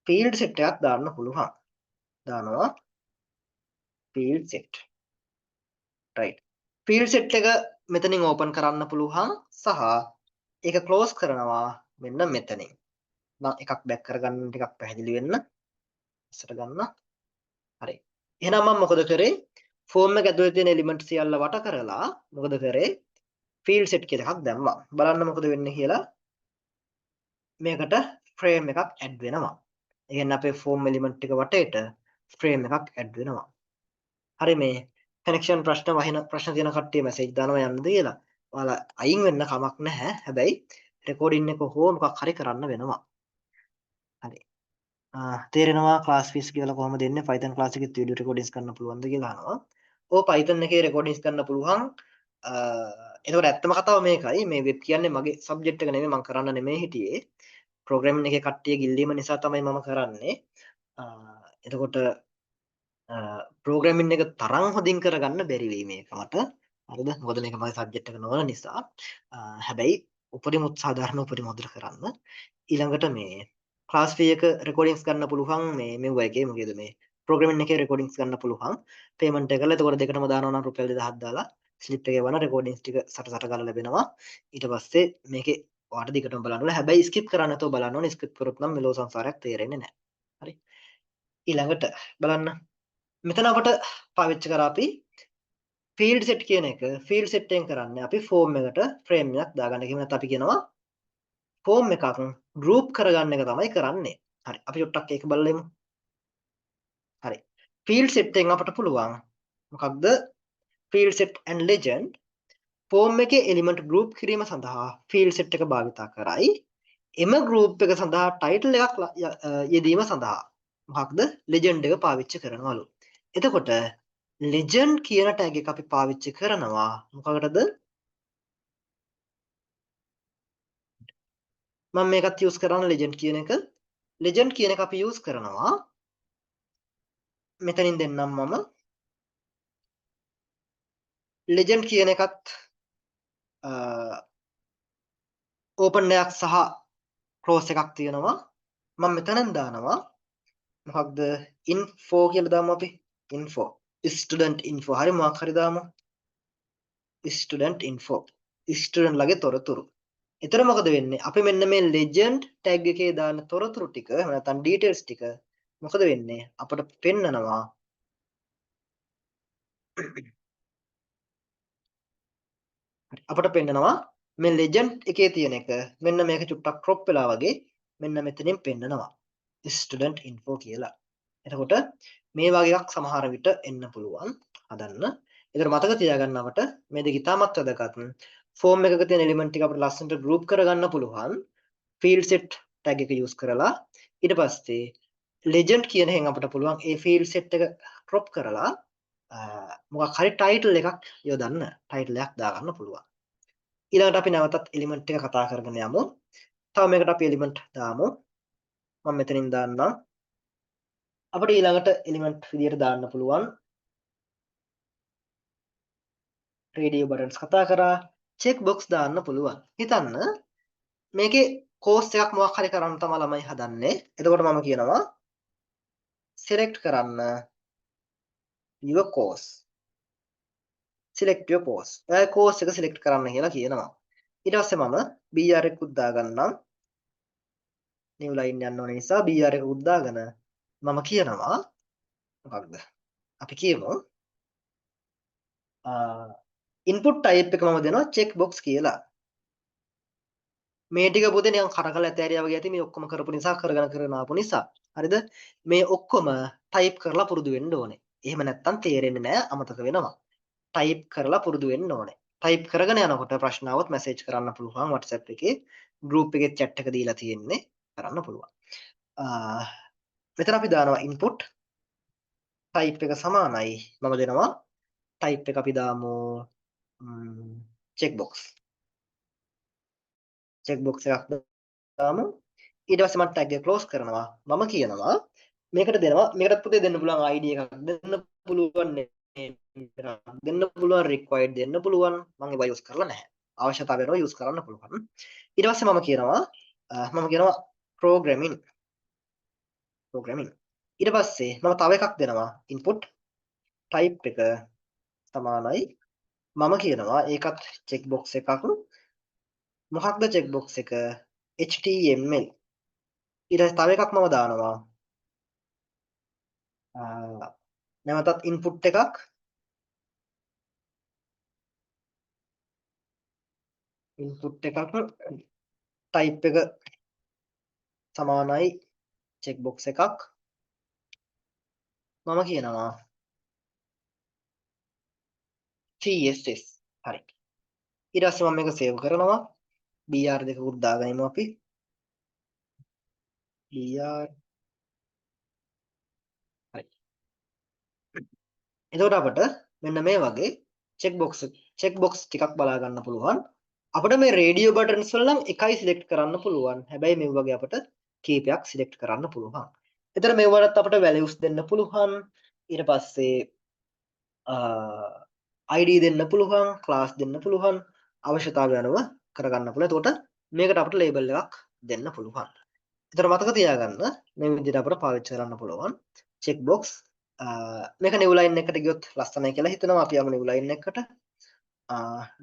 field set එකක් දාන්න පුළුවන්. දානවා field set. right. field set එක මෙතනින් open කරන්න පුළුවන් සහ ඒක close කරනවා මෙන්න මෙතනින්. මම එකක් back කරගන්න ටිකක් පැහැදිලි වෙන්න. ඉස්සර ගන්න. හරි. එහෙනම් මම මොකද කරේ? form එක ඇතුලේ තියෙන element සියල්ල වට කරලා මොකද කරේ? field set කියලා එකක් දැම්මා. බලන්න මොකද වෙන්නේ කියලා. මේකට frame එකක් add වෙනවා. ඒ කියන්නේ අපේ form element ටික වටේට frame එකක් add වෙනවා. හරි මේ connection ප්‍රශ්න තියෙන කට්ටිය message දානවා යන්නද කියලා. ඔයාලා අයින් වෙන්න කමක් නැහැ. හැබැයි recording එක හෝ මොකක් හරි කරන්න වෙනවා. හරි. තේරෙනවා class fees කියලා කොහොමද දෙන්නේ? Python class එකේ video recordings කරන්න පුළුවන්ද කියලා අහනවා. ඔව් Python එකේ recordings කරන්න පුළුවන්. එතකොට ඇත්තම කතාව මේකයි. මේ වෙබ් කියන්නේ මගේ subject එක නෙමෙයි, මම කරන්න නෙමෙයි හිටියේ. programming එකේ කට්ටිය ගිල්ලීම නිසා තමයි මම කරන්නේ. එතකොට programming එක තරම් හොඳින් කරගන්න බැරි වෙයි මේක මට. හරිද? මොකද මේක මගේ subject එක නොවන නිසා. හැබැයි උපරිම උත්සාහ දරන උපරිම හොඳට කරන්න. ඊළඟට මේ class fee එක recordings ගන්න පුළුවන් මේ මෙව එකේ මොකේද මේ programming එකේ recordings ගන්න පුළුවන් payment එක කරලා එතකොට දෙකටම දානවා නම් රුපියල් 2000ක් දාලා slip එකේ වන recordings ටික සට ගාලා ලැබෙනවා ඊට පස්සේ මේකේ ඔයාලට දිගටම බලන්න ඕනේ හැබැයි skip කරන්න නැතුව බලන්න ඕනේ skip කරොත් නම් මෙලෝ සංසාරයක් තේරෙන්නේ නැහැ හරි ඊළඟට බලන්න මෙතන අපට පාවිච්චි කරා අපි field set කියන එක field set එකෙන් කරන්නේ අපි form එකට frame එකක් දාගන්න. එහෙම නැත්නම් අපි කියනවා form එකක් group කරගන්න එක තමයි කරන්නේ. හරි. අපි චුට්ටක් ඒක බලලා එමු. හරි. field set එකෙන් අපට පුළුවන් මොකක්ද? field set and legend form එකේ element group කිරීම සඳහා field set එක භාවිතා කරයි. එම group එක සඳහා title එකක් යෙදීම සඳහා මොකක්ද? legend එක පාවිච්චි කරනවලු. එතකොට legend කියන tag එක අපි පාවිච්චි කරනවා මොකකටද? මම මේකත් use කරන legend කියන එක. legend කියන එක අපි use කරනවා මෙතනින් දෙන්නම් මම legend කියන එකත් open එකක් සහ close එකක් තියෙනවා මම මෙතනින් දානවා මොකක්ද info කියලා දාමු අපි info student info හරි මොකක් හරි දාමු student info student ලගේ තොරතුරු එතන මොකද වෙන්නේ අපි මෙන්න මේ legend tag එකේ දාන තොරතුරු ටික එහෙම නැත්නම් details ටික මොකද වෙන්නේ අපට පෙන්නනවා අපට පෙන්නනවා මේ legend එකේ තියෙන එක මෙන්න මේක චුට්ටක් crop වෙලා වගේ මෙන්න මෙතනින් පෙන්නනවා student info කියලා. එතකොට මේ වගේ එකක් සමහර විට එන්න පුළුවන් හදන්න. ඒතර මතක තියාගන්නවට මේ දෙක ඉතාමත් වැදගත්. form එකක තියෙන element ටික අපිට ලස්සනට group කරගන්න පුළුවන් field set tag එක use කරලා. ඊට පස්සේ legend කියන එකෙන් අපිට පුළුවන් ඒ field set එක crop කරලා මොකක් හරි title එකක් යොදන්න title එකක් දාගන්න පුළුවන්. ඊළඟට අපි නැවතත් element එක කතා කරගෙන යමු. තව මේකට අපි element දාමු. මම මෙතනින් දාන්නම් අපිට ඊළඟට එලිමන්ට් විදියට දාන්න පුළුවන් රේඩියෝ බටන්ස් කතා කරා චෙක් බොක්ස් දාන්න පුළුවන්. හිතන්න මේකේ කෝස් එකක් මොකක් හරි කරන්න තමයි ළමයි හදන්නේ. එතකොට මම කියනවා select කරන්න your course. select your course. ඔය course එක select කරන්න කියලා කියනවා. ඊට පස්සේ මම BR එකකුත් දාගන්නම්. new line යන්න ඕන නිසා BR එකකුත් දාගෙන මම කියනවා මොකක්ද? අපි කියමු input type එක මම දෙනවා check box කියලා. මේ ටික පුතේ නිකන් කරකලා ඇතෑරියා වගේ ඇති මේ ඔක්කොම කරපු නිසා කරගෙන ආපු නිසා. හරිද? මේ ඔක්කොම type කරලා පුරුදු වෙන්න ඕනේ. එහෙම නැත්තම් තේරෙන්නේ නැහැ අමතක වෙනවා. type කරලා පුරුදු වෙන්න ඕනේ. type කරගෙන යනකොට ප්‍රශ්න આવොත් message කරන්න පුළුවන් WhatsApp එකේ group එකේ chat එක දීලා තියෙන්නේ කරන්න පුළුවන්. මෙතන අපි දානවා input type එක සමානයි මම දෙනවා type එක අපි දාමු checkbox එකක් දාමු ඊට පස්සේ මම tag එක close කරනවා මම කියනවා මේකට දෙනවා මේකටත් පුතේ දෙන්න පුළුවන් ID එකක් දෙන්න පුළුවන් දෙන්න පුළුවන් required දෙන්න පුළුවන් මම ඒවා use කරලා නැහැ අවශ්‍යතාවය අනුව use කරන්න පුළුවන් ඊට පස්සේ මම කියනවා programming ඊට පස්සේ මම තව එකක් දෙනවා input type එක සමානයි මම කියනවා ඒකත් checkbox එකක් මොකක්ද checkbox එක HTML ඊට පස්සේ තව එකක් මම දානවා නැවතත් input එකක් type එක සමානයි checkbox එකක් මම කියනවා CSS හරි ඊට පස්සේ මම මේක save කරනවා BR දෙකකුත් දාගනිමු අපි BR හරි එතකොට අපිට මෙන්න මේ වගේ checkbox ටිකක් බලා ගන්න පුළුවන් අපිට මේ රේඩියෝ බටන්ස් වල නම් එකයි සිලෙක්ට් කරන්න පුළුවන්. හැබැයි මේ වගේ අපිට කීපයක් සිලෙක්ට් කරන්න පුළුවන්. එතන මේ වලත් අපිට values දෙන්න පුළුවන්. ඊට පස්සේ ID දෙන්න පුළුවන්, class දෙන්න පුළුවන්. අවශ්‍යතාවය අනුව කරගන්න පුළුවන්. එතකොට මේකට අපිට label එකක් දෙන්න පුළුවන්. එතන මතක තියාගන්න මේ විදිහට අපිට පාවිච්චි කරන්න පුළුවන් checkbox. මේක new line එකට ගියොත් ලස්සනයි කියලා හිතනවා. අපි යමු new line එකට.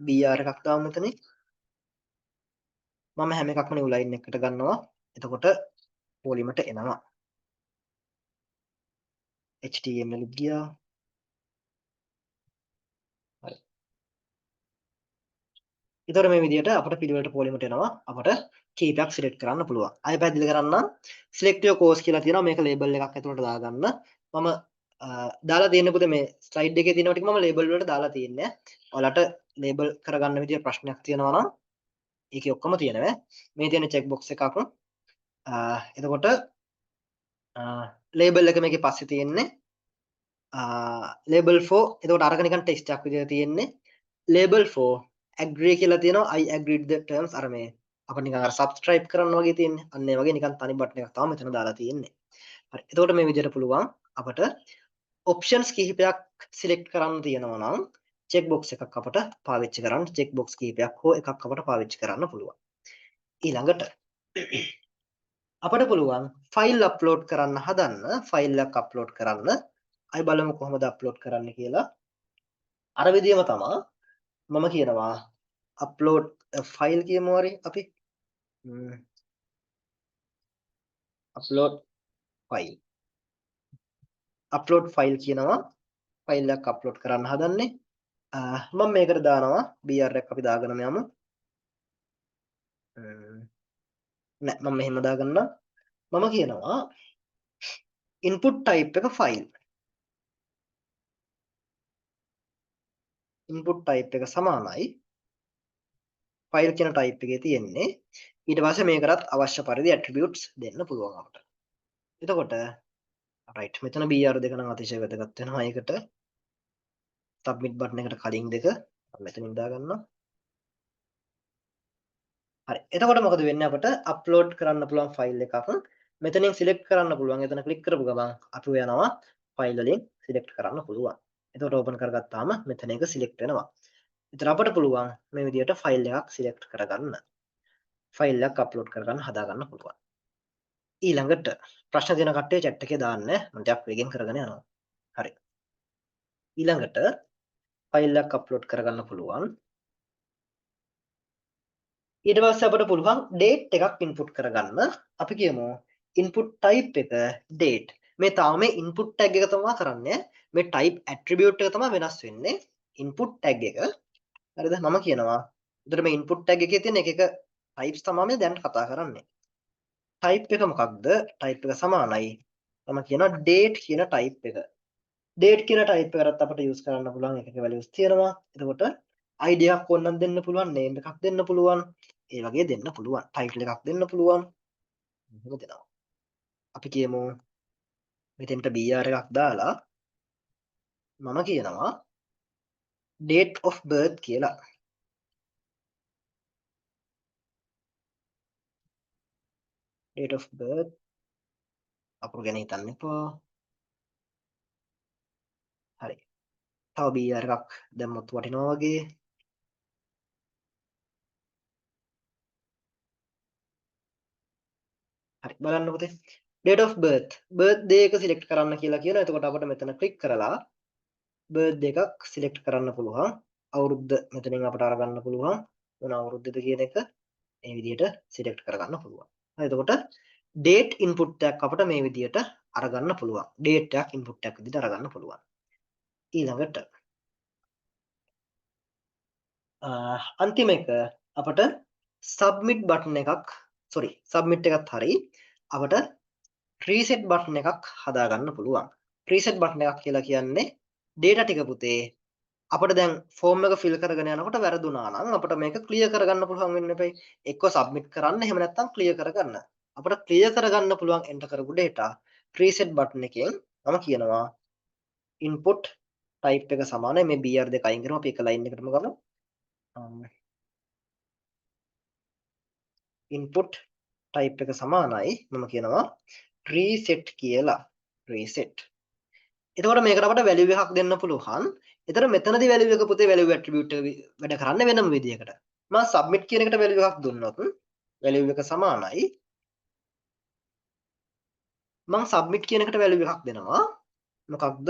BR එකක් දාමු මෙතනින්. මම හැම එකක්ම new line එකකට ගන්නවා. එතකොට පොලිමට එනවා. HTML ගියා. හරි. ඊතර මේ විදිහට අපිට පිළිවෙලට පොලිමට එනවා. අපිට කීපයක් select කරන්න පුළුවන්. ආයෙ පැහැදිලි කරන්න select your course කියලා තියෙනවා. මේක label එකක් ඇතුළට දාගන්න. මම දාලා තියෙන පුතේ මේ slide එකේ තියෙනවා ටික මම label වලට දාලා තියෙන්නේ. ඔයාලට label කරගන්න විදිය ප්‍රශ්නයක් තියෙනවා නම් ඒකේ ඔක්කොම තියෙනවා. මේ තියෙන check box එකක්. එතකොට label එක මේකේ පස්සේ තියෙන්නේ label for එතකොට අරක නිකන් text එකක් විදිහට තියෙන්නේ label for agree කියලා තියෙනවා I agreed the terms අර මේ අපිට නිකන් අර subscribe කරන්න වගේ තියෙන්නේ අන්න ඒ වගේ නිකන් තනි බටන් එකක් තමයි මෙතන දාලා තියෙන්නේ හරි එතකොට මේ විදිහට පුළුවන් අපිට options කිහිපයක් select කරන්න තියෙනවා නම් check box එකක් අපිට පාවිච්චි කරන්න check box කිහිපයක් හෝ එකක් අපිට පාවිච්චි කරන්න පුළුවන් ඊළඟට අපිට පුළුවන් ෆයිල් අප්ලෝඩ් කරන්න හදන්න ෆයිල් එකක් අප්ලෝඩ් කරන්න අය බලමු කොහොමද අප්ලෝඩ් කරන්න කියලා අර විදියම තමයි මම කියනවා අප්ලෝඩ් ෆයිල් කියමු හරි අපි අප්ලෝඩ් ෆයිල් කියනවා ෆයිල් එකක් අප්ලෝඩ් කරන්න හදන්නේ මම මේකට දානවා BR එකක් අපි දාගෙන යමු නෑ මම මෙහෙම දාගන්න මම කියනවා input type එක file input type එක සමානයි file කියන type එකේ තියෙන්නේ ඊට පස්සේ මේකටත් අවශ්‍ය පරිදි attributes දෙන්න පුළුවන් අපිට. එතකොට right මෙතන BR දෙක නම් අතිශය වැදගත් වෙනවා. ඒකට submit button එකට කලින් දෙක මෙතනින් දාගන්නවා. හරි. එතකොට මොකද වෙන්නේ අපිට upload කරන්න පුළුවන් file එකක් මෙතනින් සිලෙක්ට් කරන්න පුළුවන්. එතන ක්ලික් කරපු ගමන් අපිව යනවා ෆයිල් වලින් සිලෙක්ට් කරන්න පුළුවන්. එතකොට ඕපන් කරගත්තාම මෙතන එක සිලෙක්ට් වෙනවා. ඉතින් අපට පුළුවන් මේ විදිහට ෆයිල් එකක් සිලෙක්ට් කරගන්න. ෆයිල් එකක් අප්ලෝඩ් කරගන්න හදාගන්න පුළුවන්. ඊළඟට ප්‍රශ්න දෙන කට්ටිය chat එකේ දාන්න. මම ටිකක් වේගෙන් කරගෙන යනවා. හරි. ඊළඟට ෆයිල් එකක් අප්ලෝඩ් කරගන්න පුළුවන්. ඊට පස්සේ අපිට පුළුවන් date එකක් input කරගන්න. අපි කියමු input type එක date. මේ තාම මේ input tag එක තමයි කරන්නේ. මේ type attribute එක තමයි වෙනස් වෙන්නේ. input tag එක. හරිද? මම කියනවා. එතකොට මේ input tag එකේ තියෙන එක types තමයි මේ දැන් කතා කරන්නේ. type එක මොකක්ද? type එක සමානයි. මම කියනවා date කියන type එක. date කියන type එකකට අපිට use කරන්න පුළුවන් එකක values තියෙනවා. එතකොට id එකක් ඕනනම් දෙන්න පුළුවන්, name එකක් දෙන්න පුළුවන්, ඒ වගේ දෙන්න පුළුවන්. title එකක් දෙන්න පුළුවන්. එහෙම දෙනවා. අපි කියමු මෙතෙන්ට br එකක් දාලා මම කියනවා date of birth කියලා. date of birth අපු ගැන හිතන්න එපා. හරි. තව br එකක් දැම්මොත් වටිනවා වගේ. හරි බලන්න පුතේ. date of birthday එක select කරන්න කියලා කියනවා. එතකොට අපිට මෙතන click කරලා birthday එකක් select කරන්න පුළුවන්. අවුරුද්ද මෙතනින් අපිට අරගන්න පුළුවන්. මොන අවුරුද්දද කියන එක මේ විදිහට select කරගන්න පුළුවන්. හරි එතකොට date input එකක් අපිට මේ විදිහට අරගන්න පුළුවන්. date එකක් input එකක් විදිහට අරගන්න පුළුවන්. ඊළඟට අන්තිම එක අපිට submit button එකක් submit එකත් හරි අපිට reset button එකක් හදාගන්න පුළුවන්. reset button එකක් කියලා කියන්නේ data ටික පුතේ අපිට දැන් form එක fill කරගෙන යනකොට වැරදුනා නම් අපිට මේක clear කරගන්න පුළුවන් වෙන්න එපයි. එක්ක submit කරන්න එහෙම නැත්නම් clear කරගන්න. අපිට clear කරගන්න පුළුවන් enter කරපු data reset button එකෙන් මම කියනවා input type එක සමානයි මේ br දෙක අයින් කරමු අපි එක line එකටම ගමු. input type එක සමානයි මම කියනවා reset කියලා. reset. එතකොට මේකට අපිට value එකක් දෙන්න පුළුවන්. එතන මෙතනදී value එක පුතේ value attribute එක වැඩ කරන්න වෙනම විදියකට. මම submit කියන එකට value එකක් දුන්නොත් value එක සමානයි. මම submit කියන එකට value එකක් දෙනවා. මොකක්ද?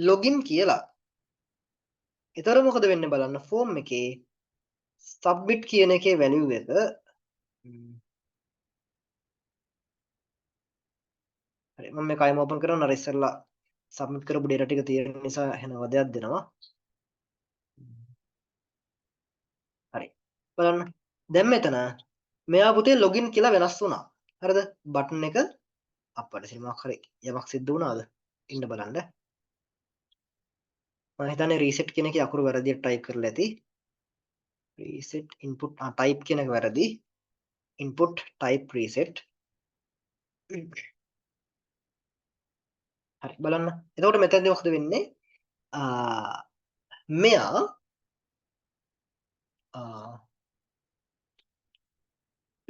login කියලා. එතකොට මොකද වෙන්නේ බලන්න form එකේ submit කියන එකේ value එක හරි මම මේක අයම open කරනවා. අර ඉස්සෙල්ලා submit කරපු data ටික තියෙන නිසා එහෙනම් වදයක් දෙනවා. හරි. බලන්න. දැන් මෙතන මෙයා පුතේ login කියලා වෙනස් වුණා. හරිද? බටන් එක අප්පට සිල්මක් හරි යමක් සිද්ධ වුණාද? ඉන්න බලන්න. මම හිතන්නේ reset කියන එකේ අකුරු වැරදියට type කරලා ඇති. reset input type කියන එක වැරදි. input type reset. හරි බලන්න. එතකොට මෙතනදී මොකද වෙන්නේ? මෙයා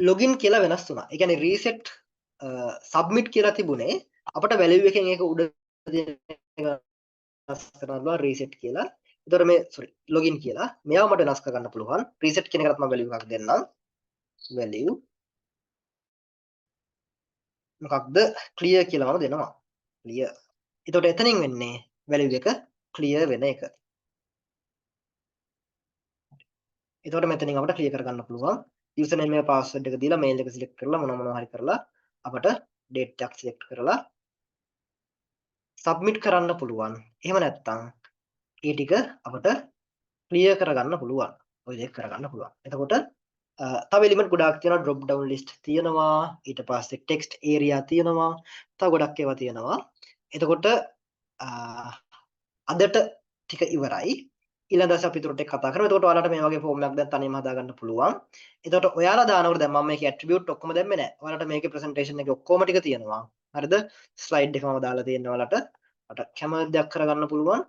login කියලා වෙනස් වුණා. ඒ කියන්නේ reset submit කියලා තිබුණේ අපිට value එකෙන් ඒක උඩ වෙනස් කරනවා reset කියලා. එතකොට මේ login කියලා මෙයාව මට වෙනස් කරගන්න පුළුවන්. reset කියන එකකට මම value එකක් දෙන්නම්. value මොකක්ද clear කියලා මම දෙනවා. clear. එතකොට එතනින් වෙන්නේ value එක clear වෙන එක. එතකොට මෙතනින් අපිට clear කරගන්න පුළුවන්. username එක password එක දීලා mail එක select කරලා මොනවා හරි කරලා අපිට date එකක් select කරලා submit කරන්න පුළුවන්. එහෙම නැත්නම් ඒ ටික අපිට clear කරගන්න පුළුවන්. ඔය දෙක කරගන්න පුළුවන්. එතකොට තව එලිමන්ට් ගොඩාක් තියෙනවා. drop down list තියෙනවා. ඊට පස්සේ text area තියෙනවා. තව ගොඩක් ඒවා තියෙනවා. එතකොට අදට ටික ඉවරයි. ඊළඟ දවසේ අපි ඊටට කතා කරමු. එතකොට ඔයාලට මේ වගේ ෆෝම් එකක් දැන් තනියම හදාගන්න පුළුවන්. එතකොට ඔයාලා දානකොට දැන් මම මේකේ ඇට්‍රිබියුට් ඔක්කොම දැම්මේ නැහැ. ඔයාලට මේකේ ප්‍රසන්ටේෂන් එකේ ඔක්කොම ටික තියෙනවා. හරිද? ස්ලයිඩ් එකම දාලා තියෙනවා ඔයාලට. අට කැමති දෙයක් කරගන්න පුළුවන්.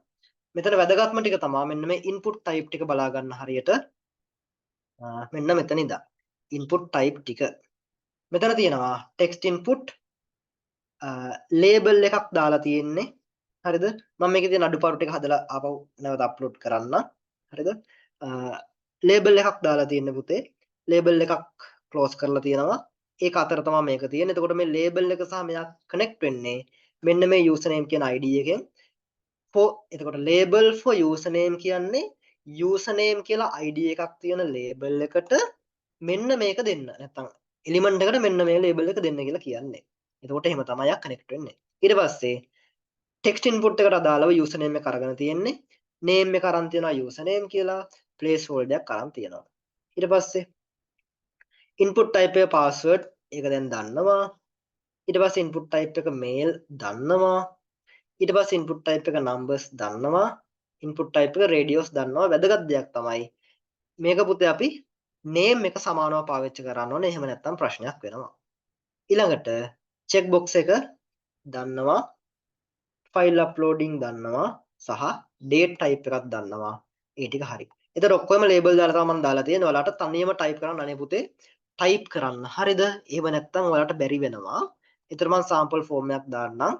මෙතන වැදගත්ම ටික තමයි මෙන්න මේ input type ටික බලා ගන්න හරියට මෙන්න මෙතන ඉඳන් input type ටික මෙතන තියෙනවා text input label එකක් දාලා තියෙන්නේ. හරිද? මම මේකේ තියෙන අඩුපාඩු ටික හදලා ආපහු නැවත අප්ලෝඩ් කරන්න. හරිද? label එකක් දාලා තියෙන්නේ පුතේ. label එකක් close කරලා තියෙනවා. ඒක අතර තමයි මේක තියෙන්නේ. එතකොට මේ label එක සහ මෙයා connect වෙන්නේ මෙන්න මේ username කියන ID එකෙන්. එතකොට label for username කියන්නේ username කියලා ID එකක් තියෙන label එකට මෙන්න මේක දෙන්න. නැත්තම් element එකට මෙන්න මේ label එක දෙන්න කියලා කියන්නේ. එතකොට එහෙම තමයි connect වෙන්නේ. ඊට පස්සේ text input එකට අදාළව username එක අරගෙන තියෙන්නේ. name එක අරන් තියනවා username කියලා. placeholder එකක් අරන් තියනවා. ඊට පස්සේ input type එක password ඒක දැන් දන්නවා. ඊට පස්සේ input type එක mail දන්නවා. ඊට පස්සේ input type එක numbers දන්නවා. input type එක radios දන්නවා. වැදගත් දෙයක් තමයි මේක පුතේ අපි name එක සමානව පාවිච්චි කරන්න ඕනේ. එහෙම නැත්නම් ප්‍රශ්නයක් වෙනවා. ඊළඟට check box එක දන්නවා. file uploading දන්නවා සහ date type එකක් දන්නවා. ඒ ටික හරි. එතකොට ඔක්කොම label දාලා තමයි මම දාලා තියෙන්නේ. ඔයාලට තනියම type කරන්න අනේ පුතේ. type කරන්න. හරිද? එහෙම නැත්නම් ඔයාලට බැරි වෙනවා. ඒතර මම sample form එකක් දාන්නම්.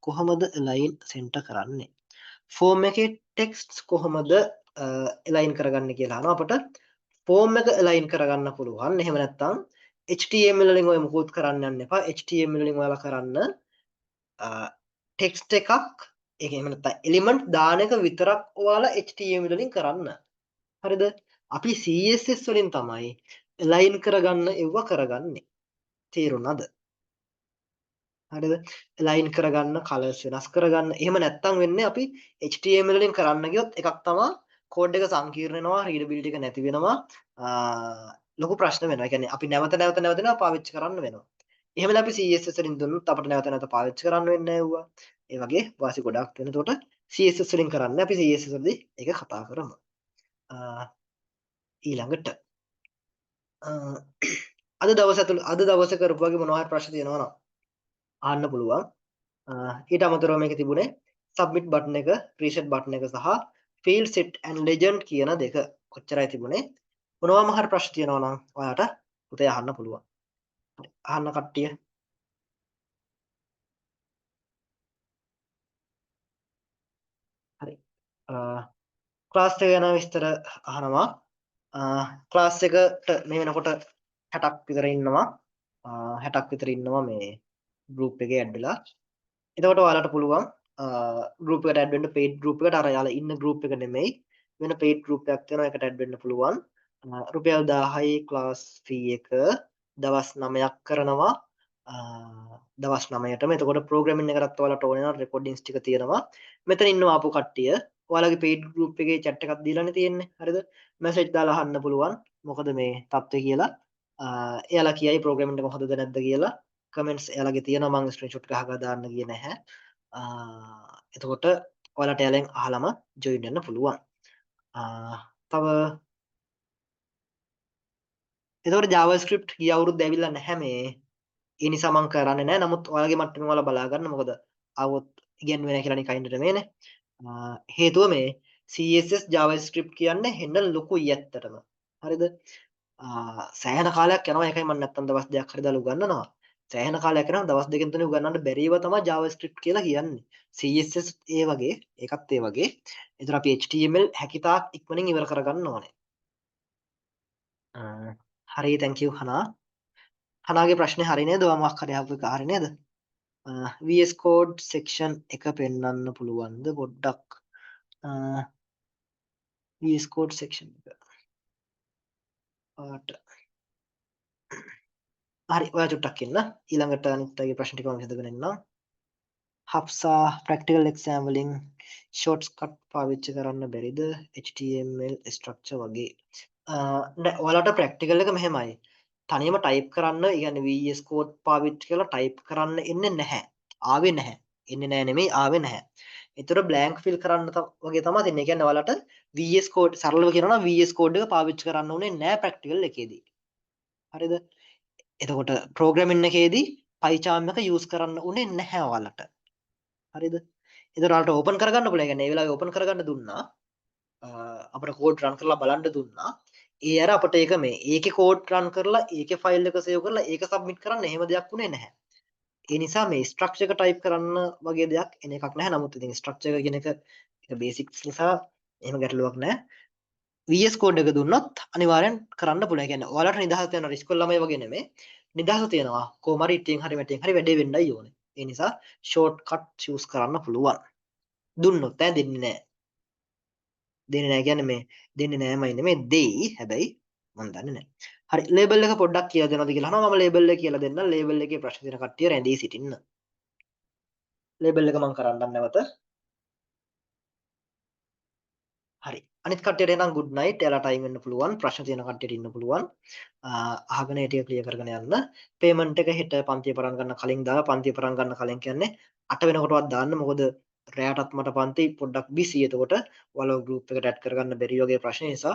කොහොමද align center කරන්නේ? form එකේ text කොහොමද align කරගන්නේ කියලා අහනවා අපට. form එක align කරගන්න පුළුවන්. එහෙම නැත්නම් HTML වලින් ඔය මුකුත් කරන්න යන්න එපා. HTML වලින් ඔයාලා කරන්න text එකක් ඒක එහෙම නැත්නම් element දාන එක විතරක් ඔයාලා HTML වලින් කරන්න. හරිද? අපි CSS වලින් තමයි align කරගන්න ඒව කරගන්නේ. තේරුණාද? හරිද? align කරගන්න colors වෙනස් කරගන්න. එහෙම නැත්නම් වෙන්නේ අපි HTML වලින් කරන්න ගියොත් එකක් තමයි code එක සංකීර්ණ වෙනවා, readability එක නැති වෙනවා. ලොකු ප්‍රශ්න වෙනවා. ඒ කියන්නේ අපි නැවත පාවිච්චි කරන්න වෙනවා. එහෙමද අපි CSS වලින් දුන්නොත් අපිට නැවත පාවිච්චි කරන්න වෙන්නේ නැහැ. ඒ වගේ වාසි ගොඩක් වෙන. එතකොට CSS වලින් කරන්න අපි CSS වලදී ඒක කතා කරමු. ඊළඟට අද දවසේ කරපු වගේ මොනවා හරි ප්‍රශ්න තියෙනවා නම් අහන්න පුළුවන්. ඊට අමතරව මේකේ තිබුණේ submit button එක, reset button එක සහ field set and legend කියන දෙක. කොච්චරයි තිබුණේ. මොනවාම හරි ප්‍රශ්න තියෙනවා නම් ඔයාලට පුතේ අහන්න පුළුවන්. අහන්න කට්ටිය. හරි. ක්ලාස් එක ගැන විස්තර අහනවා. ක්ලාස් එකට මේ වෙනකොට 60ක් විතර ඉන්නවා. 60ක් විතර ඉන්නවා මේ group එකේ ඇඩ් වෙලා. එතකොට ඔයාලට පුළුවන් group එකට ඇඩ් වෙන්න paid group එකට අර යාලා ඉන්න group එක නෙමෙයි වෙන paid group එකක් තියෙනවා ඒකට ඇඩ් වෙන්න පුළුවන්. රුපියල් 1000යි class fee එක දවස් 9ක් කරනවා. දවස් 9ටම. එතකොට programming එකටත් ඔයාලට ඕන වෙනවා recordings ටික තියෙනවා. මෙතන ඉන්නවා ආපු කට්ටිය ඔයාලගේ paid group එකේ chat එකක් දීලානේ තියෙන්නේ. හරිද? message දාලා අහන්න පුළුවන්. මොකද මේ තත්ත්වය කියලා. එයාලා කියයි programming එක හොඳද නැද්ද කියලා. comments එයාලගේ තියෙනවා මම screenshot ගහලා දාන්න ගියේ නැහැ. එතකොට ඔයාලට එයාලෙන් අහලම join වෙන්න පුළුවන්. තව එතකොට JavaScript ගිය අවුරුද්ද ඇවිල්ලා නැහැ මේ. ඒ නිසා මම කරන්නේ නැහැ. නමුත් ඔයාලගේ මට්ටමේ ඔයාලා බලා ගන්න. මොකද આવොත් ඉගෙනුවේ නැහැ කියලා නිකන් ඉන්නට මේනේ. හේතුව මේ CSS JavaScript කියන්නේ හෙන්න ලොකුයි ඇත්තටම. හරිද? සෑහෙන කාලයක් යනවා. ඒකයි මම නැත්තම් දවස් දෙකක් හරි දාලා උගන්වනවා. සෑහෙන කාලයක් යනවා. දවස් දෙකෙන් තුනේ උගන්වන්න බැරිව තමයි JavaScript කියලා කියන්නේ. CSS ඒ වගේ, ඒකත් ඒ වගේ. ඒතර අපි HTML හැකිතාක් ඉක්මනින් ඉවර කරගන්න ඕනේ. හරි thank you හනා. හනාගේ ප්‍රශ්නේ හරි නේද? මොකක් හරි අහපු එක හරි නේද? VS Code section එක පෙන්වන්න පුළුවන්ද පොඩ්ඩක්? VS Code section එක. හරි ඔයා චුට්ටක් ඉන්න. ඊළඟට අනිත් අයගේ ප්‍රශ්න ටික මම හිතගෙන ඉන්නම්. හප්සා practical exam වලින් shortcut පාවිච්චි කරන්න බැරිද? HTML structure වගේ. නෑ ඔයාලට practical එක මෙහෙමයි. තනියම type කරන්න, ඒ කියන්නේ VS Code පාවිච්චි කරලා type කරන්න එන්නේ නැහැ. ආවේ නැහැ. එන්නේ නැහැ නෙමෙයි ආවේ නැහැ. ඒතර blank fill කරන්න වගේ තමයි තින්නේ. ඒ කියන්නේ ඔයාලට VS Code සරලව කියනවා නම් VS Code එක පාවිච්චි කරන්න ඕනේ නැහැ practical එකේදී. හරිද? එතකොට programming එකේදී PyCharm එක use කරන්න උනේ නැහැ ඔයාලට. හරිද? එතකොට ඔයාලට open කරගන්න පුළුවන්. ඒ කියන්නේ ඒ වෙලාවේ open කරගන්න දුන්නා. අපිට code run කරලා බලන්න දුන්නා. ඒ අර අපිට ඒක මේ ඒකේ කෝඩ් රන් කරලා ඒකේ ෆයිල් එක සේව් කරලා ඒක සබ්මිට් කරන්න එහෙම දෙයක් උනේ නැහැ. ඒ නිසා මේ ස්ට්‍රක්චර් එක ටයිප් කරන්න වගේ දෙයක් එන එකක් නැහැ. නමුත් ඉතින් ස්ට්‍රක්චර් එක කියන එක බේසික්ස් නිසා එහෙම ගැටලුවක් නැහැ. VS කෝඩ් එක දුන්නොත් අනිවාර්යෙන් කරන්න පුළුවන්. ඒ කියන්නේ ඔයාලට නිදහස තියෙනවා ඉස්කෝල ළමයි වගේ නෙමෙයි. නිදහස තියෙනවා. කොහොම හරි ඉතින් හරි මෙතෙන් හරි වැඩේ වෙන්නයි ඕනේ. ඒ නිසා ෂෝට් කට් චූස් කරන්න පුළුවන්. දුන්නොත් දෙන්නේ නැහැ. දෙන්නේ නැහැ කියන්නේ මේ දෙන්නේ නැහැමයි නෙමෙයි දෙයි. හැබැයි මම දන්නේ නැහැ. හරි ලේබල් එක පොඩ්ඩක් කියලා දෙනවද කියලා අහනවා. මම ලේබල් එක කියලා දෙන්නම්. ලේබල් එකේ ප්‍රශ්න තියෙන කට්ටිය රැඳී සිටින්න. ලේබල් එක මම කරන්නම් නැවත. හරි. අනිත් කට්ටියට එනම් good night. එයාලා ටයිම් වෙන්න පුළුවන්. ප්‍රශ්න තියෙන කට්ටියට ඉන්න පුළුවන්. අහගෙන ඒ ටික ක්ලියර් කරගෙන යන්න. පේමන්ට් එක හෙට පන්තිය පටන් ගන්න කලින් දාලා පන්තිය පටන් ගන්න කලින් කියන්නේ 8 වෙනකොටවත් දාන්න. මොකද රැයටත් මට පන්ති පොඩ්ඩක් බිසි. එතකොට ඔයාලව ගෲප් එකට ඇඩ් කරගන්න බැරි වගේ ප්‍රශ්න නිසා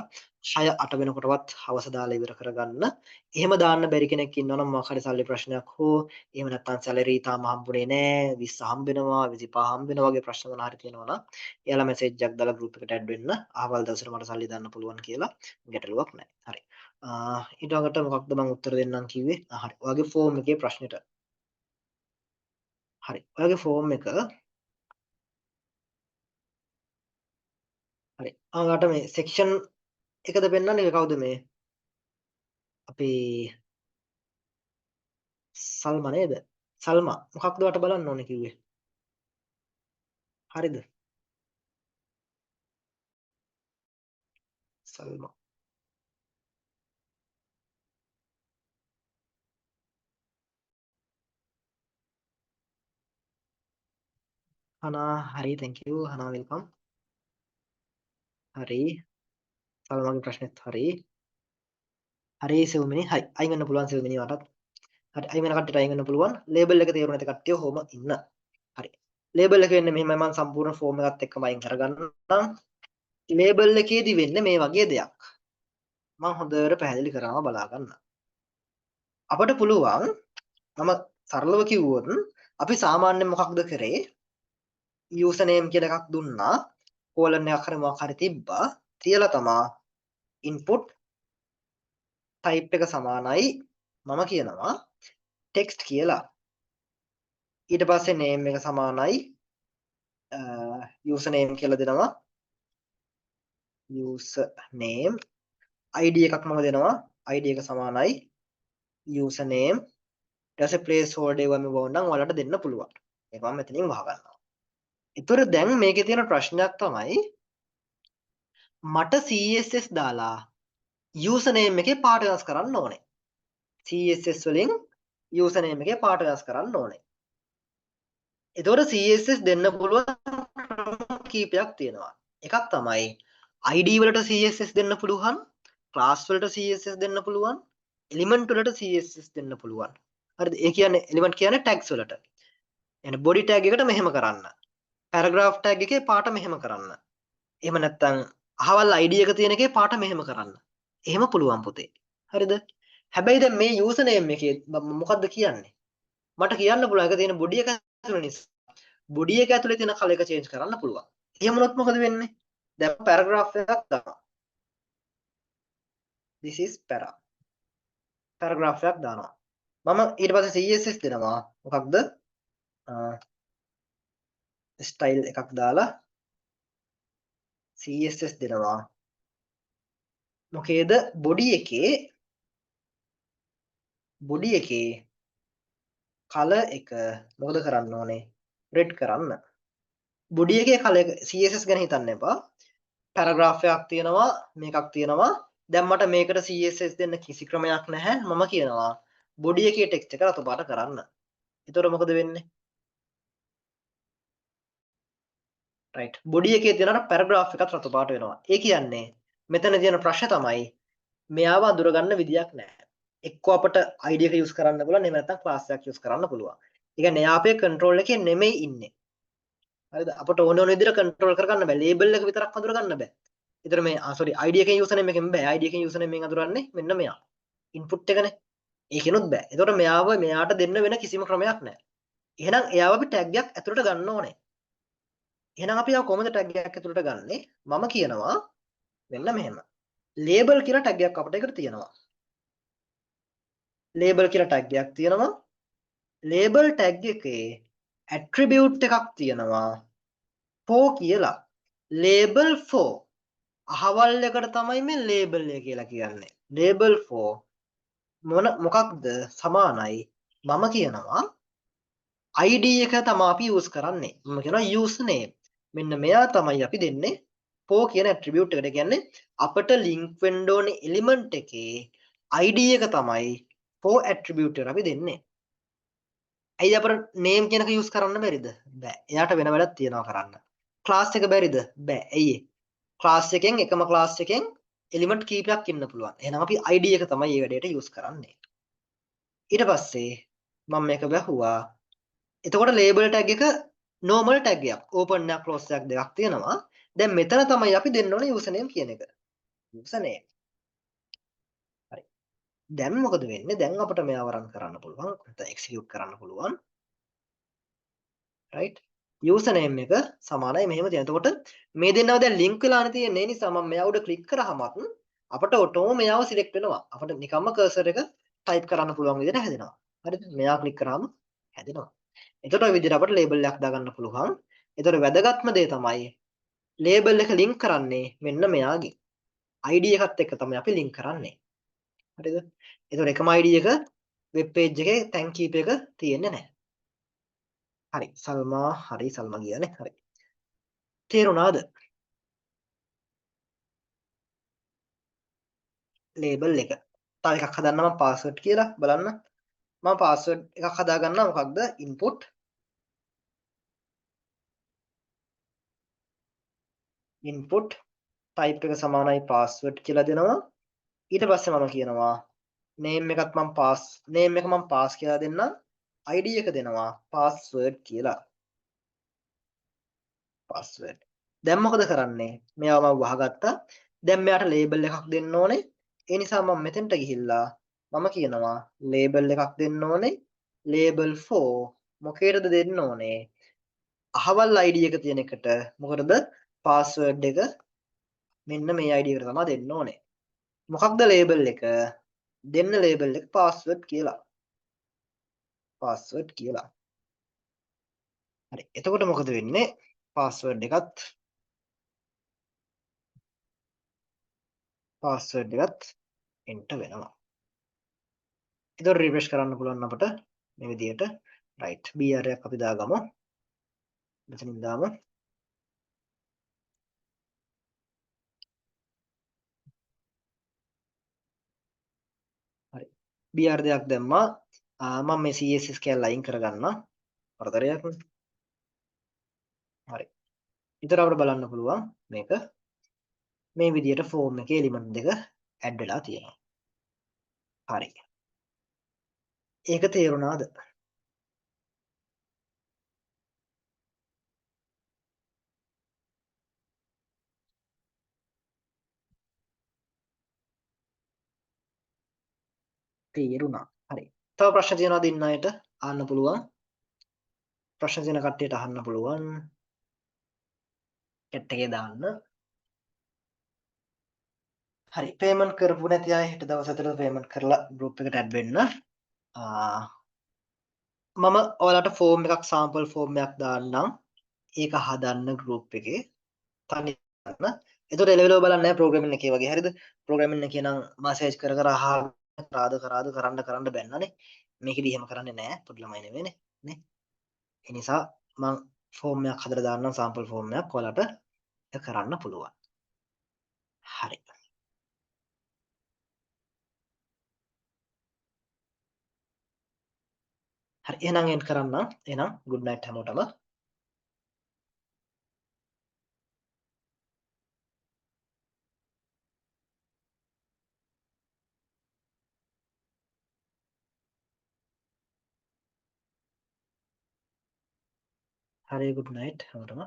6 8 වෙනකොටවත් හවස දාලා ඉවර කරගන්න. එහෙම දාන්න බැරි කෙනෙක් ඉන්නවනම් මොකක් හරි සල්ලි ප්‍රශ්නයක් හෝ එහෙම නැත්නම් සැලරි තාම හම්බුනේ නැහැ 20 හම්බෙනවා 25 හම්බෙනවා වගේ ප්‍රශ්න මොනවා හරි තියෙනවා නම් එයාලා මැසේජ් එකක් දාලා ගෲප් එකට ඇඩ් වෙන්න. අහවල් දවසට මට සල්ලි දාන්න පුළුවන් කියලා ගැටලුවක් නැහැ. හරි. ඊළඟට මොකක්ද මම උත්තර දෙන්නම් කිව්වේ? හරි. ඔයාගේ ෆෝම් එකේ ප්‍රශ්නෙට. හරි. ඔයාගේ ෆෝම් එක හරි. ඔයාලට මේ සෙක්ෂන් එකද පෙන්වන්නේ කවුද මේ? අපේ සල්මා නේද? සල්මා. මොකක්ද වට බලන්න ඕනේ කිව්වේ? හරිද? සල්මා. හනා හරි thank you. හනා වෙල්කම්. හරි. සල්මාගේ ප්‍රශ්නෙත් හරි. හරි සෙව්මිනි. හරි. අයින් වෙන්න පුළුවන් සෙව්මිනි වටත්. හරි. අයින් වෙන කට්ටියට අයින් වෙන්න පුළුවන්. ලේබල් එක තේරුම් නැති කට්ටිය ඔහොම ඉන්න. හරි. ලේබල් එක වෙන්නේ මෙහෙමයි මම සම්පූර්ණ ෆෝම් එකත් එක්කම අයින් කරගන්නම්. ලේබල් එකේදී වෙන්නේ මේ වගේ දෙයක්. මම හොඳට පැහැදිලි කරනවා බලා ගන්න. අපිට පුළුවන් මම සරලව කිව්වොත් අපි සාමාන්‍යයෙන් මොකක්ද කරේ? යූසර් නේම් කියලා එකක් දුන්නා. කෝලන් එකක් හරි මොකක් හරි තිබ්බා. තියලා තමා input type එක සමානයි මම කියනවා text කියලා. ඊට පස්සේ name එක සමානයි user name කියලා දෙනවා. user name id එකක් මම දෙනවා. id එක සමානයි user name ඊට පස්සේ place holder එක මම වුණනම් ඔයාලට දෙන්න පුළුවන්. ඒක මම මෙතනින් වහ ගන්නවා. ඒතර දැන් මේකේ තියෙන ප්‍රශ්නයක් තමයි මට CSS දාලා user name එකේ පාට වෙනස් කරන්න ඕනේ. CSS වලින් user name එකේ පාට වෙනස් කරන්න ඕනේ. ඒතකොට CSS දෙන්න පුළුවන් කීපයක් තියෙනවා. එකක් තමයි ID වලට CSS දෙන්න පුළුවන්, class වලට CSS දෙන්න පුළුවන්, element වලට CSS දෙන්න පුළුවන්. හරිද? ඒ කියන්නේ element කියන්නේ tags වලට. يعني body tag එකට මෙහෙම කරන්න. paragraph tag එකේ පාට මෙහෙම කරන්න. එහෙම නැත්නම් අහවල් ID එක තියෙන එකේ පාට මෙහෙම කරන්න. එහෙම පුළුවන් පුතේ. හරිද? හැබැයි දැන් මේ user name එකේ මොකද්ද කියන්නේ? මට කියන්න පුළුවන් ඒක තියෙන body එක ඇතුළේ නිසා. body එක ඇතුලේ තියෙන කල එක change කරන්න පුළුවන්. එහෙම වුණොත් මොකද වෙන්නේ? දැන් paragraph එකක් දානවා. this is paragraph එකක් දානවා. මම ඊට පස්සේ CSS දෙනවා. මොකක්ද? style එකක් දාලා CSS දෙනවා. මොකේද body එකේ color එක මොකද කරන්න ඕනේ? red කරන්න. body එකේ color එක CSS ගැන හිතන්න එපා. paragraph එකක් තියෙනවා මේකක් තියෙනවා. දැන් මට මේකට CSS දෙන්න කිසි ක්‍රමයක් නැහැ. මම කියනවා body එකේ text එක රතු පාට කරන්න. එතකොට මොකද වෙන්නේ? right body එකේ තියෙන paragraph එකත් රතු පාට වෙනවා. ඒ කියන්නේ මෙතන තියෙන ප්‍රශ්න තමයි මෙයාව අඳුරගන්න විදියක් නැහැ. එක්ක අපිට ID එක use කරන්න පුළුවන් එහෙම නැත්නම් class එකක් use කරන්න පුළුවන්. ඒ කියන්නේ එයා අපේ control එකේ නෙමෙයි ඉන්නේ. හරිද? අපිට ඕන විදිහට control කරගන්න බෑ. label එක විතරක් අඳුරගන්න බෑ. ඒතර මේ sorry ID එකෙන් username එකෙන් බෑ. ID එකෙන් username එකෙන් අඳුරන්නේ මෙන්න මෙයා. input එකනේ. ඒකෙනුත් බෑ. ඒතකොට මෙයාට දෙන්න වෙන කිසිම ක්‍රමයක් නැහැ. එහෙනම් එයාව අපි tag එකක් ඇතුළට ගන්න ඕනේ. එහෙනම් අපි ආව කොහොමද tag එකක් ඇතුළට ගන්නෙ? මම කියනවා මෙන්න මෙහෙම. label කියලා tag එකක් අපිට එකට තියෙනවා. label කියලා tag එකක් තියෙනවා. label tag එකේ attribute එකක් තියෙනවා for කියලා. label for අහවල් එකට තමයි මේ label එක කියලා කියන්නේ. label for මොකක්ද සමානයි මම කියනවා id එක තමයි අපි use කරන්නේ. මම කියනවා username. මෙන්න මෙයා තමයි අපි දෙන්නේ for කියන attribute එකට. කියන්නේ අපිට link වෙන්න ඕනේ element එකේ id එක තමයි for attribute එකට අපි දෙන්නේ. ඇයි අපිට name කියනක use කරන්න බැරිද? බෑ. එයාට වෙන වැඩක් තියනවා කරන්න. class එක බැරිද? බෑ. ඇයි? class එකෙන් එකම class එකෙන් element කීපයක් ඉන්න පුළුවන්. එහෙනම් අපි id එක තමයි මේ වැඩේට use කරන්නේ. ඊට පස්සේ මම මේක බැහුවා. එතකොට label tag එක normal tag එකක්. open එකක් close එකක් දෙකක් තියෙනවා. දැන් මෙතන තමයි අපි දෙන්න ඕනේ username කියන එක. username. හරි. දැන් මොකද වෙන්නේ? දැන් අපිට මෙයාව run කරන්න පුළුවන්. නැත්නම් execute කරන්න පුළුවන්. right? username එක සමානයි මෙහෙම තියෙනවා. එතකොට මේ දෙන්නව දැන් link වෙලානේ තියෙන්නේ. ඒ නිසා මම මෙයා උඩ click කරාමත් අපිට ඔටෝම මෙයාව select වෙනවා. අපිට නිකම්ම cursor එක type කරන්න පුළුවන් විදිහට හැදෙනවා. හරිද? මෙයා click කරාම හැදෙනවා. එතකොට ඔය විදිහට අපිට label එකක් දාගන්න පුළුවන්. එතකොට වැදගත්ම දේ තමයි label එක link කරන්නේ මෙන්න මෙයාගේ id එකත් එක්ක තමයි අපි link කරන්නේ. හරිද? එතකොට එකම id එක web page එකේ thank keep එක තියෙන්නේ නැහැ. හරි. සල්මා කියන්නේ. හරි. තේරුණාද? label එක. තව එකක් හදන්න මම password කියලා බලන්න. මම password එකක් හදාගන්නවා. මොකක්ද? input type එක සමානයි password කියලා දෙනවා. ඊට පස්සේ මම කියනවා name එකත් name එක මම pass කියලා දෙන්නම්. id එක දෙනවා password කියලා. password. දැන් මොකද කරන්නේ? මෙයාව මම වහගත්තා. දැන් මෙයාට label එකක් දෙන්න ඕනේ. ඒ නිසා මම මෙතෙන්ට ගිහිල්ලා මම කියනවා label එකක් දෙන්න ඕනේ. label for මොකේද දෙන්න ඕනේ? අහවල් id එක තියෙන එකට මොකටද password එක මෙන්න මේ id එකට තමයි දෙන්න ඕනේ. මොකක්ද label එක? දෙන්න label එක password කියලා. password කියලා. හරි. එතකොට මොකද වෙන්නේ? password එකත් enter වෙනවා. එතකොට refresh කරන්න පුළුවන් අපිට මේ විදිහට. right. br එකක් අපි දාගමු. මෙතනින් දාමු. හරි. br දෙයක් දැම්මා. මම මේ css කැල්ල අයින් කරගන්නවා. වරදරයක් නේ. හරි. ඊතර අපිට බලන්න පුළුවන් මේක මේ විදිහට form එකේ element දෙක add වෙලා තියෙනවා. හරි. ඒක තේරුණාද? තේරුණා. හරි. තව ප්‍රශ්න තියෙනවද ඉන්න අයට? අහන්න පුළුවන්. ප්‍රශ්න තියෙන කට්ටියට අහන්න පුළුවන්. chat එකේ දාන්න. හරි. payment කරපු නැති අය හෙට දවස් ඇතුළත payment කරලා group එකට add වෙන්න. මම ඔයාලට form එකක් sample form එකක් දාන්නම්. ඒක හදන්න group එකේ. තනි කරන්න. එතකොට එලෙවලව බලන්නේ නැහැ programming එකේ වගේ. හරිද? programming එකේ නම් message කර කරන්න බැන්නනේ. මේකෙදි එහෙම කරන්නේ නැහැ. පොඩි ළමයි නෙවෙයිනේ. නේ? ඒ නිසා මම form එකක් හදලා දාන්නම් sample form එකක් ඔයාලට ඒක කරන්න පුළුවන්. හරි. හරි. එහෙනම් end කරන්න. එහෙනම් good night හැමෝටම. හරි good night හැමෝටම.